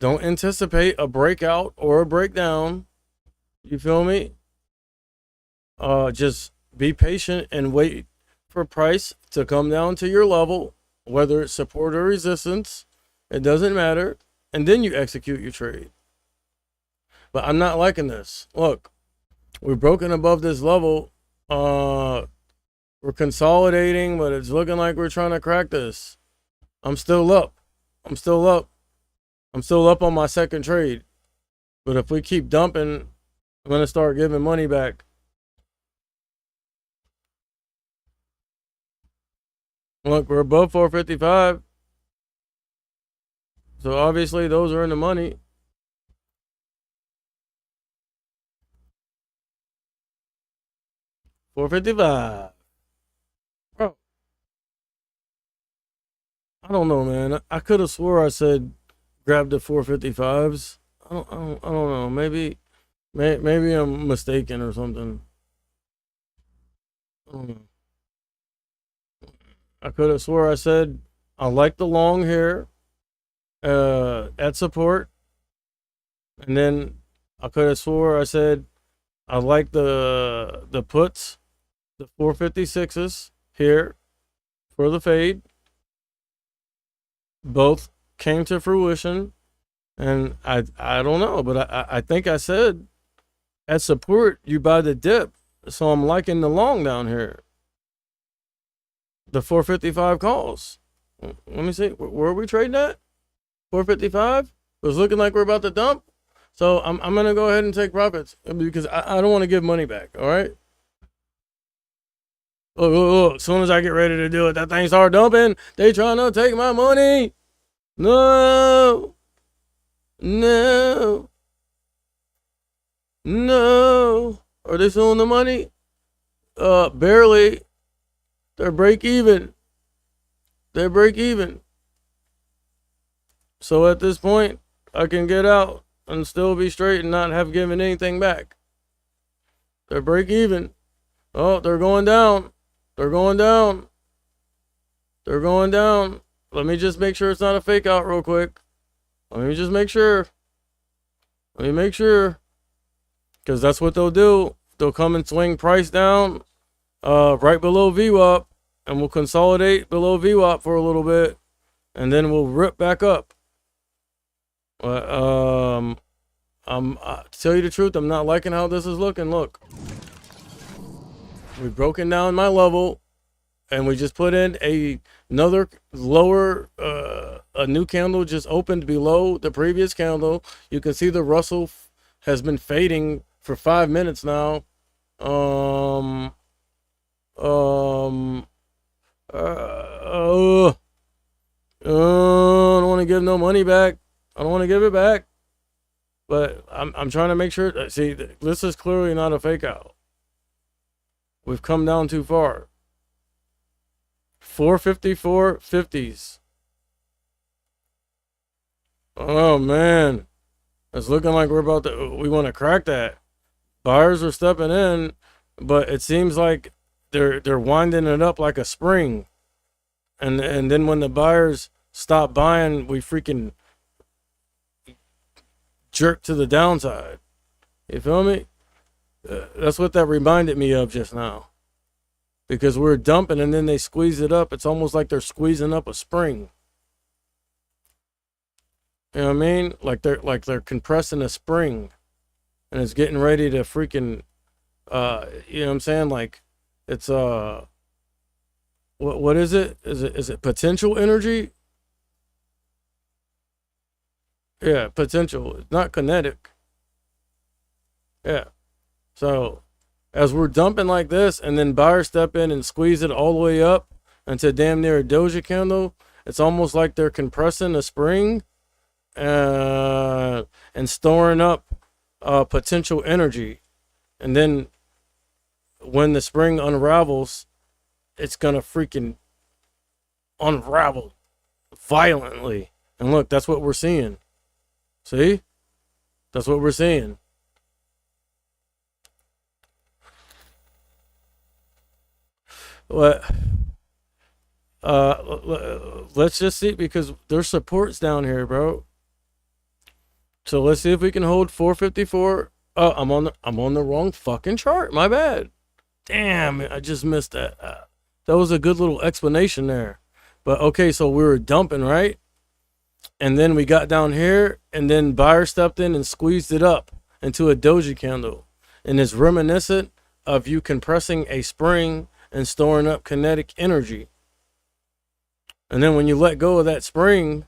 S1: a breakout or a breakdown. You feel me? Just be patient and wait for price to come down to your level, whether it's support or resistance. It doesn't matter. And then you execute your trade. But I'm not liking this. Look, we're broken above this level. We're consolidating, but it's looking like we're trying to crack this. I'm still up. I'm still up on my second trade. But if we keep dumping, I'm going to start giving money back. Look, we're above 455. So obviously those are in the money. $455. Bro. I don't know, man. I could have swore I said grab the 455s. I don't know. Maybe I'm mistaken or something. I don't know. I could have swore I said I like the long here at support. And then I could have swore I said I like the puts, the 456s here for the fade. Both came to fruition. And I don't know, but I think I said at support you buy the dip. So I'm liking the long down here. The 455 calls. Let me see. Where are we trading at? 455? It was looking like we're about to dump. So I'm going to go ahead and take profits because I don't want to give money back. All right. Look, as soon as I get ready to do it, that thing start dumping. They trying to take my money. No. No. No. Are they selling the money? Barely. They're break even. They're break even. So at this point, I can get out and still be straight and not have given anything back. They're break even. Oh, they're going down. They're going down. They're going down. Let me just make sure it's not a fake out real quick. Let me just make sure. Let me make sure. Because that's what they'll do. They'll come and swing price down right below VWAP. And we'll consolidate below VWAP for a little bit. And then we'll rip back up. But, to tell you the truth, I'm not liking how this is looking. Look. We've broken down my level. And we just put in another lower, a new candle just opened below the previous candle. You can see the Russell has been fading for 5 minutes now. I don't want to give no money back. I don't want to give it back. But I'm trying to make sure. See, this is clearly not a fake out. We've come down too far. 454.50s. Oh man, it's looking like we want to crack that. Buyers are stepping in, but it seems like they're winding it up like a spring, and then when the buyers stop buying, we freaking jerk to the downside. You feel me? That's what that reminded me of just now. Because we're dumping and then they squeeze it up. It's almost like they're squeezing up a spring. You know what I mean? Like they're compressing a spring. And it's getting ready to freaking you know what I'm saying? Like it's what is it? Is it potential energy? Yeah, potential. It's not kinetic. Yeah. So as we're dumping like this and then buyers step in and squeeze it all the way up into damn near a doji candle, it's almost like they're compressing a spring and storing up potential energy. And then when the spring unravels, it's going to freaking unravel violently. And look, that's what we're seeing. See? That's what we're seeing. What? Let's just see, because there's supports down here, bro. So let's see if we can hold 454. Oh, I'm on the wrong fucking chart. My bad. Damn, I just missed that. That was a good little explanation there. But okay, so we were dumping, right? And then we got down here, and then buyer stepped in and squeezed it up into a doji candle. And it's reminiscent of you compressing a spring and storing up kinetic energy. And then when you let go of that spring,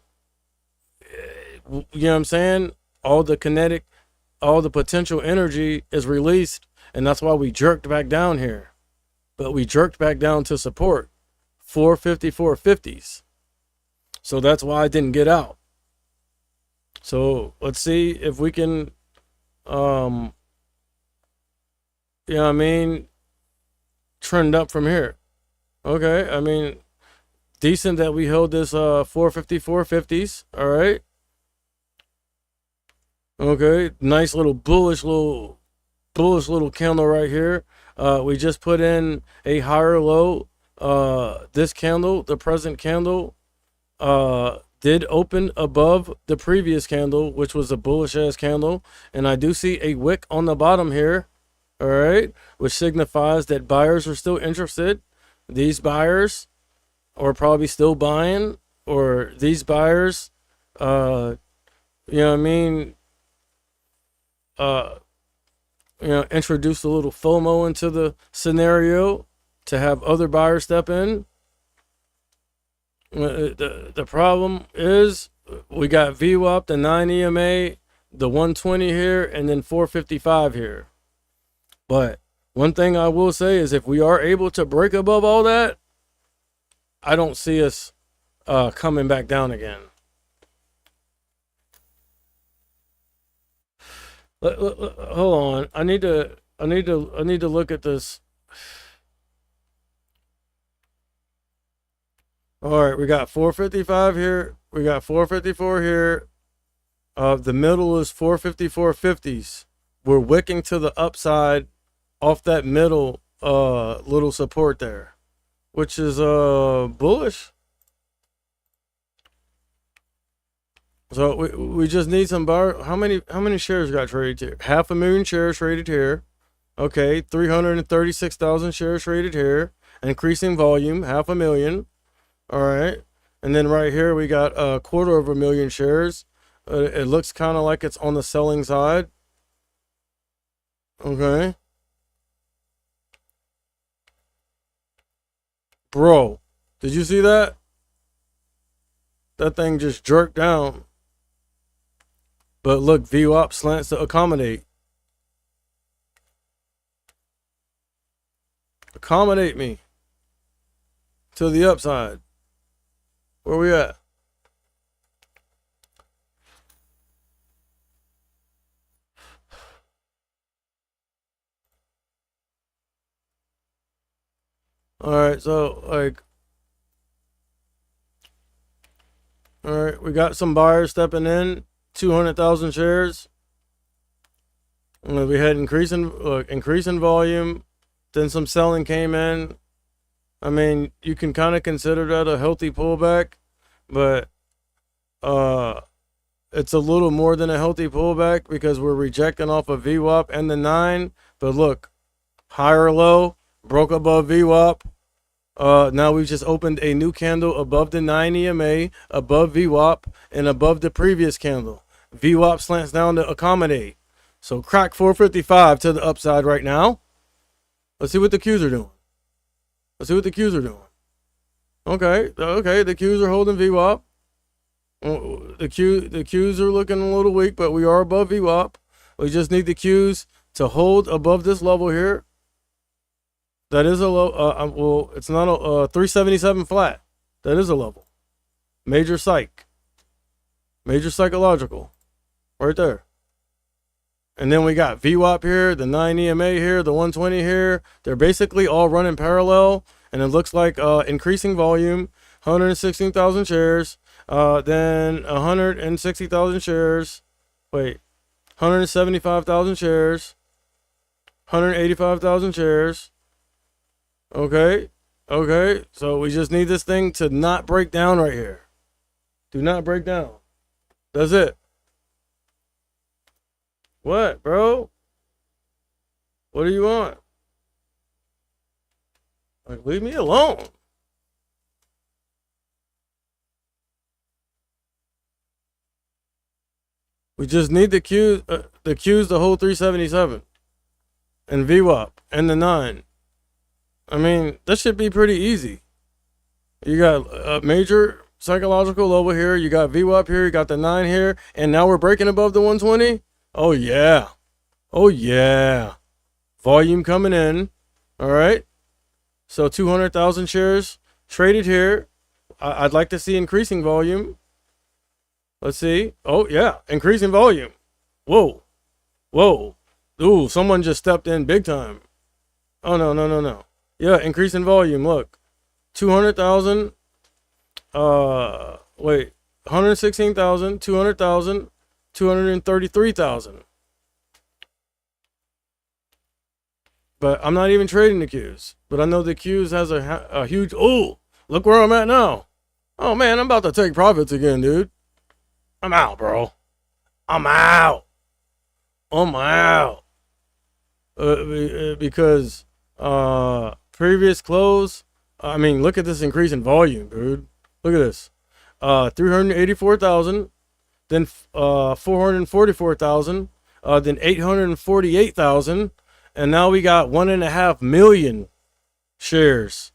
S1: you know what I'm saying? All the potential energy is released, and that's why we jerked back down here. But we jerked back down to support 454.50s. So that's why I didn't get out. So let's see if we can, you know what I mean, trend up from here. Okay, I mean, decent that we held this 454.50s. All right. Okay, nice little bullish little candle right here. We just put in a higher low. This candle, the present candle, did open above the previous candle, which was a bullish ass candle. And I do see a wick on the bottom here. All right. Which signifies that buyers are still interested. These buyers are probably still buying, or these buyers, you know what I mean? Introduce a little FOMO into the scenario to have other buyers step in. The problem is we got VWAP, the 9 EMA, the 120 here, and then 455 here. But one thing I will say is if we are able to break above all that, I don't see us coming back down again. Hold on. I need to look at this. All right, we got 455 here. We got 454 here. The middle is 454.50s. We're wicking to the upside off that middle little support there, which is bullish. So we just need some bar. How many shares got traded here? 500,000 shares traded here. Okay, 336,000 shares traded here. Increasing volume, 500,000. All right, and then right here we got 250,000 shares. It looks kind of like it's on the selling side. Okay, bro, did you see that? That thing just jerked down. But look, VWAP slants to accommodate. Accommodate me to the upside. Where we at? All right, so like, all right, we got some buyers stepping in, 200,000 shares. And we had increasing volume, then some selling came in. I mean, you can kind of consider that a healthy pullback, but it's a little more than a healthy pullback because we're rejecting off of VWAP and the 9. But look, higher low, broke above VWAP. Now we've just opened a new candle above the 9 EMA, above VWAP, and above the previous candle. VWAP slants down to accommodate. So crack 455 to the upside right now. Let's see what the Qs are doing. Let's see what the Qs are doing. Okay, the Qs are holding VWAP. The Qs are looking a little weak, but we are above VWAP. We just need the Qs to hold above this level here. That is a low. Well, it's not a 377 flat. That is a level. Major psych. Major psychological. Right there. And then we got VWAP here, the 9 EMA here, the 120 here. They're basically all running parallel. And it looks like increasing volume, 116,000 shares. Then 160,000 shares. Wait, 175,000 shares. 185,000 shares. Okay. So we just need this thing to not break down right here. Do not break down. That's it. What, bro? What do you want? Like, leave me alone. We just need the Qs to hold 377 and VWAP and the 9. I mean, that should be pretty easy. You got a major psychological level here. You got VWAP here. You got the 9 here. And now we're breaking above the 120. Oh, yeah. Oh, yeah. Volume coming in. All right. So 200,000 shares traded here. I'd like to see increasing volume. Let's see. Oh, yeah. Increasing volume. Whoa. Ooh, someone just stepped in big time. Oh, no. Yeah, increasing volume. Look. 200,000. Wait. 116,000, 200,000, 233,000. But I'm not even trading the Qs. But I know the Qs has a huge... Oh, look where I'm at now. Oh man, I'm about to take profits again, dude. I'm out, bro. I'm out. I'm out. Because previous close, I mean, look at this increase in volume, dude. Look at this. 384,000, then 444,000, then 848,000, and now we got 1.5 million shares.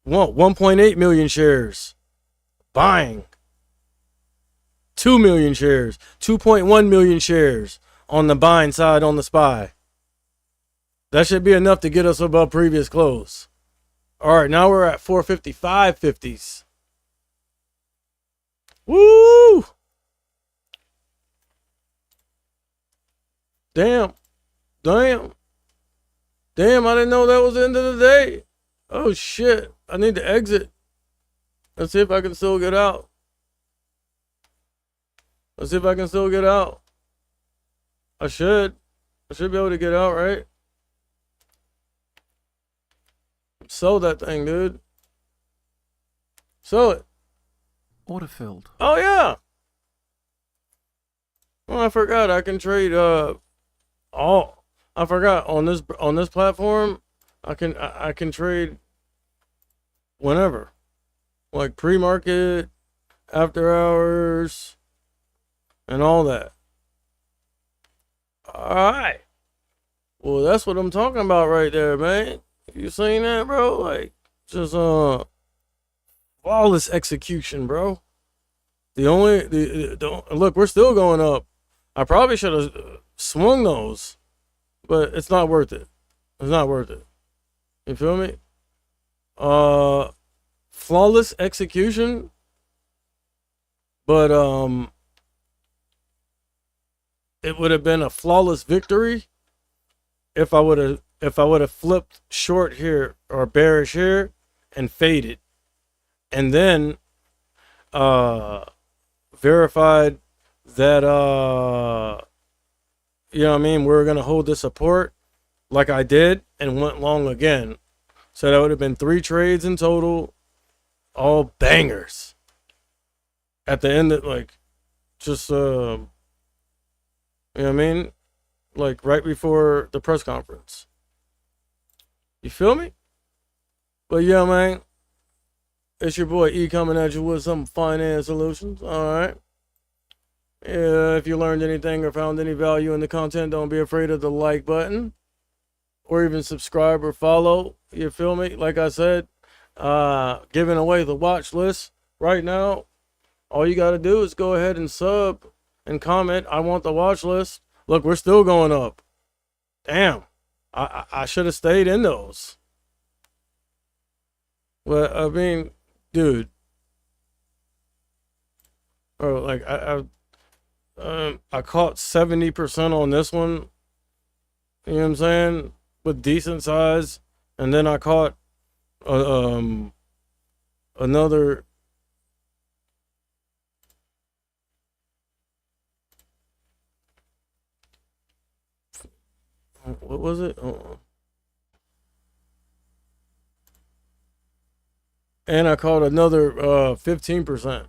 S1: 1.8 million shares buying. 2 million shares, 2.1 million shares on the buying side on the SPY. That should be enough to get us above previous close. All right, now we're at 455.50s. Woo! Damn. Damn. Damn, I didn't know that was the end of the day. Oh shit, I need to exit. Let's see if I can still get out. Let's see if I can still get out. I should be able to get out, right? Sell that thing, dude. Sell it.
S4: Order filled.
S1: Oh yeah. Oh, I forgot I can trade I forgot on this platform I can trade whenever. Like pre-market, after hours, and all that. Alright. Well, that's what I'm talking about right there, man. You seen that, bro? Like, just flawless execution, bro. Look, we're still going up. I probably should have swung those, but it's not worth it. It's not worth it. You feel me? Flawless execution, but it would have been a flawless victory if I would have flipped short here or bearish here and faded, and then verified that you know what I mean, we're gonna hold the support like I did and went long again. So that would have been 3 trades in total, all bangers. At the end of, like, just you know what I mean, like right before the press conference. You feel me? But yeah, man, it's your boy E coming at you with some finance solutions. All right. Yeah, if you learned anything or found any value in the content, don't be afraid of the like button or even subscribe or follow. You feel me? Like I said, giving away the watch list right now. All you got to do is go ahead and sub and comment, I want the watch list. Look, we're still going up. Damn. I should have stayed in those. Well, I mean, dude. Bro, like, I caught 70% on this one. You know what I'm saying? With decent size. And then I caught another. What was it? And I caught another 15%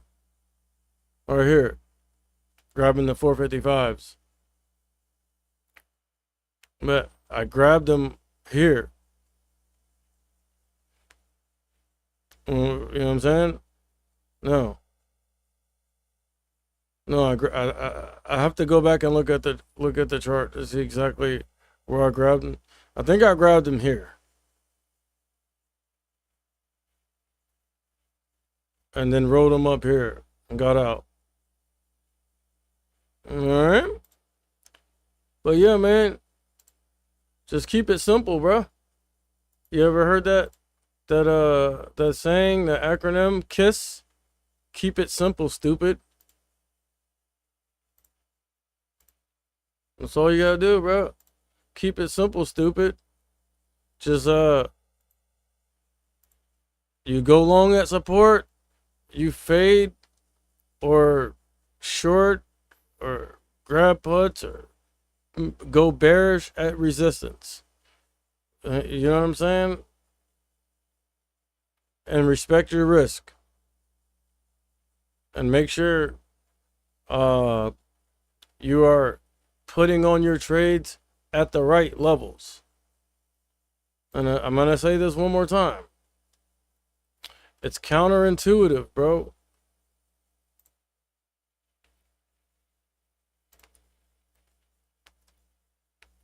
S1: right here, grabbing the 455s. But I grabbed them here. You know what I'm saying? No, I have to go back and look at the chart to see exactly where I grabbed them. I think I grabbed them here. And then rolled them up here and got out. Alright. But yeah, man. Just keep it simple, bro. You ever heard that saying, the acronym KISS? Keep it simple, stupid. That's all you gotta do, bro. Keep it simple, stupid. Just you go long at support, you fade or short or grab puts or go bearish at resistance. You know what I'm saying? and respect your risk. And make sure you are putting on your trades at the right levels. And I'm going to say this one more time. It's counterintuitive, bro.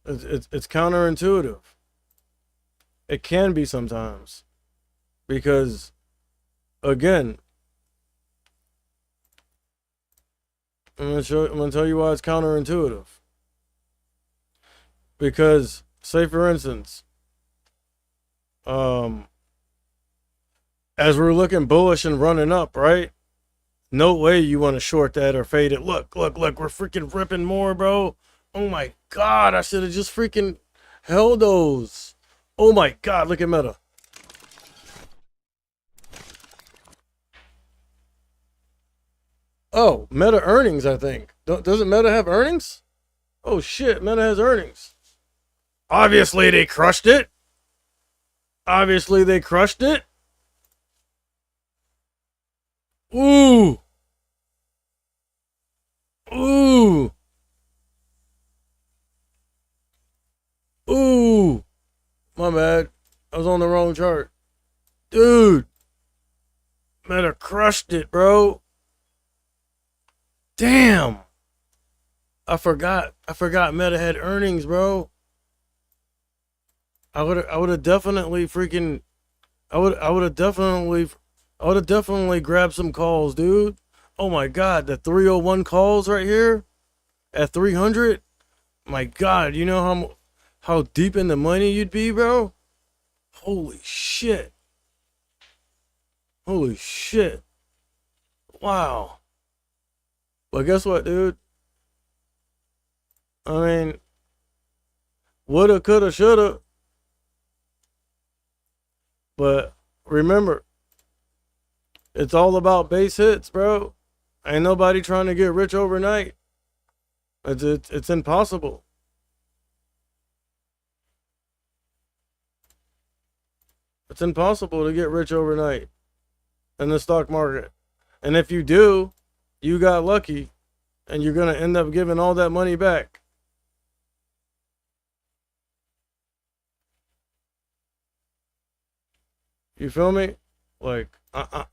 S1: It's counterintuitive. It can be sometimes. Because, again, I'm gonna tell you why it's counterintuitive. Because, say for instance, as we're looking bullish and running up, right? No way you want to short that or fade it. Look, we're freaking ripping more, bro. Oh my God, I should have just freaking held those. Oh my God, look at Meta. Oh, Meta earnings, I think. Doesn't Meta have earnings? Oh shit, Meta has earnings. Obviously they crushed it. Ooh. My bad. I was on the wrong chart. Dude. Meta crushed it, bro. Damn. I forgot Meta had earnings, bro. I would have definitely freaking I would have definitely grabbed some calls, dude. Oh my God, the 301 calls right here at 300. My God, you know how deep in the money you'd be, bro? Holy shit. Wow. But guess what, dude? I mean, woulda, coulda, shoulda. But remember, it's all about base hits, bro. Ain't nobody trying to get rich overnight. It's impossible. It's impossible to get rich overnight in the stock market. And if you do, you got lucky and you're going to end up giving all that money back. You feel me? Like,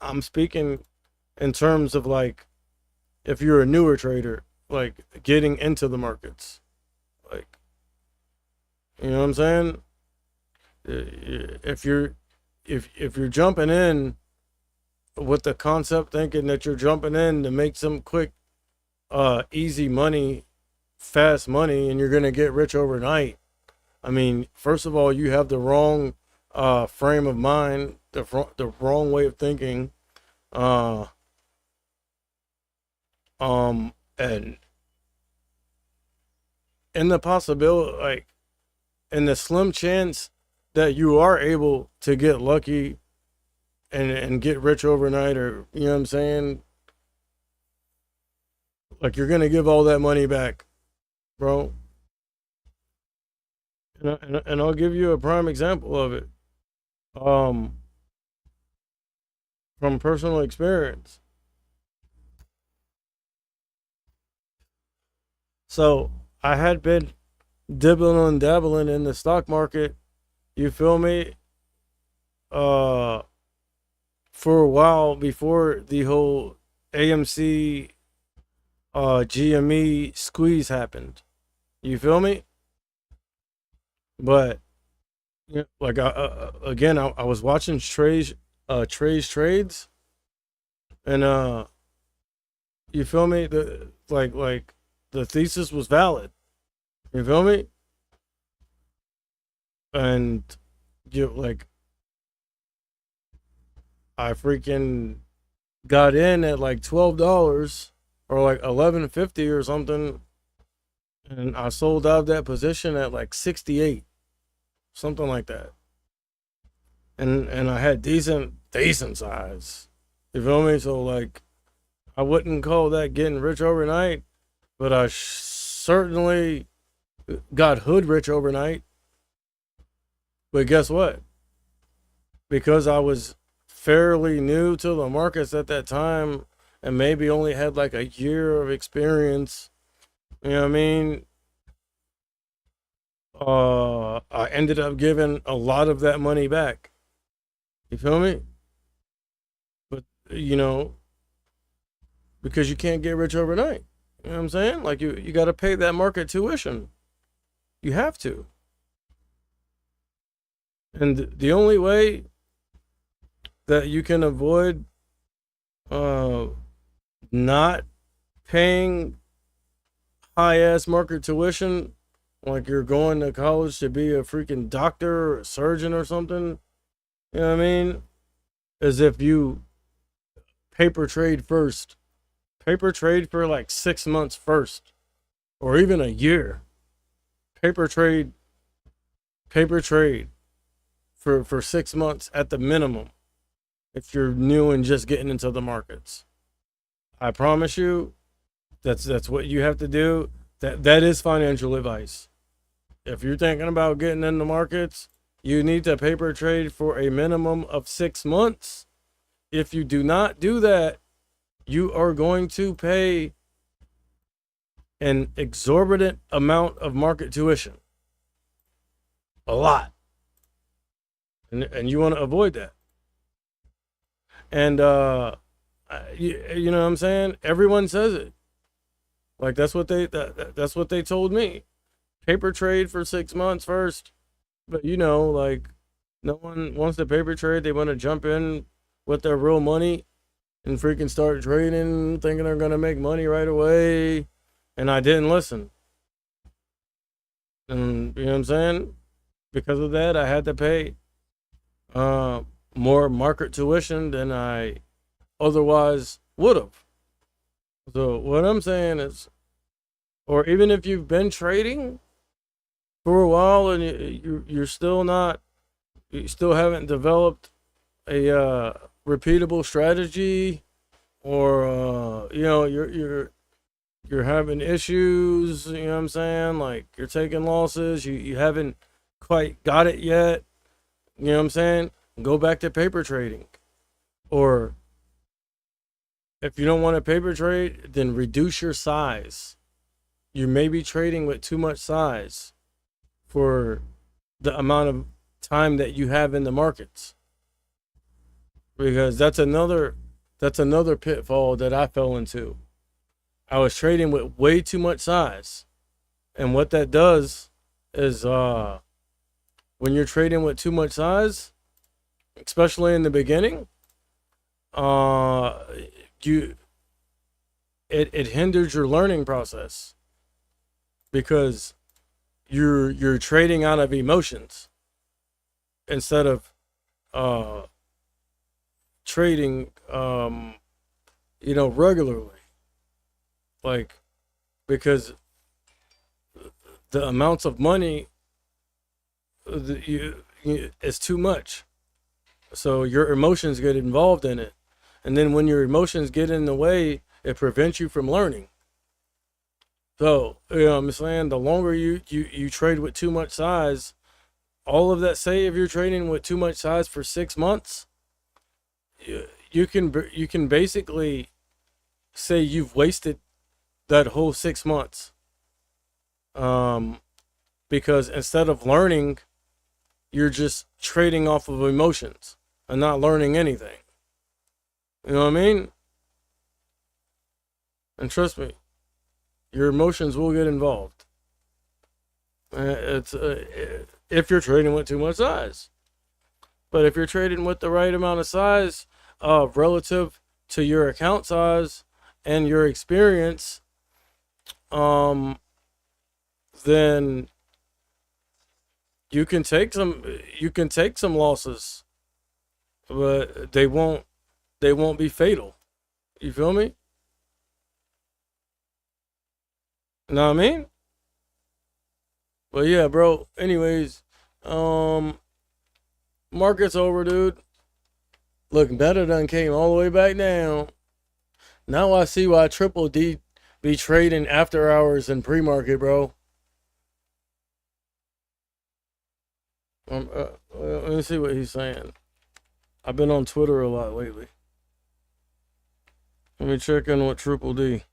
S1: I'm speaking in terms of like, if you're a newer trader, like getting into the markets, like, you know what I'm saying? If you're jumping in with the concept thinking that you're jumping in to make some quick, easy money, fast money, and you're going to get rich overnight. I mean, first of all, you have the wrong frame of mind, the wrong way of thinking, and in the possibility, like, in the slim chance that you are able to get lucky and get rich overnight, or, you know what I'm saying? Like, you're gonna give all that money back, bro. And I'll give you a prime example of it. From personal experience. So I had been dibbling and dabbling in the stock market, you feel me? For a while before the whole AMC GME squeeze happened. You feel me? But like again, I was watching Trey's trades, and you feel me? Like the thesis was valid. You feel me? And I freaking got in at like $12 or like $11.50 or something, and I sold out that position at like 68, something like that. And I had decent size. You feel me? So like, I wouldn't call that getting rich overnight, but I certainly got hood rich overnight. But guess what? Because I was fairly new to the markets at that time and maybe only had like a year of experience, you know what I mean? I ended up giving a lot of that money back. You feel me? But, you know, because you can't get rich overnight. You know what I'm saying? Like you got to pay that market tuition. You have to. And the only way that you can avoid not paying high ass market tuition, like you're going to college to be a freaking doctor or a surgeon or something, you know what I mean, is if you paper trade first. Paper trade for like 6 months first, or even a year. Paper trade for 6 months at the minimum if you're new and just getting into the markets. I promise you that's what you have to do. That is financial advice. If you're thinking about getting in the markets, you need to paper trade for a minimum of 6 months. If you do not do that, you are going to pay an exorbitant amount of market tuition. A lot. And you want to avoid that. And you know what I'm saying? Everyone says it. Like that's what they told me. Paper trade for 6 months first. But you know, like no one wants to paper trade. They want to jump in with their real money and freaking start trading, thinking they're gonna make money right away. And I didn't listen. And you know what I'm saying? Because of that, I had to pay more market tuition than I otherwise would have. So what I'm saying is, or even if you've been trading for a while and you still haven't developed a repeatable strategy, or you know you're having issues, you know what I'm saying, like you're taking losses, you haven't quite got it yet, you know what I'm saying, go back to paper trading. Or if you don't want to paper trade, then reduce your size. You may be trading with too much size for the amount of time that you have in the markets. Because that's another pitfall that I fell into. I was trading with way too much size. And what that does is when you're trading with too much size, especially in the beginning, it hinders your learning process, because you're trading out of emotions instead of trading regularly. Like, because the amounts of money is too much, so your emotions get involved in it, and then when your emotions get in the way, it prevents you from learning. So, you know what I'm saying, the longer you trade with too much size, all of that, say if you're trading with too much size for 6 months, you can basically say you've wasted that whole 6 months. Because instead of learning, you're just trading off of emotions and not learning anything. You know what I mean? And trust me, your emotions will get involved. It's if you're trading with too much size. But if you're trading with the right amount of size, relative to your account size and your experience, then you can take some losses, but they won't be fatal. You feel me? Know what I mean? But yeah, bro. Anyways, market's over, dude. Look, Meta done came all the way back down. Now I see why Triple D be trading after hours and pre-market, bro. Let me see what he's saying. I've been on Twitter a lot lately. Let me check in with Triple D.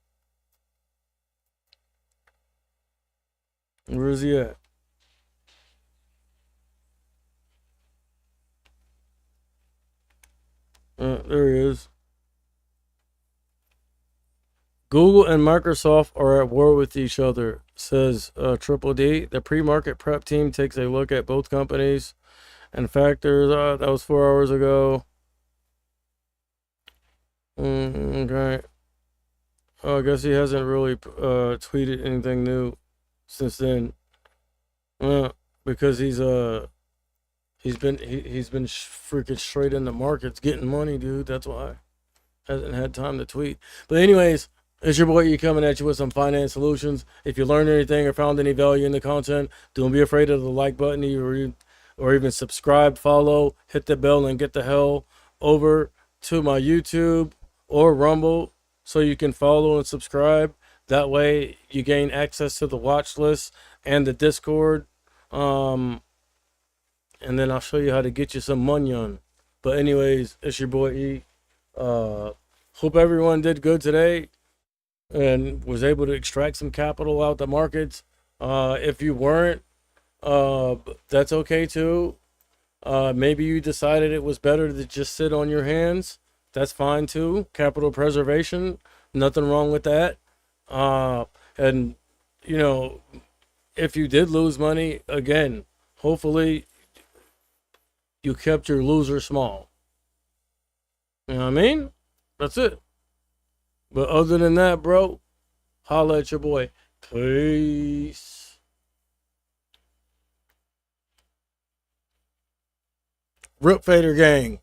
S1: Where is he at? There he is. Google and Microsoft are at war with each other, says Triple D. The pre-market prep team takes a look at both companies and factors. That was 4 hours ago. Okay. Oh, I guess he hasn't really tweeted anything new since then. Because he's been freaking straight in the markets getting money, dude. That's why. Hasn't had time to tweet. But anyways, it's your boy E coming at you with some finance solutions. If you learned anything or found any value in the content, don't be afraid of the like button or even subscribe, follow, hit the bell, and get the hell over to my YouTube or Rumble so you can follow and subscribe. That way you gain access to the watch list and the Discord. And then I'll show you how to get you some money. But anyways, it's your boy E. Hope everyone did good today and was able to extract some capital out the markets. If you weren't, that's okay too. Maybe you decided it was better to just sit on your hands. That's fine too. Capital preservation, nothing wrong with that. And you know, if you did lose money, again, hopefully you kept your loser small. You know what I mean? That's it. But other than that, bro, holla at your boy. Peace. Rip Fader gang.